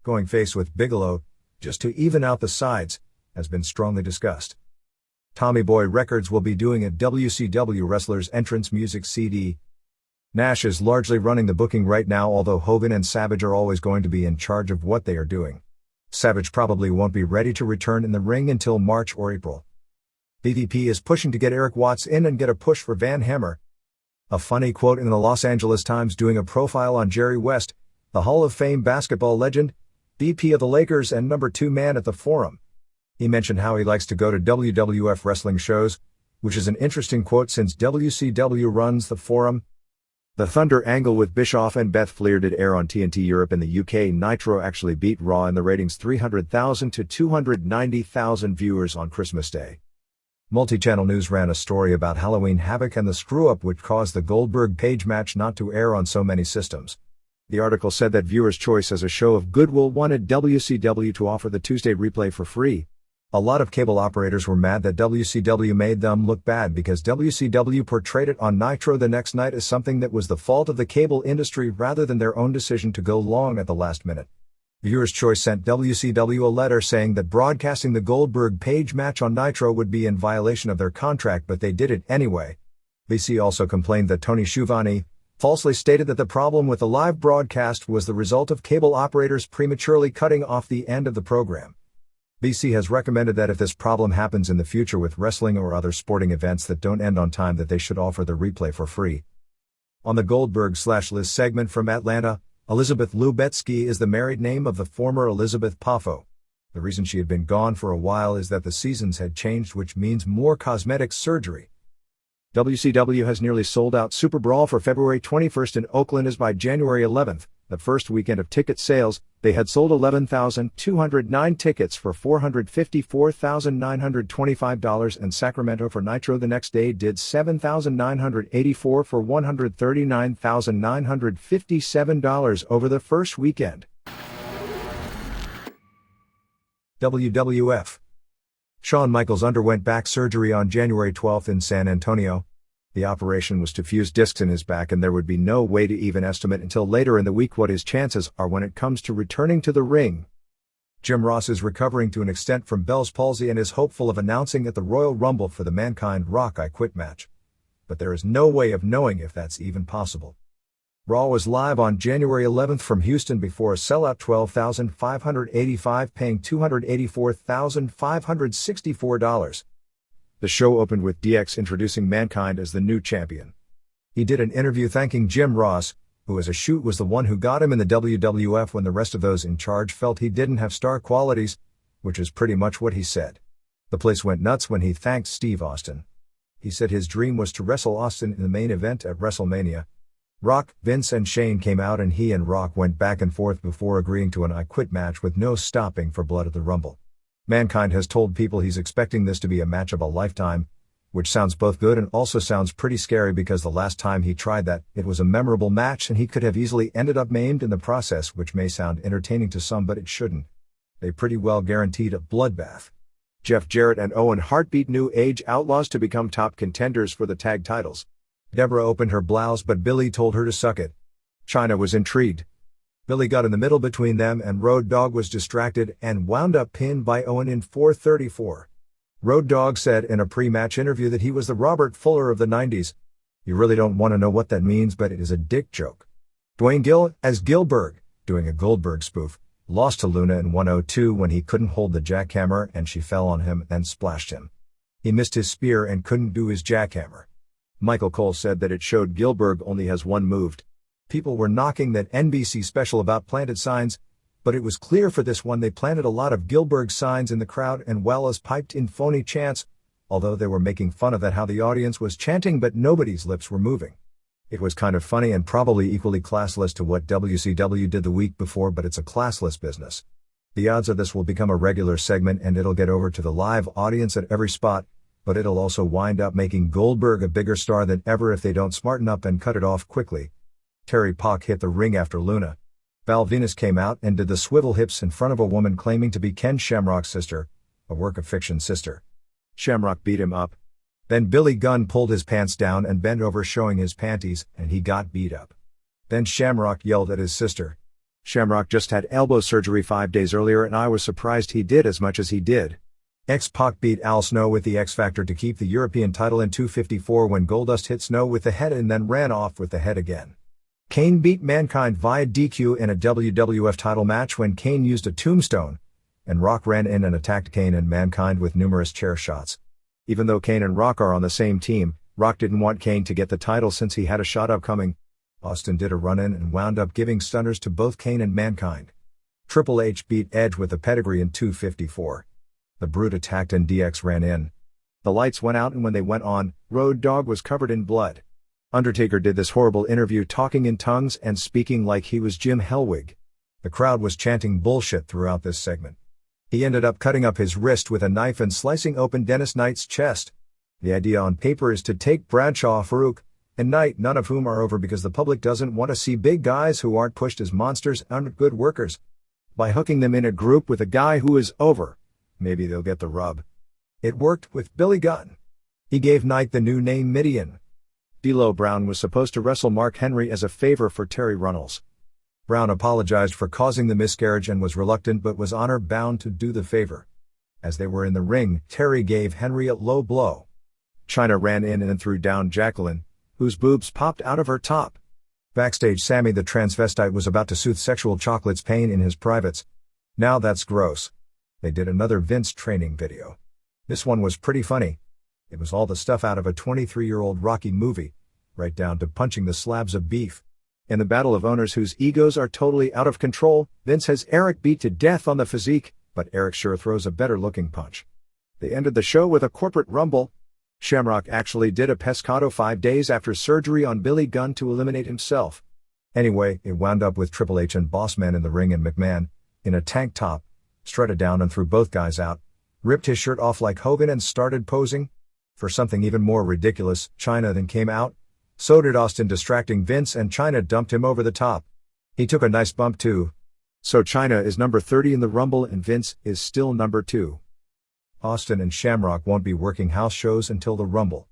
Going face with Bigelow, just to even out the sides, has been strongly discussed. Tommy Boy Records will be doing a WCW Wrestlers Entrance Music CD. Nash is largely running the booking right now, although Hogan and Savage are always going to be in charge of what they are doing. Savage probably won't be ready to return in the ring until March or April. BDP is pushing to get Eric Watts in and get a push for Van Hammer. A funny quote in the Los Angeles Times doing a profile on Jerry West, the Hall of Fame basketball legend, BP of the Lakers and number 2 man at the Forum. He mentioned how he likes to go to WWF wrestling shows, which is an interesting quote since WCW runs the Forum. The Thunder angle with Bischoff and Beth Fleer did air on TNT Europe. In the UK, Nitro actually beat Raw in the ratings, 300,000 to 290,000 viewers on Christmas Day. Multi-Channel News ran a story about Halloween Havoc and the screw-up which caused the Goldberg-Page match not to air on so many systems. The article said that Viewers' Choice as a show of goodwill wanted WCW to offer the Tuesday replay for free. A lot of cable operators were mad that WCW made them look bad because WCW portrayed it on Nitro the next night as something that was the fault of the cable industry rather than their own decision to go long at the last minute. Viewers' Choice sent WCW a letter saying that broadcasting the Goldberg-Page match on Nitro would be in violation of their contract, but they did it anyway. BC also complained that Tony Schiavone falsely stated that the problem with the live broadcast was the result of cable operators prematurely cutting off the end of the program. BC has recommended that if this problem happens in the future with wrestling or other sporting events that don't end on time, that they should offer the replay for free. On the Goldberg/Liz segment from Atlanta, Elizabeth Lubetsky is the married name of the former Elizabeth Poffo. The reason she had been gone for a while is that the seasons had changed, which means more cosmetic surgery. WCW has nearly sold out Super Brawl for February 21st in Oakland as by January 11th, the first weekend of ticket sales, they had sold 11,209 tickets for $454,925, and Sacramento for Nitro the next day did 7,984 for $139,957 over the first weekend. WWF. Shawn Michaels underwent back surgery on January 12 in San Antonio. The operation was to fuse discs in his back, and there would be no way to even estimate until later in the week what his chances are when it comes to returning to the ring. Jim Ross is recovering to an extent from Bell's palsy and is hopeful of announcing at the Royal Rumble for the Mankind Rock I Quit match. But there is no way of knowing if that's even possible. Raw was live on January 11th from Houston before a sellout 12,585 paying $284,564. The show opened with DX introducing Mankind as the new champion. He did an interview thanking Jim Ross, who as a shoot was the one who got him in the WWF when the rest of those in charge felt he didn't have star qualities, which is pretty much what he said. The place went nuts when he thanked Steve Austin. He said his dream was to wrestle Austin in the main event at WrestleMania. Rock, Vince and Shane came out and he and Rock went back and forth before agreeing to an I Quit match with no stopping for Blood at the Rumble. Mankind has told people he's expecting this to be a match of a lifetime, which sounds both good and also sounds pretty scary because the last time he tried that, it was a memorable match and he could have easily ended up maimed in the process, which may sound entertaining to some but it shouldn't. They pretty well guaranteed a bloodbath. Jeff Jarrett and Owen Hart beat New Age Outlaws to become top contenders for the tag titles. Deborah opened her blouse but Billy told her to suck it. Chyna was intrigued. Billy got in the middle between them and Road Dogg was distracted and wound up pinned by Owen in 4:34. Road Dogg said in a pre-match interview that he was the Robert Fuller of the 90s. You really don't want to know what that means, but it is a dick joke. Dwayne Gill, as Gilbert, doing a Goldberg spoof, lost to Luna in 102 when he couldn't hold the jackhammer and she fell on him and splashed him. He missed his spear and couldn't do his jackhammer. Michael Cole said that it showed Gilbert only has one move. People were knocking that NBC special about planted signs, but it was clear for this one they planted a lot of Gilbert signs in the crowd and well as piped in phony chants, although they were making fun of that how the audience was chanting but nobody's lips were moving. It was kind of funny and probably equally classless to what WCW did the week before, but it's a classless business. The odds of this will become a regular segment and it'll get over to the live audience at every spot, but it'll also wind up making Goldberg a bigger star than ever if they don't smarten up and cut it off quickly. Terry Pac hit the ring after Luna. Val Venus came out and did the swivel hips in front of a woman claiming to be Ken Shamrock's sister, a work of fiction sister. Shamrock beat him up. Then Billy Gunn pulled his pants down and bent over showing his panties and he got beat up. Then Shamrock yelled at his sister. Shamrock just had elbow surgery 5 days earlier and I was surprised he did as much as he did. X-Pac beat Al Snow with the X-Factor to keep the European title in 254 when Goldust hit Snow with the head and then ran off with the head again. Kane beat Mankind via DQ in a WWF title match when Kane used a tombstone, and Rock ran in and attacked Kane and Mankind with numerous chair shots. Even though Kane and Rock are on the same team, Rock didn't want Kane to get the title since he had a shot upcoming. Austin did a run-in and wound up giving stunners to both Kane and Mankind. Triple H beat Edge with a pedigree in 254. The Brute attacked and DX ran in. The lights went out and when they went on, Road Dogg was covered in blood. Undertaker did this horrible interview talking in tongues and speaking like he was Jim Hellwig. The crowd was chanting bullshit throughout this segment. He ended up cutting up his wrist with a knife and slicing open Dennis Knight's chest. The idea on paper is to take Bradshaw, Farouk, and Knight, none of whom are over because the public doesn't want to see big guys who aren't pushed as monsters and good workers. By hooking them in a group with a guy who is over, maybe they'll get the rub. It worked with Billy Gunn. He gave Knight the new name Midian. D'Lo Brown was supposed to wrestle Mark Henry as a favor for Terry Runnels. Brown apologized for causing the miscarriage and was reluctant but was honor-bound to do the favor. As they were in the ring, Terry gave Henry a low blow. Chyna ran in and threw down Jacqueline, whose boobs popped out of her top. Backstage, Sammy the transvestite was about to soothe sexual chocolate's pain in his privates. Now that's gross. They did another Vince training video. This one was pretty funny. It was all the stuff out of a 23-year-old Rocky movie, right down to punching the slabs of beef. In the battle of owners whose egos are totally out of control, Vince has Eric beat to death on the physique, but Eric sure throws a better-looking punch. They ended the show with a corporate rumble. Shamrock actually did a pescado 5 days after surgery on Billy Gunn to eliminate himself. Anyway, it wound up with Triple H and Bossman in the ring and McMahon, in a tank top, strutted down and threw both guys out, ripped his shirt off like Hogan and started posing. For something even more ridiculous, Chyna then came out. So did Austin, distracting Vince, and Chyna dumped him over the top. He took a nice bump too. So Chyna is number 30 in the Rumble and Vince is still number 2. Austin and Shamrock won't be working house shows until the Rumble.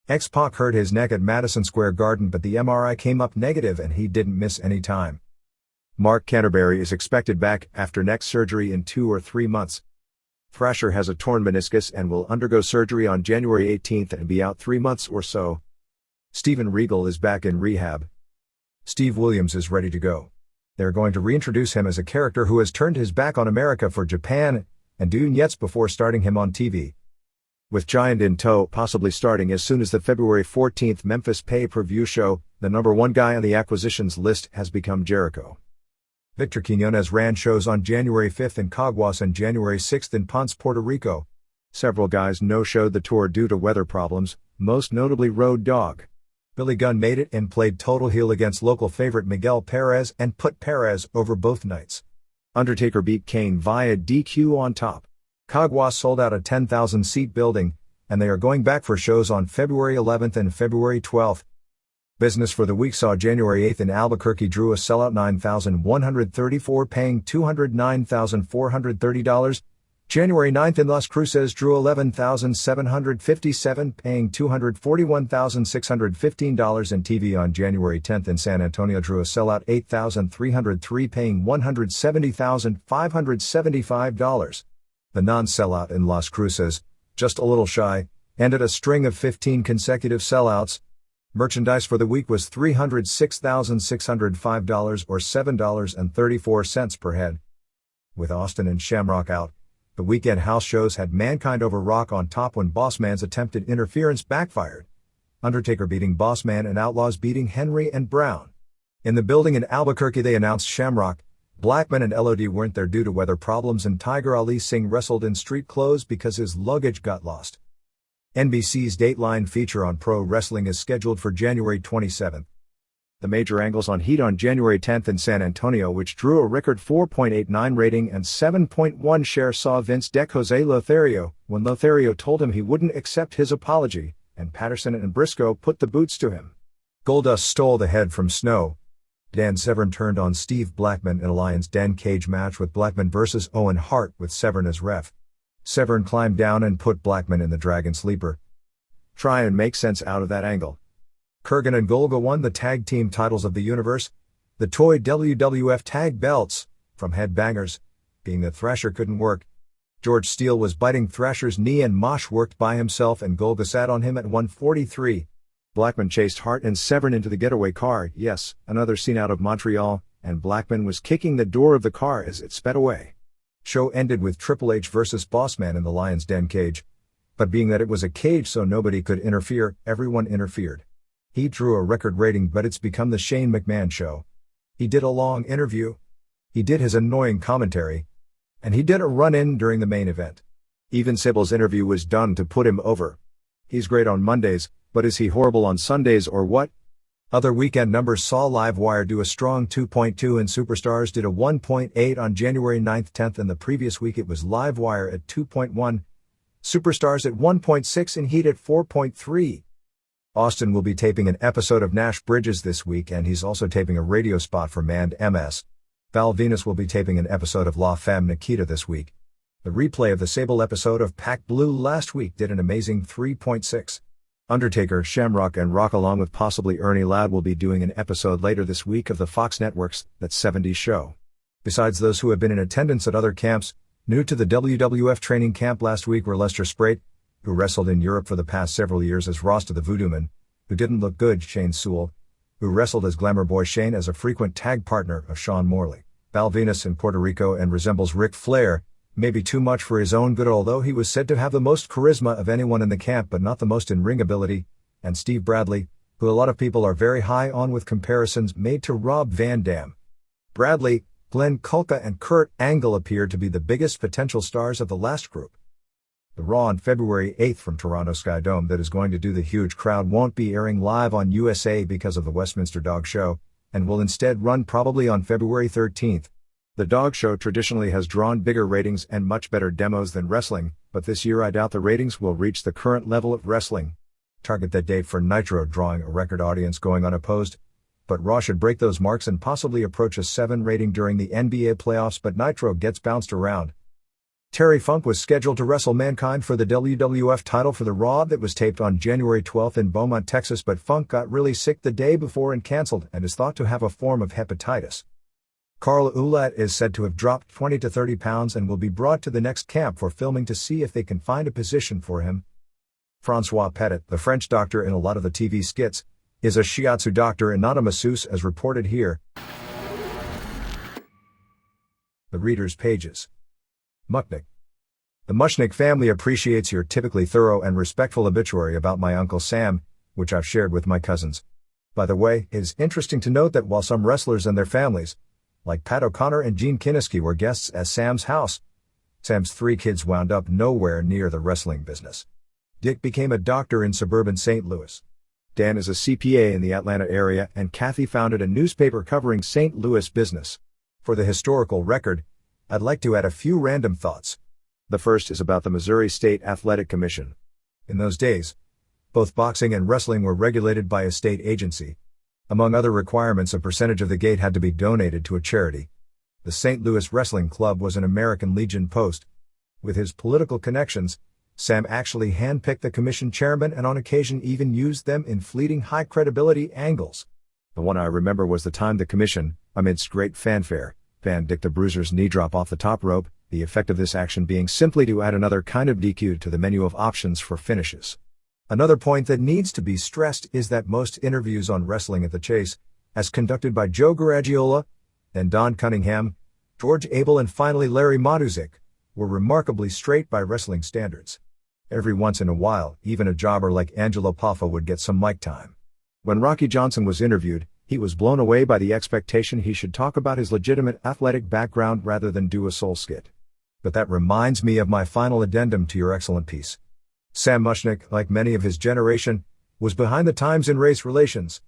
X-Pac hurt his neck at Madison Square Garden but the MRI came up negative and he didn't miss any time. Mark Canterbury is expected back after neck surgery in 2 or 3 months. Thrasher has a torn meniscus and will undergo surgery on January 18th and be out 3 months or so. Steven Regal is back in rehab. Steve Williams is ready to go. They're going to reintroduce him as a character who has turned his back on America for Japan and doing yets before starting him on TV. With Giant in tow possibly starting as soon as the February 14th Memphis pay-per-view show, the number 1 guy on the acquisitions list has become Jericho. Victor Quiñones ran shows on January 5th in Caguas and January 6th in Ponce, Puerto Rico. Several guys no-showed the tour due to weather problems, most notably Road Dogg. Billy Gunn made it and played total heel against local favorite Miguel Perez and put Perez over both nights. Undertaker beat Kane via DQ on top. Caguas sold out a 10,000-seat building, and they are going back for shows on February 11th and February 12th. Business for the week saw January 8th in Albuquerque drew a sellout 9,134 paying $209,430. January 9th in Las Cruces drew 11,757 paying $241,615 and TV on January 10th in San Antonio drew a sellout 8,303 paying $170,575. The non-sellout in Las Cruces, just a little shy, ended a string of 15 consecutive sellouts. Merchandise for the week was $306,605 or $7.34 per head. With Austin and Shamrock out, the weekend house shows had Mankind over Rock on top when Bossman's attempted interference backfired. Undertaker beating Bossman and Outlaws beating Henry and Brown. In the building in Albuquerque they announced Shamrock, Blackman and LOD weren't there due to weather problems and Tiger Ali Singh wrestled in street clothes because his luggage got lost. NBC's Dateline feature on pro wrestling is scheduled for January 27th. The major angles on Heat on January 10th in San Antonio, which drew a record 4.89 rating and 7.1 share, saw Vince deck Jose Lothario when Lothario told him he wouldn't accept his apology, and Patterson and Briscoe put the boots to him. Goldust stole the head from Snow. Dan Severn turned on Steve Blackman in a Lion's Den cage match with Blackman vs. Owen Hart with Severn as ref. Severn climbed down and put Blackman in the Dragon Sleeper. Try and make sense out of that angle. Kurgan and Golga won the tag team titles of the universe, the toy WWF tag belts, from Headbangers, being that Thrasher couldn't work. George Steele was biting Thrasher's knee and Mosh worked by himself and Golga sat on him at 143. Blackman chased Hart and Severn into the getaway car, yes, another scene out of Montreal, and Blackman was kicking the door of the car as it sped away. Show ended with Triple H versus Bossman in the Lion's Den cage. But being that it was a cage so nobody could interfere, everyone interfered. He drew a record rating, but it's become the Shane McMahon show. He did a long interview. He did his annoying commentary. And he did a run-in during the main event. Even Sibyl's interview was done to put him over. He's great on Mondays, but is he horrible on Sundays or what? Other weekend numbers saw Livewire do a strong 2.2 and Superstars did a 1.8 on January 9th 10th, and the previous week it was Livewire at 2.1, Superstars at 1.6 and Heat at 4.3. Austin will be taping an episode of Nash Bridges this week, and he's also taping a radio spot for Manned MS. Val Venus will be taping an episode of La Femme Nikita this week. The replay of the Sable episode of Pac Blue last week did an amazing 3.6. Undertaker, Shamrock and Rock along with possibly Ernie Ladd will be doing an episode later this week of the Fox Network's That 70s Show. Besides those who have been in attendance at other camps, new to the WWF training camp last week were Lester Sprate, who wrestled in Europe for the past several years as Rasta the Voodoo Man, who didn't look good, Shane Sewell, who wrestled as Glamour Boy Shane as a frequent tag partner of Sean Morley, Val Venus in Puerto Rico and resembles Ric Flair, maybe too much for his own good although he was said to have the most charisma of anyone in the camp but not the most in ring ability, and Steve Bradley, who a lot of people are very high on with comparisons made to Rob Van Dam. Bradley, Glenn Kulka and Kurt Angle appear to be the biggest potential stars of the last group. The Raw on February 8th from Toronto Sky Dome that is going to do the huge crowd won't be airing live on USA because of the Westminster Dog Show, and will instead run probably on February 13th. The Dog Show traditionally has drawn bigger ratings and much better demos than wrestling, but this year I doubt the ratings will reach the current level of wrestling. Target that date for Nitro drawing a record audience going unopposed, but Raw should break those marks and possibly approach a 7 rating during the NBA playoffs, but Nitro gets bounced around. Terry Funk was scheduled to wrestle Mankind for the WWF title for the Raw that was taped on January 12th in Beaumont, Texas, but Funk got really sick the day before and canceled and is thought to have a form of hepatitis. Carl Ouellet is said to have dropped 20 to 30 pounds and will be brought to the next camp for filming to see if they can find a position for him. Francois Petit, the French doctor in a lot of the TV skits, is a shiatsu doctor and not a masseuse as reported here. The reader's pages. Muchnick. The Muchnick family appreciates your typically thorough and respectful obituary about my Uncle Sam, which I've shared with my cousins. By the way, it is interesting to note that while some wrestlers and their families, like Pat O'Connor and Gene Kinneskey, were guests at Sam's house, Sam's 3 kids wound up nowhere near the wrestling business. Dick became a doctor in suburban St. Louis. Dan is a CPA in the Atlanta area, and Kathy founded a newspaper covering St. Louis business. For the historical record, I'd like to add a few random thoughts. The first is about the Missouri State Athletic Commission. In those days, both boxing and wrestling were regulated by a state agency. Among other requirements, a percentage of the gate had to be donated to a charity. The St. Louis Wrestling Club was an American Legion post. With his political connections, Sam actually handpicked the commission chairman and on occasion even used them in fleeting high-credibility angles. The one I remember was the time the commission, amidst great fanfare, banned Dick the Bruiser's knee drop off the top rope, the effect of this action being simply to add another kind of DQ to the menu of options for finishes. Another point that needs to be stressed is that most interviews on Wrestling at the Chase, as conducted by Joe Garagiola, then Don Cunningham, George Abel and finally Larry Matuzik, were remarkably straight by wrestling standards. Every once in a while, even a jobber like Angelo Paffa would get some mic time. When Rocky Johnson was interviewed, he was blown away by the expectation he should talk about his legitimate athletic background rather than do a soul skit. But that reminds me of my final addendum to your excellent piece. Sam Mushnick, like many of his generation, was behind the times in race relations.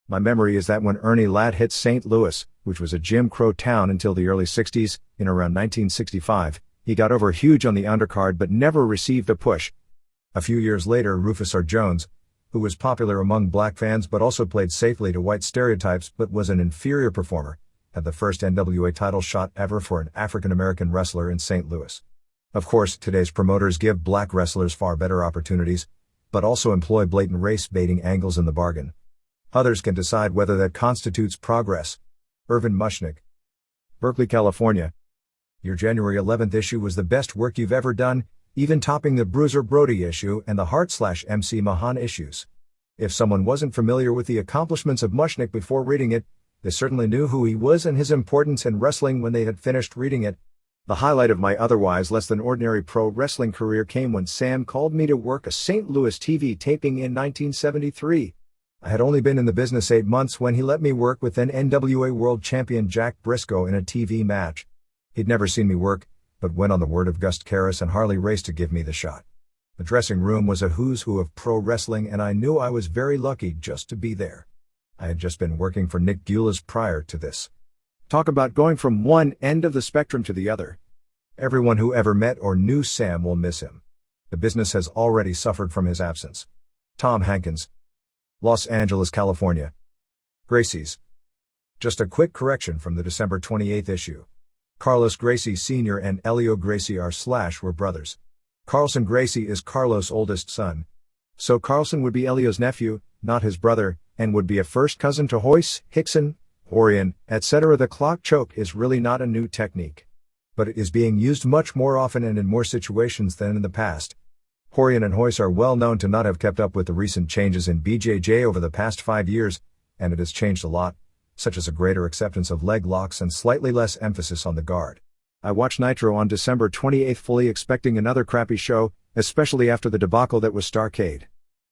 My memory is that when Ernie Ladd hit St. Louis, which was a Jim Crow town until the early 60s, in around 1965, he got over huge on the undercard but never received a push. A few years later, Rufus R. Jones, who was popular among black fans but also played safely to white stereotypes but was an inferior performer, had the first NWA title shot ever for an African-American wrestler in St. Louis. Of course, today's promoters give black wrestlers far better opportunities, but also employ blatant race-baiting angles in the bargain. Others can decide whether that constitutes progress. Irvin Mushnick, Berkeley, California. Your January 11th issue was the best work you've ever done, even topping the Bruiser Brody issue and the Hart/MC Mahan issues. If someone wasn't familiar with the accomplishments of Mushnick before reading it, they certainly knew who he was and his importance in wrestling when they had finished reading it. The highlight of my otherwise less than ordinary pro wrestling career came when Sam called me to work a St. Louis TV taping in 1973. I had only been in the business 8 months when he let me work with then NWA World Champion Jack Briscoe in a TV match. He'd never seen me work, but went on the word of Gus Karras and Harley Race to give me the shot. The dressing room was a who's who of pro wrestling and I knew I was very lucky just to be there. I had just been working for Nick Gulas prior to this. Talk about going from one end of the spectrum to the other. Everyone who ever met or knew Sam will miss him. The business has already suffered from his absence. Tom Hankins, Los Angeles, California. Gracie's. Just a quick correction from the December 28th issue. Carlos Gracie Sr. and Elio Gracie were brothers. Carlson Gracie is Carlos' oldest son. So Carlson would be Elio's nephew, not his brother, and would be a first cousin to Hoyce, Hickson, Orion, etc. The clock choke is really not a new technique. But it is being used much more often and in more situations than in the past. Horian and Hoyce are well known to not have kept up with the recent changes in BJJ over the past 5 years, and it has changed a lot, such as a greater acceptance of leg locks and slightly less emphasis on the guard. I watched Nitro on December 28th fully expecting another crappy show, especially after the debacle that was Starrcade.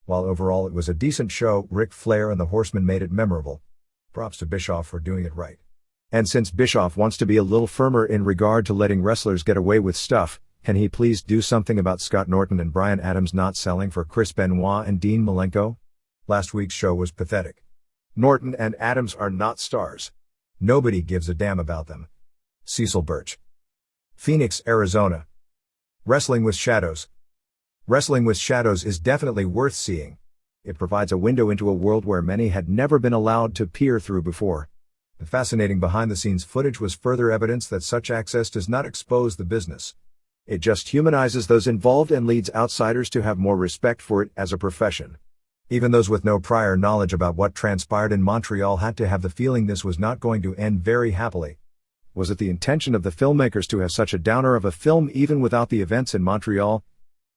While overall it was a decent show, Ric Flair and the Horsemen made it memorable. Props to Bischoff for doing it right. And since Bischoff wants to be a little firmer in regard to letting wrestlers get away with stuff, can he please do something about Scott Norton and Bryan Adams not selling for Chris Benoit and Dean Malenko? Last week's show was pathetic. Norton and Adams are not stars. Nobody gives a damn about them. Cecil Birch, Phoenix, Arizona. Wrestling with Shadows. Wrestling with Shadows is definitely worth seeing. It provides a window into a world where many had never been allowed to peer through before. The fascinating behind-the-scenes footage was further evidence that such access does not expose the business. It just humanizes those involved and leads outsiders to have more respect for it as a profession. Even those with no prior knowledge about what transpired in Montreal had to have the feeling this was not going to end very happily. Was it the intention of the filmmakers to have such a downer of a film even without the events in Montreal?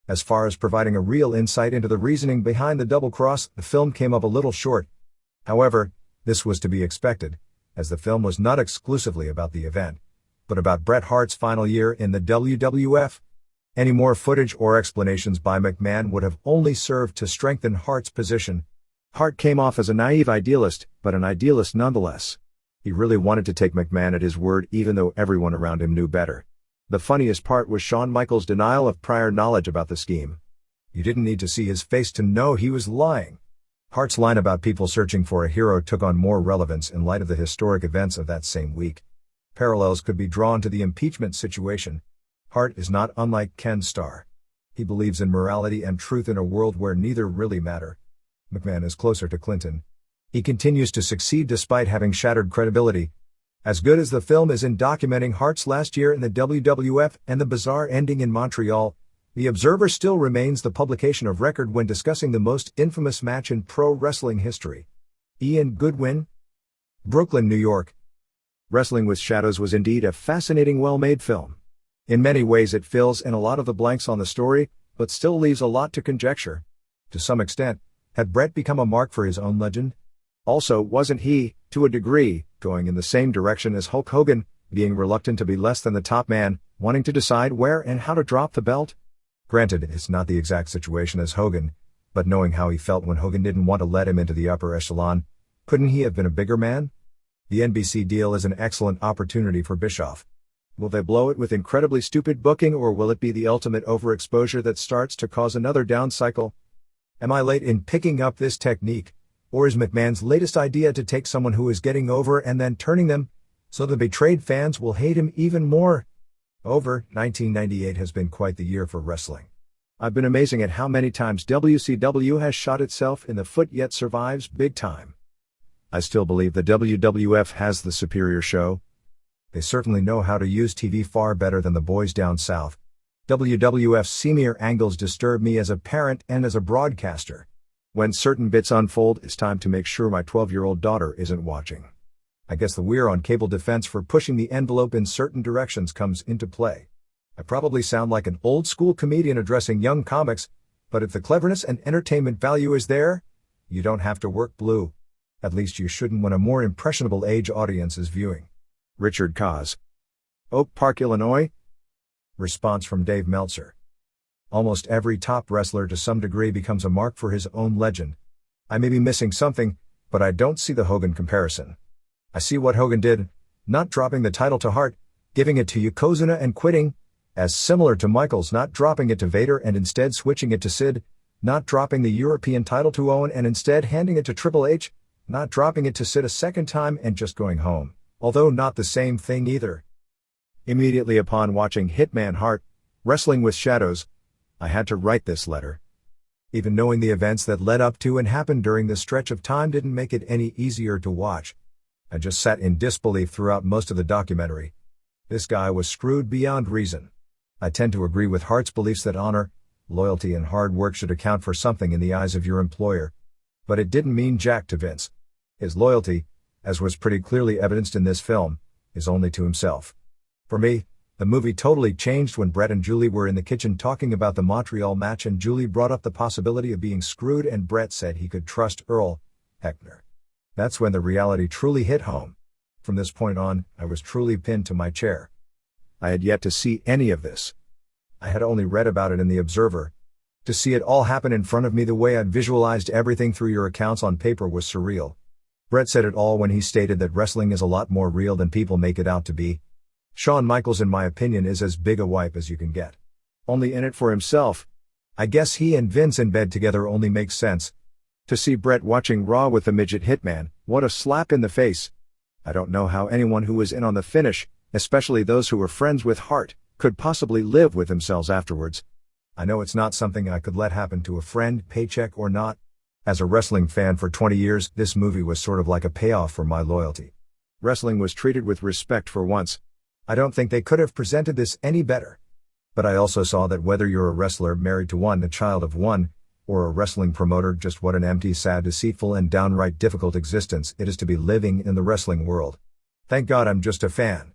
As far as providing a real insight into the reasoning behind the double cross, the film came up a little short. However, this was to be expected, as the film was not exclusively about the event, but about Bret Hart's final year in the WWF. Any more footage or explanations by McMahon would have only served to strengthen Hart's position. Hart came off as a naive idealist, but an idealist nonetheless. He really wanted to take McMahon at his word even though everyone around him knew better. The funniest part was Shawn Michaels' denial of prior knowledge about the scheme. You didn't need to see his face to know he was lying. Hart's line about people searching for a hero took on more relevance in light of the historic events of that same week. Parallels could be drawn to the impeachment situation. Hart is not unlike Ken Starr. He believes in morality and truth in a world where neither really matter. McMahon is closer to Clinton. He continues to succeed despite having shattered credibility. As good as the film is in documenting Hart's last year in the WWF and the bizarre ending in Montreal, The Observer still remains the publication of record when discussing the most infamous match in pro wrestling history. Ian Goodwin, Brooklyn, New York. Wrestling with Shadows was indeed a fascinating, well-made film. In many ways it fills in a lot of the blanks on the story, but still leaves a lot to conjecture. To some extent, had Bret become a mark for his own legend? Also, wasn't he, to a degree, going in the same direction as Hulk Hogan, being reluctant to be less than the top man, wanting to decide where and how to drop the belt? Granted, it's not the exact situation as Hogan, but knowing how he felt when Hogan didn't want to let him into the upper echelon, couldn't he have been a bigger man? The NBC deal is an excellent opportunity for Bischoff. Will they blow it with incredibly stupid booking, or will it be the ultimate overexposure that starts to cause another down cycle? Am I late in picking up this technique? Or is McMahon's latest idea to take someone who is getting over and then turning them, so the betrayed fans will hate him even more? 1998 has been quite the year for wrestling. I've been amazing at how many times WCW has shot itself in the foot yet survives big time. I still believe the WWF has the superior show. They certainly know how to use TV far better than the boys down south. WWF's seamier angles disturb me as a parent and as a broadcaster. When certain bits unfold, it's time to make sure my 12-year-old daughter isn't watching. I guess the we're on cable defense for pushing the envelope in certain directions comes into play. I probably sound like an old-school comedian addressing young comics, but if the cleverness and entertainment value is there, you don't have to work blue. At least you shouldn't when a more impressionable age audience is viewing. Richard Kaz, Oak Park, Illinois. Response from Dave Meltzer. Almost every top wrestler to some degree becomes a mark for his own legend. I may be missing something, but I don't see the Hogan comparison. I see what Hogan did, not dropping the title to Hart, giving it to Yokozuna and quitting, as similar to Michaels not dropping it to Vader and instead switching it to Sid, not dropping the European title to Owen and instead handing it to Triple H, not dropping it to Sid a second time and just going home, although not the same thing either. Immediately upon watching Hitman Hart, Wrestling with Shadows, I had to write this letter. Even knowing the events that led up to and happened during this stretch of time didn't make it any easier to watch. I just sat in disbelief throughout most of the documentary. This guy was screwed beyond reason. I tend to agree with Hart's beliefs that honor, loyalty and hard work should account for something in the eyes of your employer. But it didn't mean jack to Vince. His loyalty, as was pretty clearly evidenced in this film, is only to himself. For me, the movie totally changed when Bret and Julie were in the kitchen talking about the Montreal match and Julie brought up the possibility of being screwed and Bret said he could trust Earl Hebner. That's when the reality truly hit home. From this point on, I was truly pinned to my chair. I had yet to see any of this. I had only read about it in The Observer. To see it all happen in front of me the way I'd visualized everything through your accounts on paper was surreal. Bret said it all when he stated that wrestling is a lot more real than people make it out to be. Shawn Michaels, in my opinion, is as big a wipe as you can get. Only in it for himself. I guess he and Vince in bed together only makes sense. To see Bret watching Raw with the midget Hitman, what a slap in the face. I don't know how anyone who was in on the finish, especially those who were friends with Hart, could possibly live with themselves afterwards. I know it's not something I could let happen to a friend, paycheck or not. As a wrestling fan for 20 years, this movie was sort of like a payoff for my loyalty. Wrestling was treated with respect for once. I don't think they could have presented this any better. But I also saw that whether you're a wrestler married to one, a child of one, or a wrestling promoter, just what an empty, sad, deceitful, and downright difficult existence it is to be living in the wrestling world. Thank God I'm just a fan.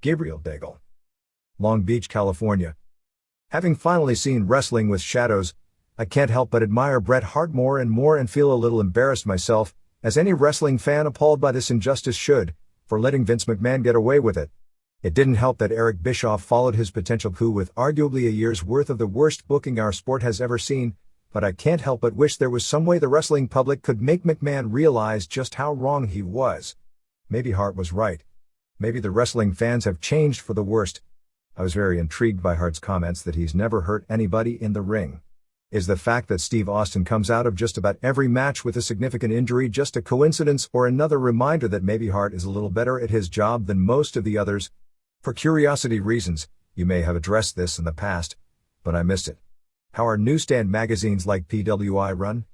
Gabriel Daigle. Long Beach, California. Having finally seen Wrestling with Shadows, I can't help but admire Bret Hart more and feel a little embarrassed myself, as any wrestling fan appalled by this injustice should, for letting Vince McMahon get away with it. It didn't help that Eric Bischoff followed his potential coup with arguably a year's worth of the worst booking our sport has ever seen, but I can't help but wish there was some way the wrestling public could make McMahon realize just how wrong he was. Maybe Hart was right. Maybe the wrestling fans have changed for the worst. I was very intrigued by Hart's comments that he's never hurt anybody in the ring. Is the fact that Steve Austin comes out of just about every match with a significant injury just a coincidence or another reminder that maybe Hart is a little better at his job than most of the others? For curiosity reasons, you may have addressed this in the past, but I missed it. How are newsstand magazines like PWI run?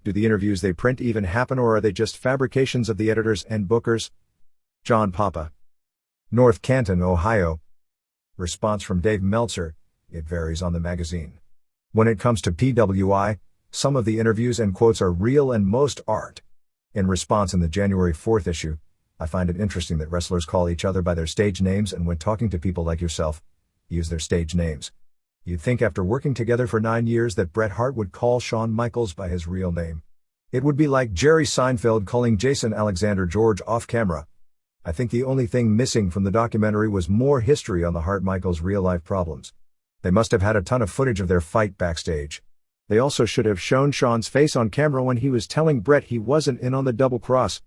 Do the interviews they print even happen, or are they just fabrications of the editors and bookers? John Papa. North Canton, Ohio. Response from Dave Meltzer: it varies on the magazine. When it comes to PWI, some of the interviews and quotes are real and most aren't. In response, in the January 4th issue, I find it interesting that wrestlers call each other by their stage names, and when talking to people like yourself, use their stage names. You'd think after working together for 9 years that Bret Hart would call Shawn Michaels by his real name. It would be like Jerry Seinfeld calling Jason Alexander George off camera. I think the only thing missing from the documentary was more history on the Hart-Michaels real-life problems. They must have had a ton of footage of their fight backstage. They also should have shown Shawn's face on camera when he was telling Bret he wasn't in on the double cross.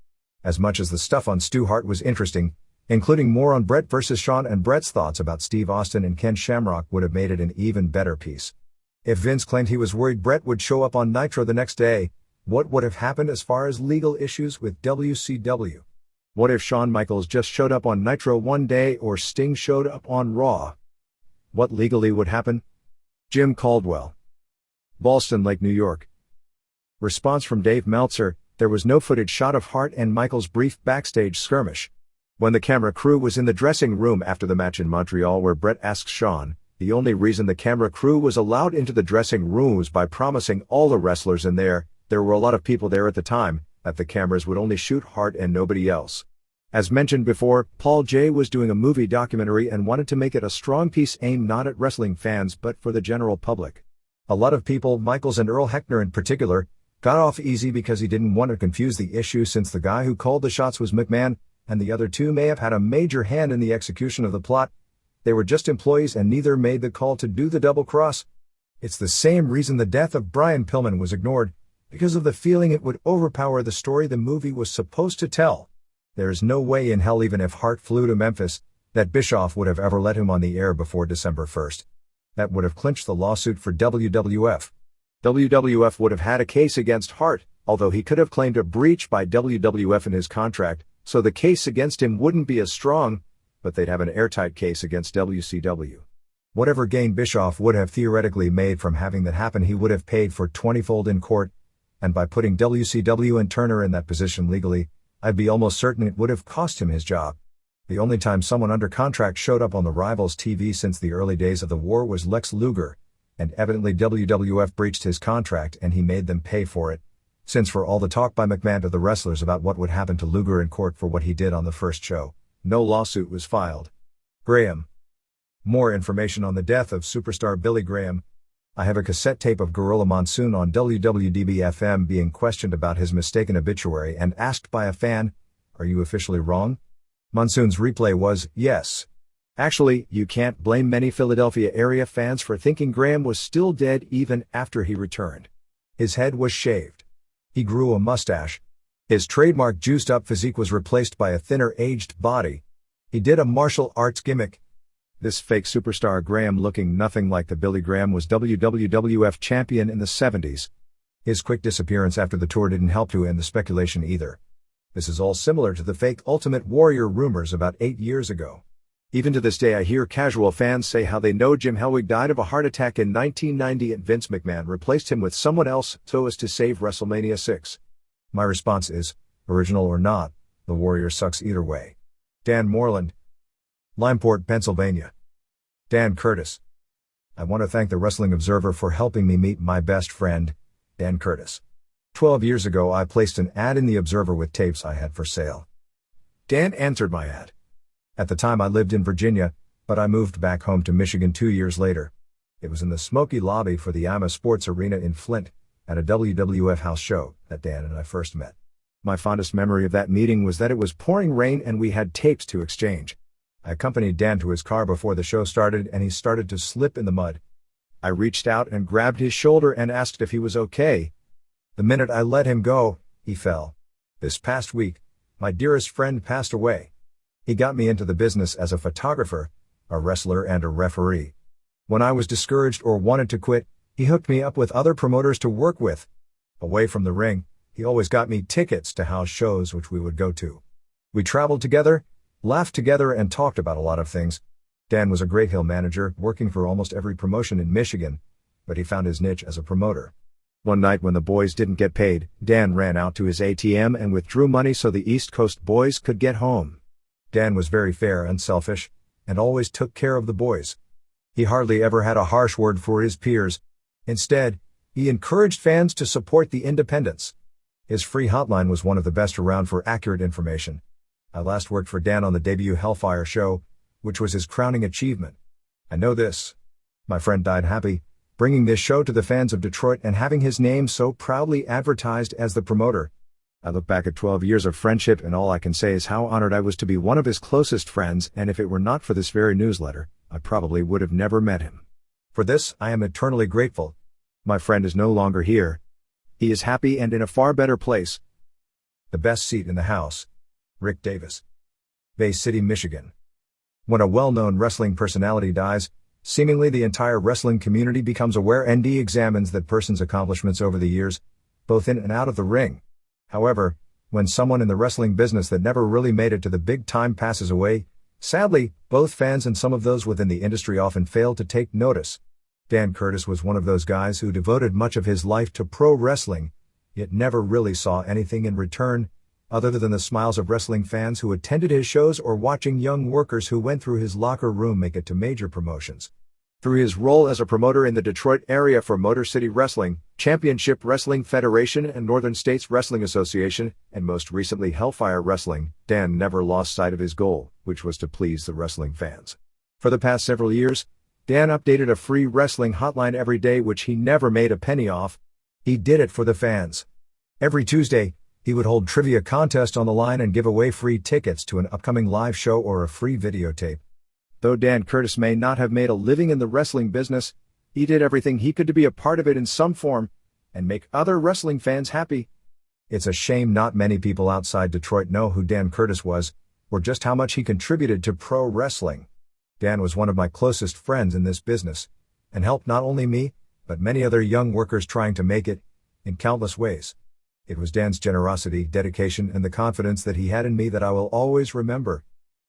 As much as the stuff on Stu Hart was interesting, including more on Bret vs. Shawn and Bret's thoughts about Steve Austin and Ken Shamrock, would have made it an even better piece. If Vince claimed he was worried Bret would show up on Nitro the next day, what would have happened as far as legal issues with WCW? What if Shawn Michaels just showed up on Nitro one day, or Sting showed up on Raw? What legally would happen? Jim Caldwell. Ballston Lake, New York. Response from Dave Meltzer: there was no footage shot of Hart and Michaels' brief backstage skirmish. When the camera crew was in the dressing room after the match in Montreal where Bret asks Shawn, the only reason the camera crew was allowed into the dressing room was by promising all the wrestlers in there were a lot of people there at the time, that the cameras would only shoot Hart and nobody else. As mentioned before, Paul J. was doing a movie documentary and wanted to make it a strong piece aimed not at wrestling fans but for the general public. A lot of people, Michaels and Earl Hebner in particular, got off easy because he didn't want to confuse the issue, since the guy who called the shots was McMahon, and the other two may have had a major hand in the execution of the plot. They were just employees and neither made the call to do the double cross. It's the same reason the death of Brian Pillman was ignored, because of the feeling it would overpower the story the movie was supposed to tell. There's no way in hell, even if Hart flew to Memphis, that Bischoff would have ever let him on the air before December 1st. That would have clinched the lawsuit for WWF. WWF would have had a case against Hart, although he could have claimed a breach by WWF in his contract, so the case against him wouldn't be as strong, but they'd have an airtight case against WCW. Whatever gain Bischoff would have theoretically made from having that happen, he would have paid for 20-fold in court, and by putting WCW and Turner in that position legally, I'd be almost certain it would have cost him his job. The only time someone under contract showed up on the Rivals TV since the early days of the war was Lex Luger, and evidently WWF breached his contract and he made them pay for it, since for all the talk by McMahon to the wrestlers about what would happen to Luger in court for what he did on the first show, no lawsuit was filed. Graham. More information on the death of superstar Billy Graham. I have a cassette tape of Gorilla Monsoon on WWDB-FM being questioned about his mistaken obituary and asked by a fan, "Are you officially wrong?" Monsoon's replay was, "Yes. Actually, you can't blame many Philadelphia area fans for thinking Graham was still dead even after he returned. His head was shaved. He grew a mustache. His trademark juiced-up physique was replaced by a thinner, aged body. He did a martial arts gimmick. This fake superstar Graham, looking nothing like the Billy Graham, was WWF champion in the 70s. His quick disappearance after the tour didn't help to end the speculation either. This is all similar to the fake Ultimate Warrior rumors about 8 years ago. Even to this day I hear casual fans say how they know Jim Hellwig died of a heart attack in 1990 and Vince McMahon replaced him with someone else so as to save WrestleMania 6. My response is, original or not, the Warrior sucks either way. Dan Moreland. Limeport, Pennsylvania. Dan Curtis. I want to thank the Wrestling Observer for helping me meet my best friend, Dan Curtis. 12 years ago I placed an ad in the Observer with tapes I had for sale. Dan answered my ad. At the time I lived in Virginia, but I moved back home to Michigan 2 years later. It was in the smoky lobby for the AMA Sports Arena in Flint, at a WWF house show, that Dan and I first met. My fondest memory of that meeting was that it was pouring rain and we had tapes to exchange. I accompanied Dan to his car before the show started and he started to slip in the mud. I reached out and grabbed his shoulder and asked if he was okay. The minute I let him go, he fell. This past week, my dearest friend passed away. He got me into the business as a photographer, a wrestler and a referee. When I was discouraged or wanted to quit, he hooked me up with other promoters to work with. Away from the ring, he always got me tickets to house shows which we would go to. We traveled together, laughed together and talked about a lot of things. Dan was a great heel manager, working for almost every promotion in Michigan, but he found his niche as a promoter. One night when the boys didn't get paid, Dan ran out to his ATM and withdrew money so the East Coast boys could get home. Dan was very fair and selfish, and always took care of the boys. He hardly ever had a harsh word for his peers. Instead, he encouraged fans to support the independents. His free hotline was one of the best around for accurate information. I last worked for Dan on the debut Hellfire show, which was his crowning achievement. I know this. My friend died happy, bringing this show to the fans of Detroit and having his name so proudly advertised as the promoter. I look back at 12 years of friendship and all I can say is how honored I was to be one of his closest friends, and if it were not for this very newsletter, I probably would have never met him. For this, I am eternally grateful. My friend is no longer here. He is happy and in a far better place. The best seat in the house. Rick Davis. Bay City, Michigan. When a well-known wrestling personality dies, seemingly the entire wrestling community becomes aware and examines that person's accomplishments over the years, both in and out of the ring. However, when someone in the wrestling business that never really made it to the big time passes away, sadly, both fans and some of those within the industry often fail to take notice. Dan Curtis was one of those guys who devoted much of his life to pro wrestling, yet never really saw anything in return, other than the smiles of wrestling fans who attended his shows or watching young workers who went through his locker room make it to major promotions. Through his role as a promoter in the Detroit area for Motor City Wrestling, Championship Wrestling Federation and Northern States Wrestling Association, and most recently Hellfire Wrestling, Dan never lost sight of his goal, which was to please the wrestling fans. For the past several years, Dan updated a free wrestling hotline every day which he never made a penny off. He did it for the fans. Every Tuesday, he would hold trivia contest on the line and give away free tickets to an upcoming live show or a free videotape. Though Dan Curtis may not have made a living in the wrestling business, he did everything he could to be a part of it in some form, and make other wrestling fans happy. It's a shame not many people outside Detroit know who Dan Curtis was, or just how much he contributed to pro wrestling. Dan was one of my closest friends in this business, and helped not only me, but many other young workers trying to make it, in countless ways. It was Dan's generosity, dedication, and the confidence that he had in me that I will always remember.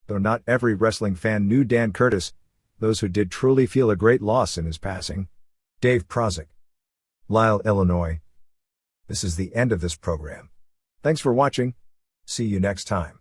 Though not every wrestling fan knew Dan Curtis, those who did truly feel a great loss in his passing. Dave Prozik. Lisle, Illinois. This is the end of this program. Thanks for watching. See you next time.